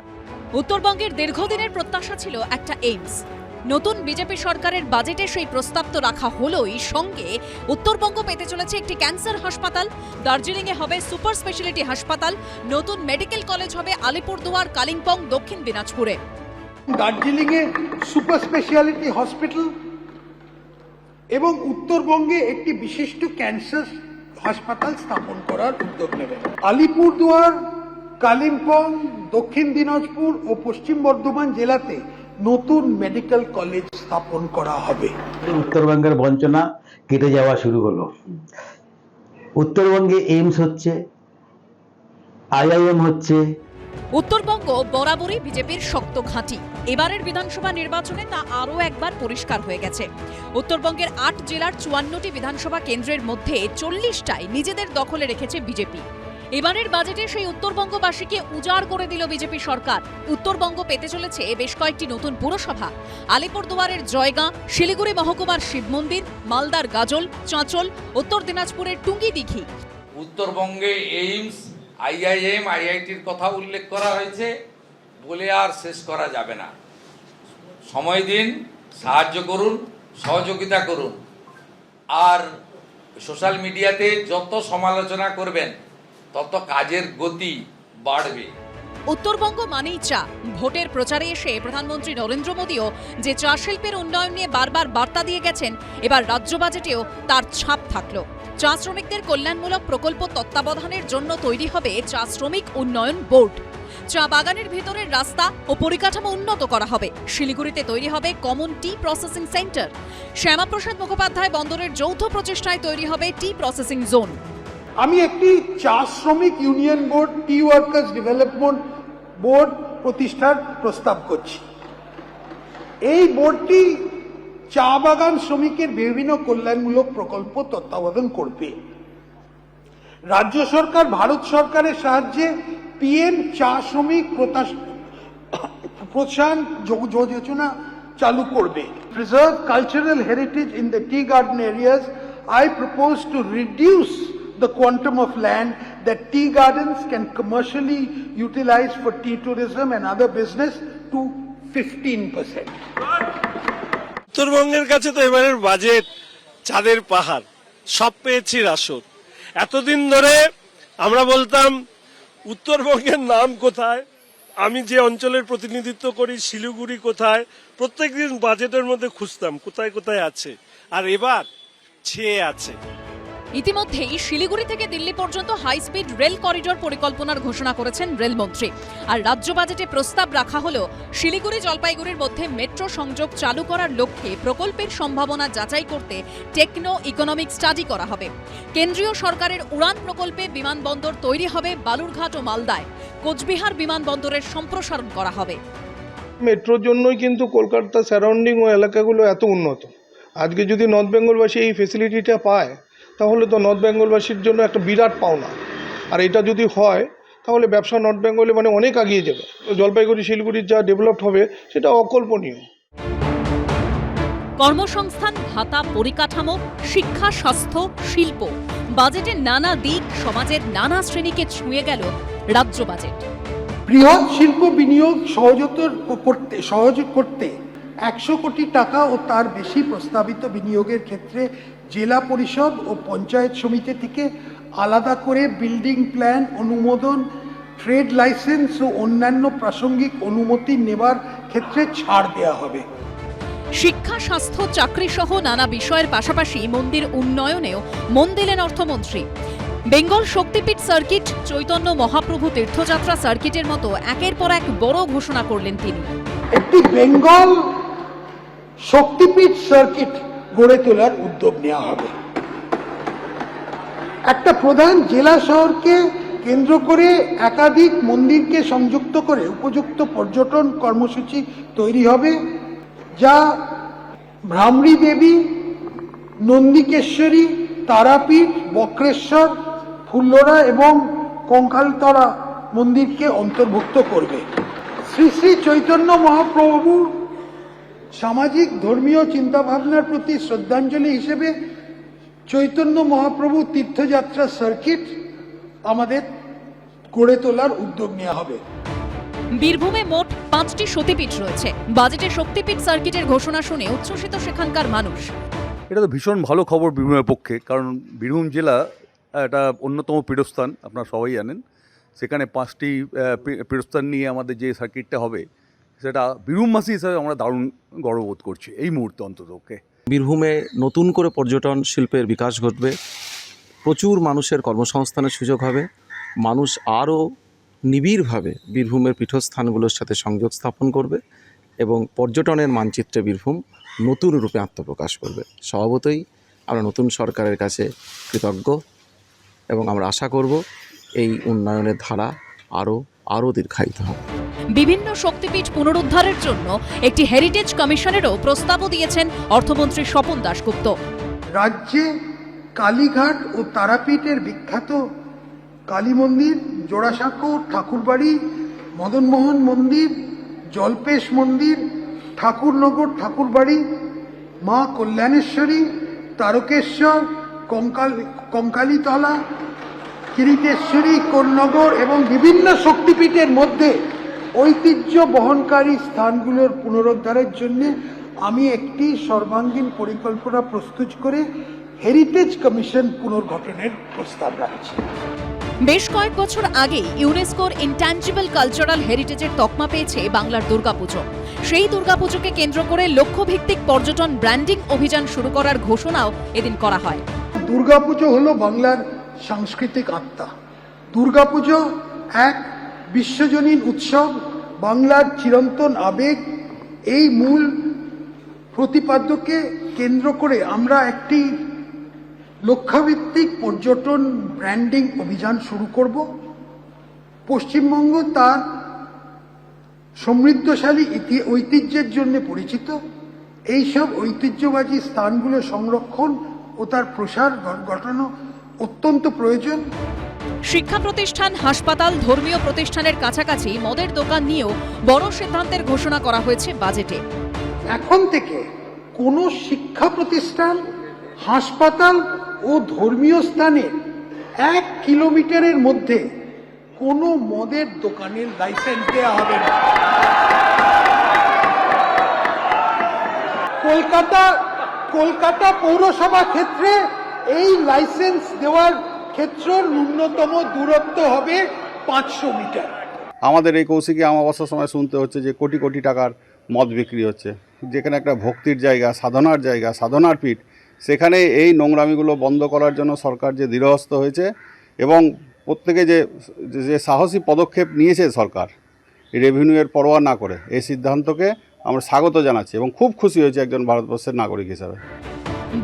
উত্তরবঙ্গের দীর্ঘদিনের প্রত্যাশা ছিল একটা এইমস। নতুন বিজেপি সরকারের বাজেটে সেই প্রস্তাব তো রাখা হলোই, সঙ্গে উত্তরবঙ্গ পেতে চলেছে একটি ক্যান্সার হাসপাতাল, দার্জিলিংয়ে হবে সুপার স্পেশালিটি হাসপাতাল, নতুন মেডিকেল কলেজ হবে আলিপুরদুয়ার, কালিম্পং, দক্ষিণ দিনাজপুরে। দার্জিলিংয়ে সুপার স্পেশালিটি হসপিটাল এবং উত্তরবঙ্গে একটি বিশিষ্ট ক্যান্সার হাসপাতাল স্থাপন করার উদ্যোগ নেবে। আলিপুরদুয়ার, কালিম্পং, দক্ষিণ দিনাজপুর ও পশ্চিম বর্ধমান জেলাতে নতুন মেডিকেল কলেজ স্থাপন করা হবে। উত্তরবঙ্গের বঞ্চনা কেটে যাওয়া শুরু হলো। উত্তরবঙ্গে এইমস হচ্ছে, আইআইএম হচ্ছে। উত্তরবঙ্গ বরাবরই বিজেপির শক্ত ঘাঁটি। এবারের বিধানসভা নির্বাচনে তা আরও একবার পরিষ্কার হয়ে গেছে। উত্তরবঙ্গের ৮ জেলার ৫৪টি বিধানসভা কেন্দ্রের মধ্যে ৪০টাই নিজেদের দখলে রেখেছে বিজেপি। এবারের বাজেটে সেই উত্তরবঙ্গবাসীকে উজাড় করে দিল বিজেপি সরকার। উত্তরবঙ্গ পেতে চলেছে বেশ কয়েকটি নতুন পুরসভা, আলিপুরদুয়ারের জয়গাঁ, শিলিগুড়ি মহকুমার শিব মন্দির, মালদার গাজল, চাঁচল, উত্তর দিনাজপুরের টুঙ্গি দিঘি। উত্তরবঙ্গে এইমস, আইআইএম, আইআইটির কথা উল্লেখ করা হয়েছে, বলে আর শেষ করা যাবে না। সময় দিন, সাহায্য করুন, সহযোগিতা করুন। আর সোশ্যাল মিডিয়াতে যত সমালোচনা করবেন তত কাজের গতি বাড়বে। উত্তরবঙ্গ মানেই চা। ভোটের প্রচারে এসে প্রধানমন্ত্রী নরেন্দ্র মোদীও যে চা শিল্পের উন্নয়ন নিয়ে বারবার বার্তা দিয়ে গেছেন, এবার রাজ্য বাজেটেও তার ছাপ থাকলো। চা শ্রমিকদের কল্যাণমূলক প্রকল্প তত্ত্বাবধানের জন্য তৈরি হবে চা শ্রমিক উন্নয়ন বোর্ড। চা বাগানের ভেতরের রাস্তা ও পরিকাঠামো উন্নত করা হবে। শিলিগুড়িতে তৈরি হবে কমন টি প্রসেসিং সেন্টার। শ্যামাপ্রসাদ মুখোপাধ্যায় বন্দরের যৌথ প্রচেষ্টায় তৈরি হবে টি প্রসেসিং জোন। আমি একটি চা শ্রমিক ইউনিয়ন বোর্ড, টি ওয়ার্কার্স ডেভেলপমেন্ট বোর্ড প্রতিষ্ঠার প্রস্তাব করছি। এই বোর্ডটি চা বাগান শ্রমিকের বিভিন্ন কল্যাণমূলক প্রকল্প তত্ত্বাবধান করবে। রাজ্য সরকার ভারত সরকারের সাহায্যে পিএম চা শ্রমিক প্রোৎসাহন যোজনা চালু করবে। Preserve cultural heritage in the tea garden areas. I propose to reduce the quantum of land that tea gardens can commercially utilize for tea tourism and other business to 15%. উত্তরবঙ্গের কাছে তো এবারের বাজেট চাঁদের পাহাড়। সব পেয়েছি রাসন। এতদিন ধরে আমরা বলতাম উত্তরবঙ্গের নাম কোথায়, আমি যে অঞ্চলের প্রতিনিধিত্ব করি শিলিগুড়ি কোথায়, প্রত্যেকদিন বাজেটের মধ্যে খুঁজতাম কোথায় কোথায় আছে, আর এবার ছেয়ে আছে। ইতিমধ্যেই শিলিগুড়ি থেকে দিল্লি পর্যন্ত হাই স্পিড রেল করিডোর পরিকল্পনার ঘোষণা করেছেন রেলমন্ত্রী। আর রাজ্য বাজেটে প্রস্তাব রাখা হলো শিলিগুড়ি জলপাইগুড়ির মধ্যে মেট্রো সংযোগ চালু করার লক্ষ্যে প্রকল্পের সম্ভাবনা যাচাই করতে টেকনো ইকোনমিক স্টাডি করা হবে। কেন্দ্রীয় সরকারের উড়ান প্রকল্পে বিমানবন্দর তৈরি হবে বালুরঘাট ও মালদায়। কোচবিহার বিমানবন্দরের সম্প্রসারণ করা হবে। মেট্রোর জন্যই কিন্তু কলকাতা সারাউন্ডিং ও এলাকাগুলো এত উন্নত। আজকে যদি নর্থ বেঙ্গলবাসী এই ফেসিলিটিটা পায় তাহলে তো নর্থ বেঙ্গলবাসীর জন্য একটা বিরাট পাওনা। আর এটা যদি হয় তাহলে ব্যবসা নর্থ বেঙ্গলে মানে অনেক এগিয়ে যাবে। জলপাইগুড়ি শিলিগুড়ির যা ডেভেলপড হবে সেটা অকল্পনীয়। কর্মসংস্থান, ভাতা, পরিকাঠামো, শিক্ষা, স্বাস্থ্য, শিল্প, বাজেটের নানা দিক, সমাজের নানা শ্রেণীকে ছুঁয়ে গেল রাজ্য বাজেট। বৃহৎ শিল্প বিনিয়োগ সহজ করতে 100 কোটি টাকা ও তার বেশি প্রস্তাবিত বিনিয়োগের ক্ষেত্রে জেলা পরিষদ ও পঞ্চায়েত সমিতি থেকে আলাদা করে বিল্ডিং প্ল্যান অনুমোদন, ট্রেড লাইসেন্স ও অন্যান্য প্রাসঙ্গিক অনুমতি নেবার ক্ষেত্রে ছাড় দেওয়া হবে। শিক্ষা, স্বাস্থ্য, চাকরি সহ নানা বিষয়ের পাশাপাশি মন্দির উন্নয়নেও মন দিলেন অর্থমন্ত্রী। বেঙ্গল শক্তিপীঠ সার্কিট, চৈতন্য মহাপ্রভু তীর্থযাত্রা সার্কিটের মতো একের পর এক বড় ঘোষণা করলেন তিনি। একটি বেঙ্গল শক্তিপীঠ সার্কিট গড়ে তোলার উদ্যোগ নেওয়া হবে। একটা প্রধান জেলা শহরকে কেন্দ্র করে একাধিক মন্দিরকে সংযুক্ত করে উপযুক্ত পর্যটন কর্মসূচি তৈরি হবে, যা ভ্রামরী দেবী, নন্দিকেশ্বরী, তারাপীঠ, বক্রেশ্বর, ফুল্লরা এবং কঙ্কালতরা মন্দিরকে অন্তর্ভুক্ত করবে। শ্রী শ্রী চৈতন্য মহাপ্রভু সামাজিক ধর্মীয় চিন্তাভাবনার প্রতি শ্রদ্ধাঞ্জলি হিসেবে চৈতন্য মহাপ্রভু তীর্থযাত্রা সার্কিট আমাদের গড়ে তোলার উদ্যোগ নেওয়া হবে। বীরভূমে মোট 5টি সতীপীঠ রয়েছে। বাজেটে শক্তিপীঠ সার্কিটের ঘোষণা শুনে উচ্ছ্বসিত সেখানকার মানুষ। এটা তো ভীষণ ভালো খবর বীরভূমের পক্ষে, কারণ বীরভূম জেলা একটা অন্যতম পীঠস্থান, আপনারা সবাই জানেন। সেখানে 5টি পীঠস্থান নিয়ে আমাদের যে সার্কিটটা হবে সেটা বীরভূমবাসী হিসাবে আমরা দারুণ গর্ববোধ করছি এই মুহূর্তে অন্তত। বীরভূমে নতুন করে পর্যটন শিল্পের বিকাশ ঘটবে, প্রচুর মানুষের কর্মসংস্থানের সুযোগ হবে, মানুষ আরও নিবিড়ভাবে বীরভূমের পীঠস্থানগুলোর সাথে সংযোগ স্থাপন করবে এবং পর্যটনের মানচিত্রে বীরভূম নতুন রূপে আত্মপ্রকাশ করবে। স্বভাবতই আমরা নতুন সরকারের কাছে কৃতজ্ঞ এবং আমরা আশা করব এই উন্নয়নের ধারা আরও দীর্ঘায়িত হবে। বিভিন্ন শক্তিপীঠ পুনরুদ্ধারের জন্য একটি হেরিটেজ কমিশনেরও প্রস্তাবও দিয়েছেন অর্থমন্ত্রী স্বপন দাশগুপ্ত। রাজ্যে কালীঘাট ও তারাপীঠের বিখ্যাত কালী মন্দির, জোড়াসাঁকো ঠাকুরবাড়ি, মদনমোহন মন্দির, জল্পেশ মন্দির, ঠাকুরনগর ঠাকুরবাড়ি, মা কল্যাণেশ্বরী, তারকেশ্বর, কঙ্কালীতলা, কিরিটেশ্বরী, কোন্নগর এবং বিভিন্ন শক্তিপীঠের মধ্যে ঐতিহ্য বহনকারী স্থানগুলোর পুনরুদ্ধারের জন্য আমি একটি সর্বাঙ্গীন পরিকল্পনা প্রস্তুত করে হেরিটেজ কমিশন পুনর্গঠনের প্রস্তাব রাখছি। বেশ কয়েক বছর আগেই ইউনেস্কোর ইনট্যাঞ্জিবল কালচারাল হেরিটেজের তকমা পেয়েছে বাংলার দুর্গাপুজো। সেই দুর্গাপুজোকে কেন্দ্র করে লক্ষ্যভিত্তিক পর্যটন ব্র্যান্ডিং অভিযান শুরু করার ঘোষণাও এদিন করা হয়। দুর্গাপুজো হলো বাংলার সাংস্কৃতিক আত্মা। দুর্গাপুজো এক বিশ্বজনীন উৎসব, বাংলার চিরন্তন আবেগ। এই মূল প্রতিপাদ্যকে কেন্দ্র করে আমরা একটি লক্ষ্যভিত্তিক পর্যটন ব্র্যান্ডিং অভিযান শুরু করব। পশ্চিমবঙ্গ তার সমৃদ্ধশালী ঐতিহ্যের জন্য পরিচিত। এইসব ঐতিহ্যবাহী স্থানগুলো সংরক্ষণ ও তার প্রসার ঘটানো অত্যন্ত প্রয়োজন। শিক্ষা প্রতিষ্ঠান, হাসপাতাল, ধর্মীয় প্রতিষ্ঠানের কাছাকাছি মদের দোকান নিয়েও বড় সিদ্ধান্তের ঘোষণা করা হয়েছে বাজেটে। এখন থেকে কোনো শিক্ষা প্রতিষ্ঠান, হাসপাতাল ও ধর্মীয় স্থানে 1 কিলোমিটারের মধ্যে কোনো মদের দোকানের লাইসেন্স দেওয়া হবে না। কলকাতা পৌরসভা ক্ষেত্রে এই লাইসেন্স দেওয়ার ক্ষেত্রের ন্যূনতম দূরত্ব হবে 500 মিটার। আমাদের এই কৌশিকী অমাবস্যার সময় শুনতে হচ্ছে যে কোটি কোটি টাকার মদ বিক্রি হচ্ছে, যেখানে একটা ভক্তির জায়গা, সাধনার পীঠ, সেখানে এই নোংরামিগুলো বন্ধ করার জন্য সরকার যে দৃঢ়হস্ত হয়েছে এবং প্রত্যেকে যে সাহসী পদক্ষেপ নিয়েছে সরকার রেভিনিউয়ের পরোয়া না করে, এই সিদ্ধান্তকে আমরা স্বাগত জানাচ্ছি এবং খুব খুশি হয়েছি একজন ভারতবর্ষের নাগরিক হিসাবে।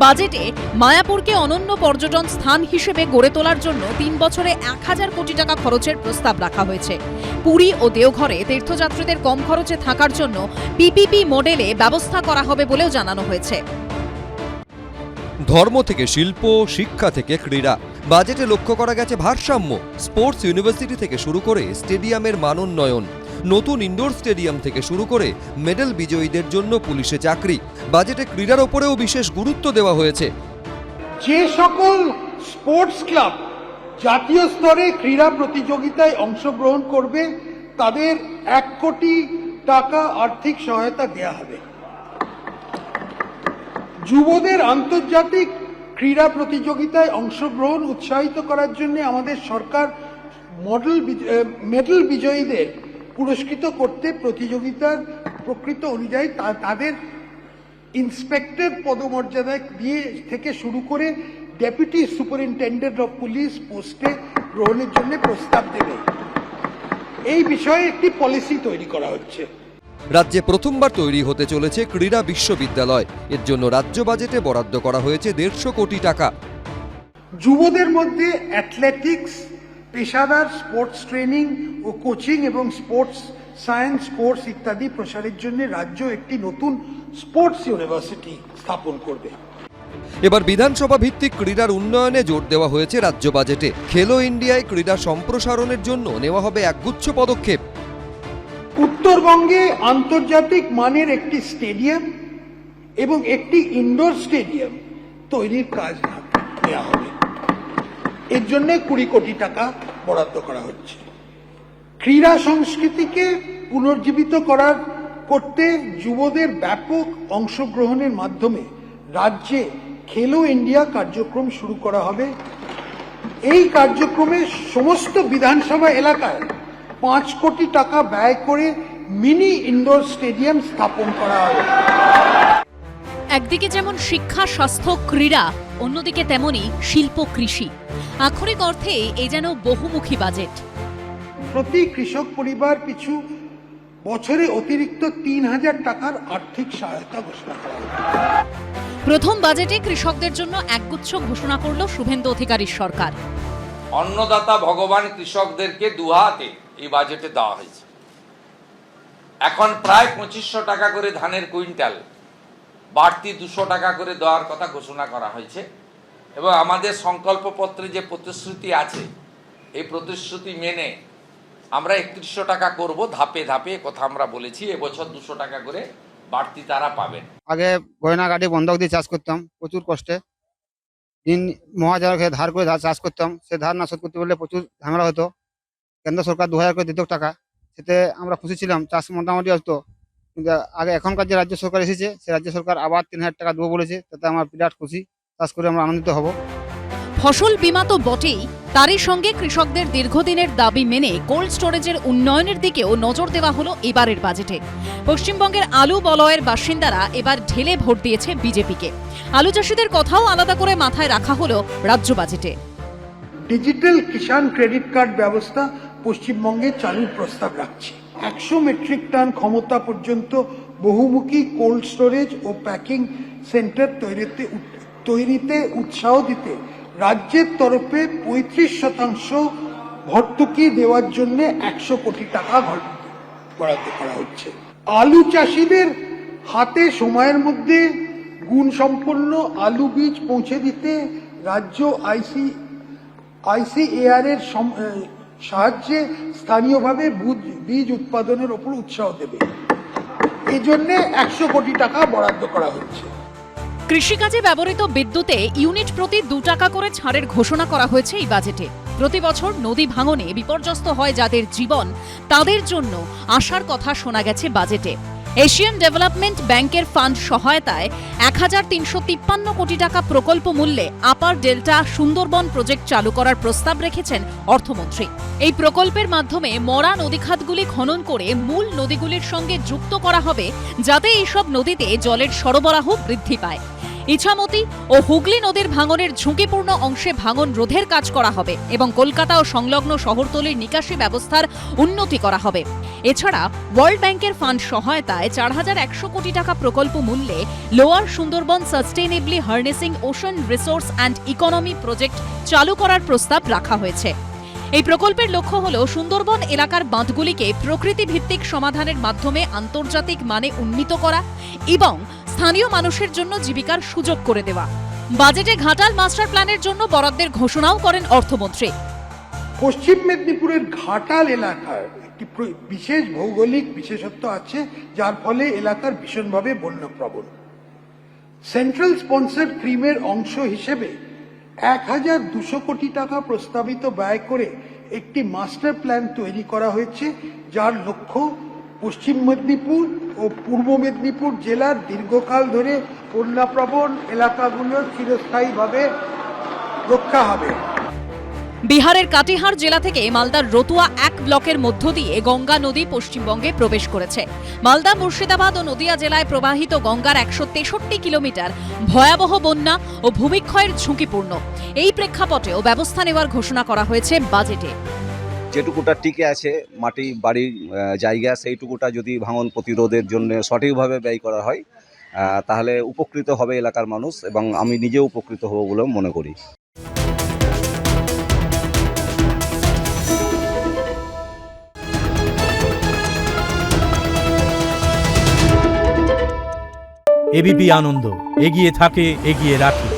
বাজেটে মায়াপুরকে অনন্য পর্যটন স্থান হিসেবে গড়ে তোলার জন্য 3 বছরে 1000 কোটি টাকা খরচের প্রস্তাব রাখা হয়েছে। পুরী ও দেওঘরে তীর্থযাত্রীদের কম খরচে থাকার জন্য পিপিপি মডেলে ব্যবস্থা করা হবে বলেও জানানো হয়েছে। ধর্ম থেকে শিল্প, শিক্ষা থেকে ক্রীড়া, বাজেটে লক্ষ্য করা গেছে ভারসাম্য। স্পোর্টস ইউনিভার্সিটি থেকে শুরু করে স্টেডিয়ামের মানোন্নয়ন, নতুন ইনডোর স্টেডিয়াম থেকে শুরু করে মেডেল বিজয়ীদের জন্য পুলিশে চাকরি। বাজেটে ক্রীড়ার ওপরেও বিশেষ গুরুত্ব দেওয়া হয়েছে। যে সকল স্পোর্টস ক্লাব জাতীয় স্তরে ক্রীড়া প্রতিযোগিতায় অংশগ্রহণ করবে তাদের 1 কোটি টাকা আর্থিক সহায়তা দেওয়া হবে। যুবদের আন্তর্জাতিক ক্রীড়া প্রতিযোগিতায় অংশগ্রহণ উৎসাহিত করার জন্য আমাদের সরকার মেডেল বিজয়ীদের পুরস্কৃত করতে প্রতিযোগিতার প্রকৃত অনুযায়ী তাদের ইন্সপেক্টর পদমর্যাদা দিয়ে থেকে শুরু করে ডেপুটি সুপারিনটেন্ডেন্ট অফ পুলিশ পোস্টে গ্রহণের জন্য প্রস্তাব দেবে। এই বিষয়ে একটি পলিসি তৈরি করা হচ্ছে। রাজ্যে প্রথমবার তৈরি হতে চলেছে ক্রীড়া বিশ্ববিদ্যালয়। এর জন্য রাজ্য বাজেটে বরাদ্দ করা হয়েছে 150 কোটি টাকা। যুবদের মধ্যে অ্যাথলেটিক্স, পেশাদার স্পোর্টস ট্রেনিং ও কোচিং এবং স্পোর্টস সায়েন্স কোর্স ইত্যাদি প্রসারের জন্য রাজ্য একটি নতুন স্পোর্টস ইউনিভার্সিটি স্থাপন করবে। এবার বিধানসভা ভিত্তিক ক্রীড়ার উন্নয়নে জোর দেওয়া হয়েছে রাজ্য বাজেটে। খেলো ইন্ডিয়ায় ক্রীড়া সম্প্রসারণের জন্য নেওয়া হবে একগুচ্ছ পদক্ষেপ। উত্তরবঙ্গে আন্তর্জাতিক মানের একটি স্টেডিয়াম এবং একটি ইনডোর স্টেডিয়াম তৈরির কাজ নেওয়া হবে। এর জন্য 20 কোটি টাকা বরাদ্দ করা হচ্ছে। ক্রীড়া সংস্কৃতিকে পুনর্জীবিত করতে যুবদের ব্যাপক অংশগ্রহণের মাধ্যমে রাজ্যে খেলো ইন্ডিয়া কার্যক্রম শুরু করা হবে। এই কার্যক্রমে সমস্ত বিধানসভা এলাকায় 5 কোটি টাকা ব্যয় করে মিনি ইনডোর স্টেডিয়াম স্থাপন করা হবে। একদিকে যেমন শিক্ষা, স্বাস্থ্য, ক্রীড়া, অন্যদিকে তেমনি শিল্প, কৃষি। আক্ষরিক অর্থে এ যেন বহুমুখী বাজেট। প্রতি কৃষক পরিবার পিছু বছরে অতিরিক্ত 3000 টাকার আর্থিক সহায়তা ঘোষণা করা হবে। প্রথম বাজেটে কৃষকদের জন্য একগুচ্ছ ঘোষণা করল শুভেন্দু অধিকারীর সরকার। অন্নদাতা ভগবান কৃষকদেরকে দুহাতে এই বাজেটে দেওয়া হয়েছে। এখন প্রায় 2500 টাকা করে ধানের কুইন্টাল, বাড়তি 200 টাকা করে দেওয়ার কথা ঘোষণা করা হয়েছে। এবং আমাদের সংকল্পপত্রে যে প্রতিশ্রুতি আছে, এই প্রতিশ্রুতি মেনে আমরা 3100 টাকা করব ধাপে ধাপে, কথা আমরা বলেছি। এবছর 200 টাকা করে বাড়তি তারা পাবেন। আগে গয়না গাড়ি বন্ধক দিয়ে চাষ করতাম প্রচুর কষ্টে, দিন মহাজনকে ধার করে চাষ করতাম, সে ধার না শোধ করতে পারলে প্রচুর ঝামেলা হতো। কেন্দ্র সরকার 2000 করে দিত টাকা, সেতে আমরা খুশি ছিলাম, চাষ মোটামুটি আসতো। কিন্তু আগে এখনকার যে রাজ্য সরকার এসেছে, সে রাজ্য সরকার আবার 3000 টাকা দেবো বলেছে, তাতে আমার বিরাট খুশি, চাষ করে আমরা আনন্দিত হব। ফসল বীমা তো বটেই, তারই সঙ্গে কৃষকদের দীর্ঘদিনের দাবি মেনে কোল্ড স্টোরেজের উন্নয়নের দিকেও নজর দেওয়া হলো এবারের বাজেটে। পশ্চিমবঙ্গের আলু বলয়ের বাসিন্দারা এবার ঢেলে ভোট দিয়েছে বিজেপিকে। আলু চাষিদের কথাও আলাদা করে মাথায় রাখা হলো রাজ্য বাজেটে। ডিজিটাল কিষাণ ক্রেডিট কার্ড ব্যবস্থা পশ্চিমবঙ্গে চালুর প্রস্তাব রাখছে। 100 মেট্রিক টন ক্ষমতা পর্যন্ত বহুমুখী কোল্ড স্টোরেজ ও প্যাকিং সেন্টার তৈরিতে উৎসাহ দিতে রাজ্যের তরফে 35% ভর্তুকি দেওয়ার জন্য 100 কোটি টাকা বরাদ্দ করা হচ্ছে। আলু চাষিদের হাতে সময়ের মধ্যে গুণসম্পন্ন আলু বীজ পৌঁছে দিতে রাজ্য ICAR এর সাহায্যে স্থানীয়ভাবে বীজ উৎপাদনের ওপর উৎসাহ দেবে। এজন্য 100 কোটি টাকা বরাদ্দ করা হচ্ছে। কৃষিকাজে ব্যবহৃত বিদ্যুতে ইউনিট প্রতি 2 টাকা করে ছাড়ের ঘোষণা করা হয়েছে এই বাজেটে। প্রতি বছর নদী ভাঙনে বিপর্যস্ত হয় যাদের জীবন, তাদের জন্য আশার কথা শোনা গেছে বাজেটে। এশিয়ান ডেভেলপমেন্ট ব্যাংকের ফান্ড সহায়তায় ১,৩৫৩ কোটি টাকা প্রকল্প মূল্যে আপার ডেল্টা সুন্দরবন প্রজেক্ট চালু করার প্রস্তাব রেখেছেন অর্থমন্ত্রী। এই প্রকল্পের মাধ্যমে মরা নদীখাতগুলি খনন করে মূল নদীগুলির সঙ্গে যুক্ত করা হবে, যাতে এইসব নদীতে জলের সরবরাহ বৃদ্ধি পায়। ইছামতি ও হুগলি নদীর ভাঙনের ঝুঁকিপূর্ণ অংশে ভাঙন রোধের কাজ করা হবে এবং কলকাতা ও সংলগ্ন শহরতলির নিকাশি ব্যবস্থার উন্নতি করা হবে। এছাড়া ওয়ার্ল্ড ব্যাংকের ফান্ড সহায়তায় ৪,১০০ কোটি টাকা প্রকল্প মূল্যে lower Sundarban sustainably harnessing ocean resource and economy project চালু করার প্রস্তাব রাখা হয়েছে। এই প্রকল্পের লক্ষ্য হল সুন্দরবন এলাকার বাঁধগুলিকে প্রকৃতিভিত্তিক সমাধানের মাধ্যমে আন্তর্জাতিক মানে উন্নীত করা এবং স্থানীয় মানুষের জন্য জীবিকার সুযোগ করে দেওয়া। বাজেটে ঘাটাল মাস্টার প্ল্যানের জন্য বরাদ্দের ঘোষণাও করেন অর্থমন্ত্রী। পশ্চিম মেদিনীপুরের ঘাটাল এলাকার একটি বিশেষ ভৌগোলিক বিশেষত্ব আছে, যার ফলে এলাকার ভীষণভাবে বন্যপ্রবণ। সেন্ট্রাল স্পন্সর ক্রিমের অংশ হিসেবে ১,২০০ কোটি টাকা প্রস্তাবিত ব্যয় করে একটি মাস্টার প্ল্যান তৈরি করা হয়েছে, যার লক্ষ্য পশ্চিম মেদিনীপুর ও পূর্ব মেদিনীপুর জেলার দীর্ঘকাল ধরে বন্যাপ্রবণ এলাকাগুলো চিরস্থায়ীভাবে রক্ষা হবে। বিহারের কাটিহার জেলা থেকে মালদার রতুয়া ১ ব্লকের মধ্য দিয়ে গঙ্গা নদী পশ্চিমবঙ্গে প্রবেশ করেছে। মালদা, মুর্শিদাবাদ ও নদিয়া জেলায় প্রবাহিত গঙ্গার ১৬৩ কিলোমিটার ভয়াবহ বন্যা ও ভূমিক্ষয়ের ঝুঁকিপূর্ণ। এই প্রেক্ষাপটেও ব্যবস্থা নেওয়ার ঘোষণা করা হয়েছে বাজেটে। যেটুকুটা টিকে আছে মাটি বাড়ির জায়গা, সেইটুকুটা যদি ভাঙন প্রতিরোধের জন্য সঠিকভাবে ব্যয় করা হয় তাহলে উপকৃত হবে এলাকার মানুষ এবং আমি নিজেও উপকৃত হব বলে মনে করি। এবিপি আনন্দ, এগিয়ে থাকে, এগিয়ে রাখে।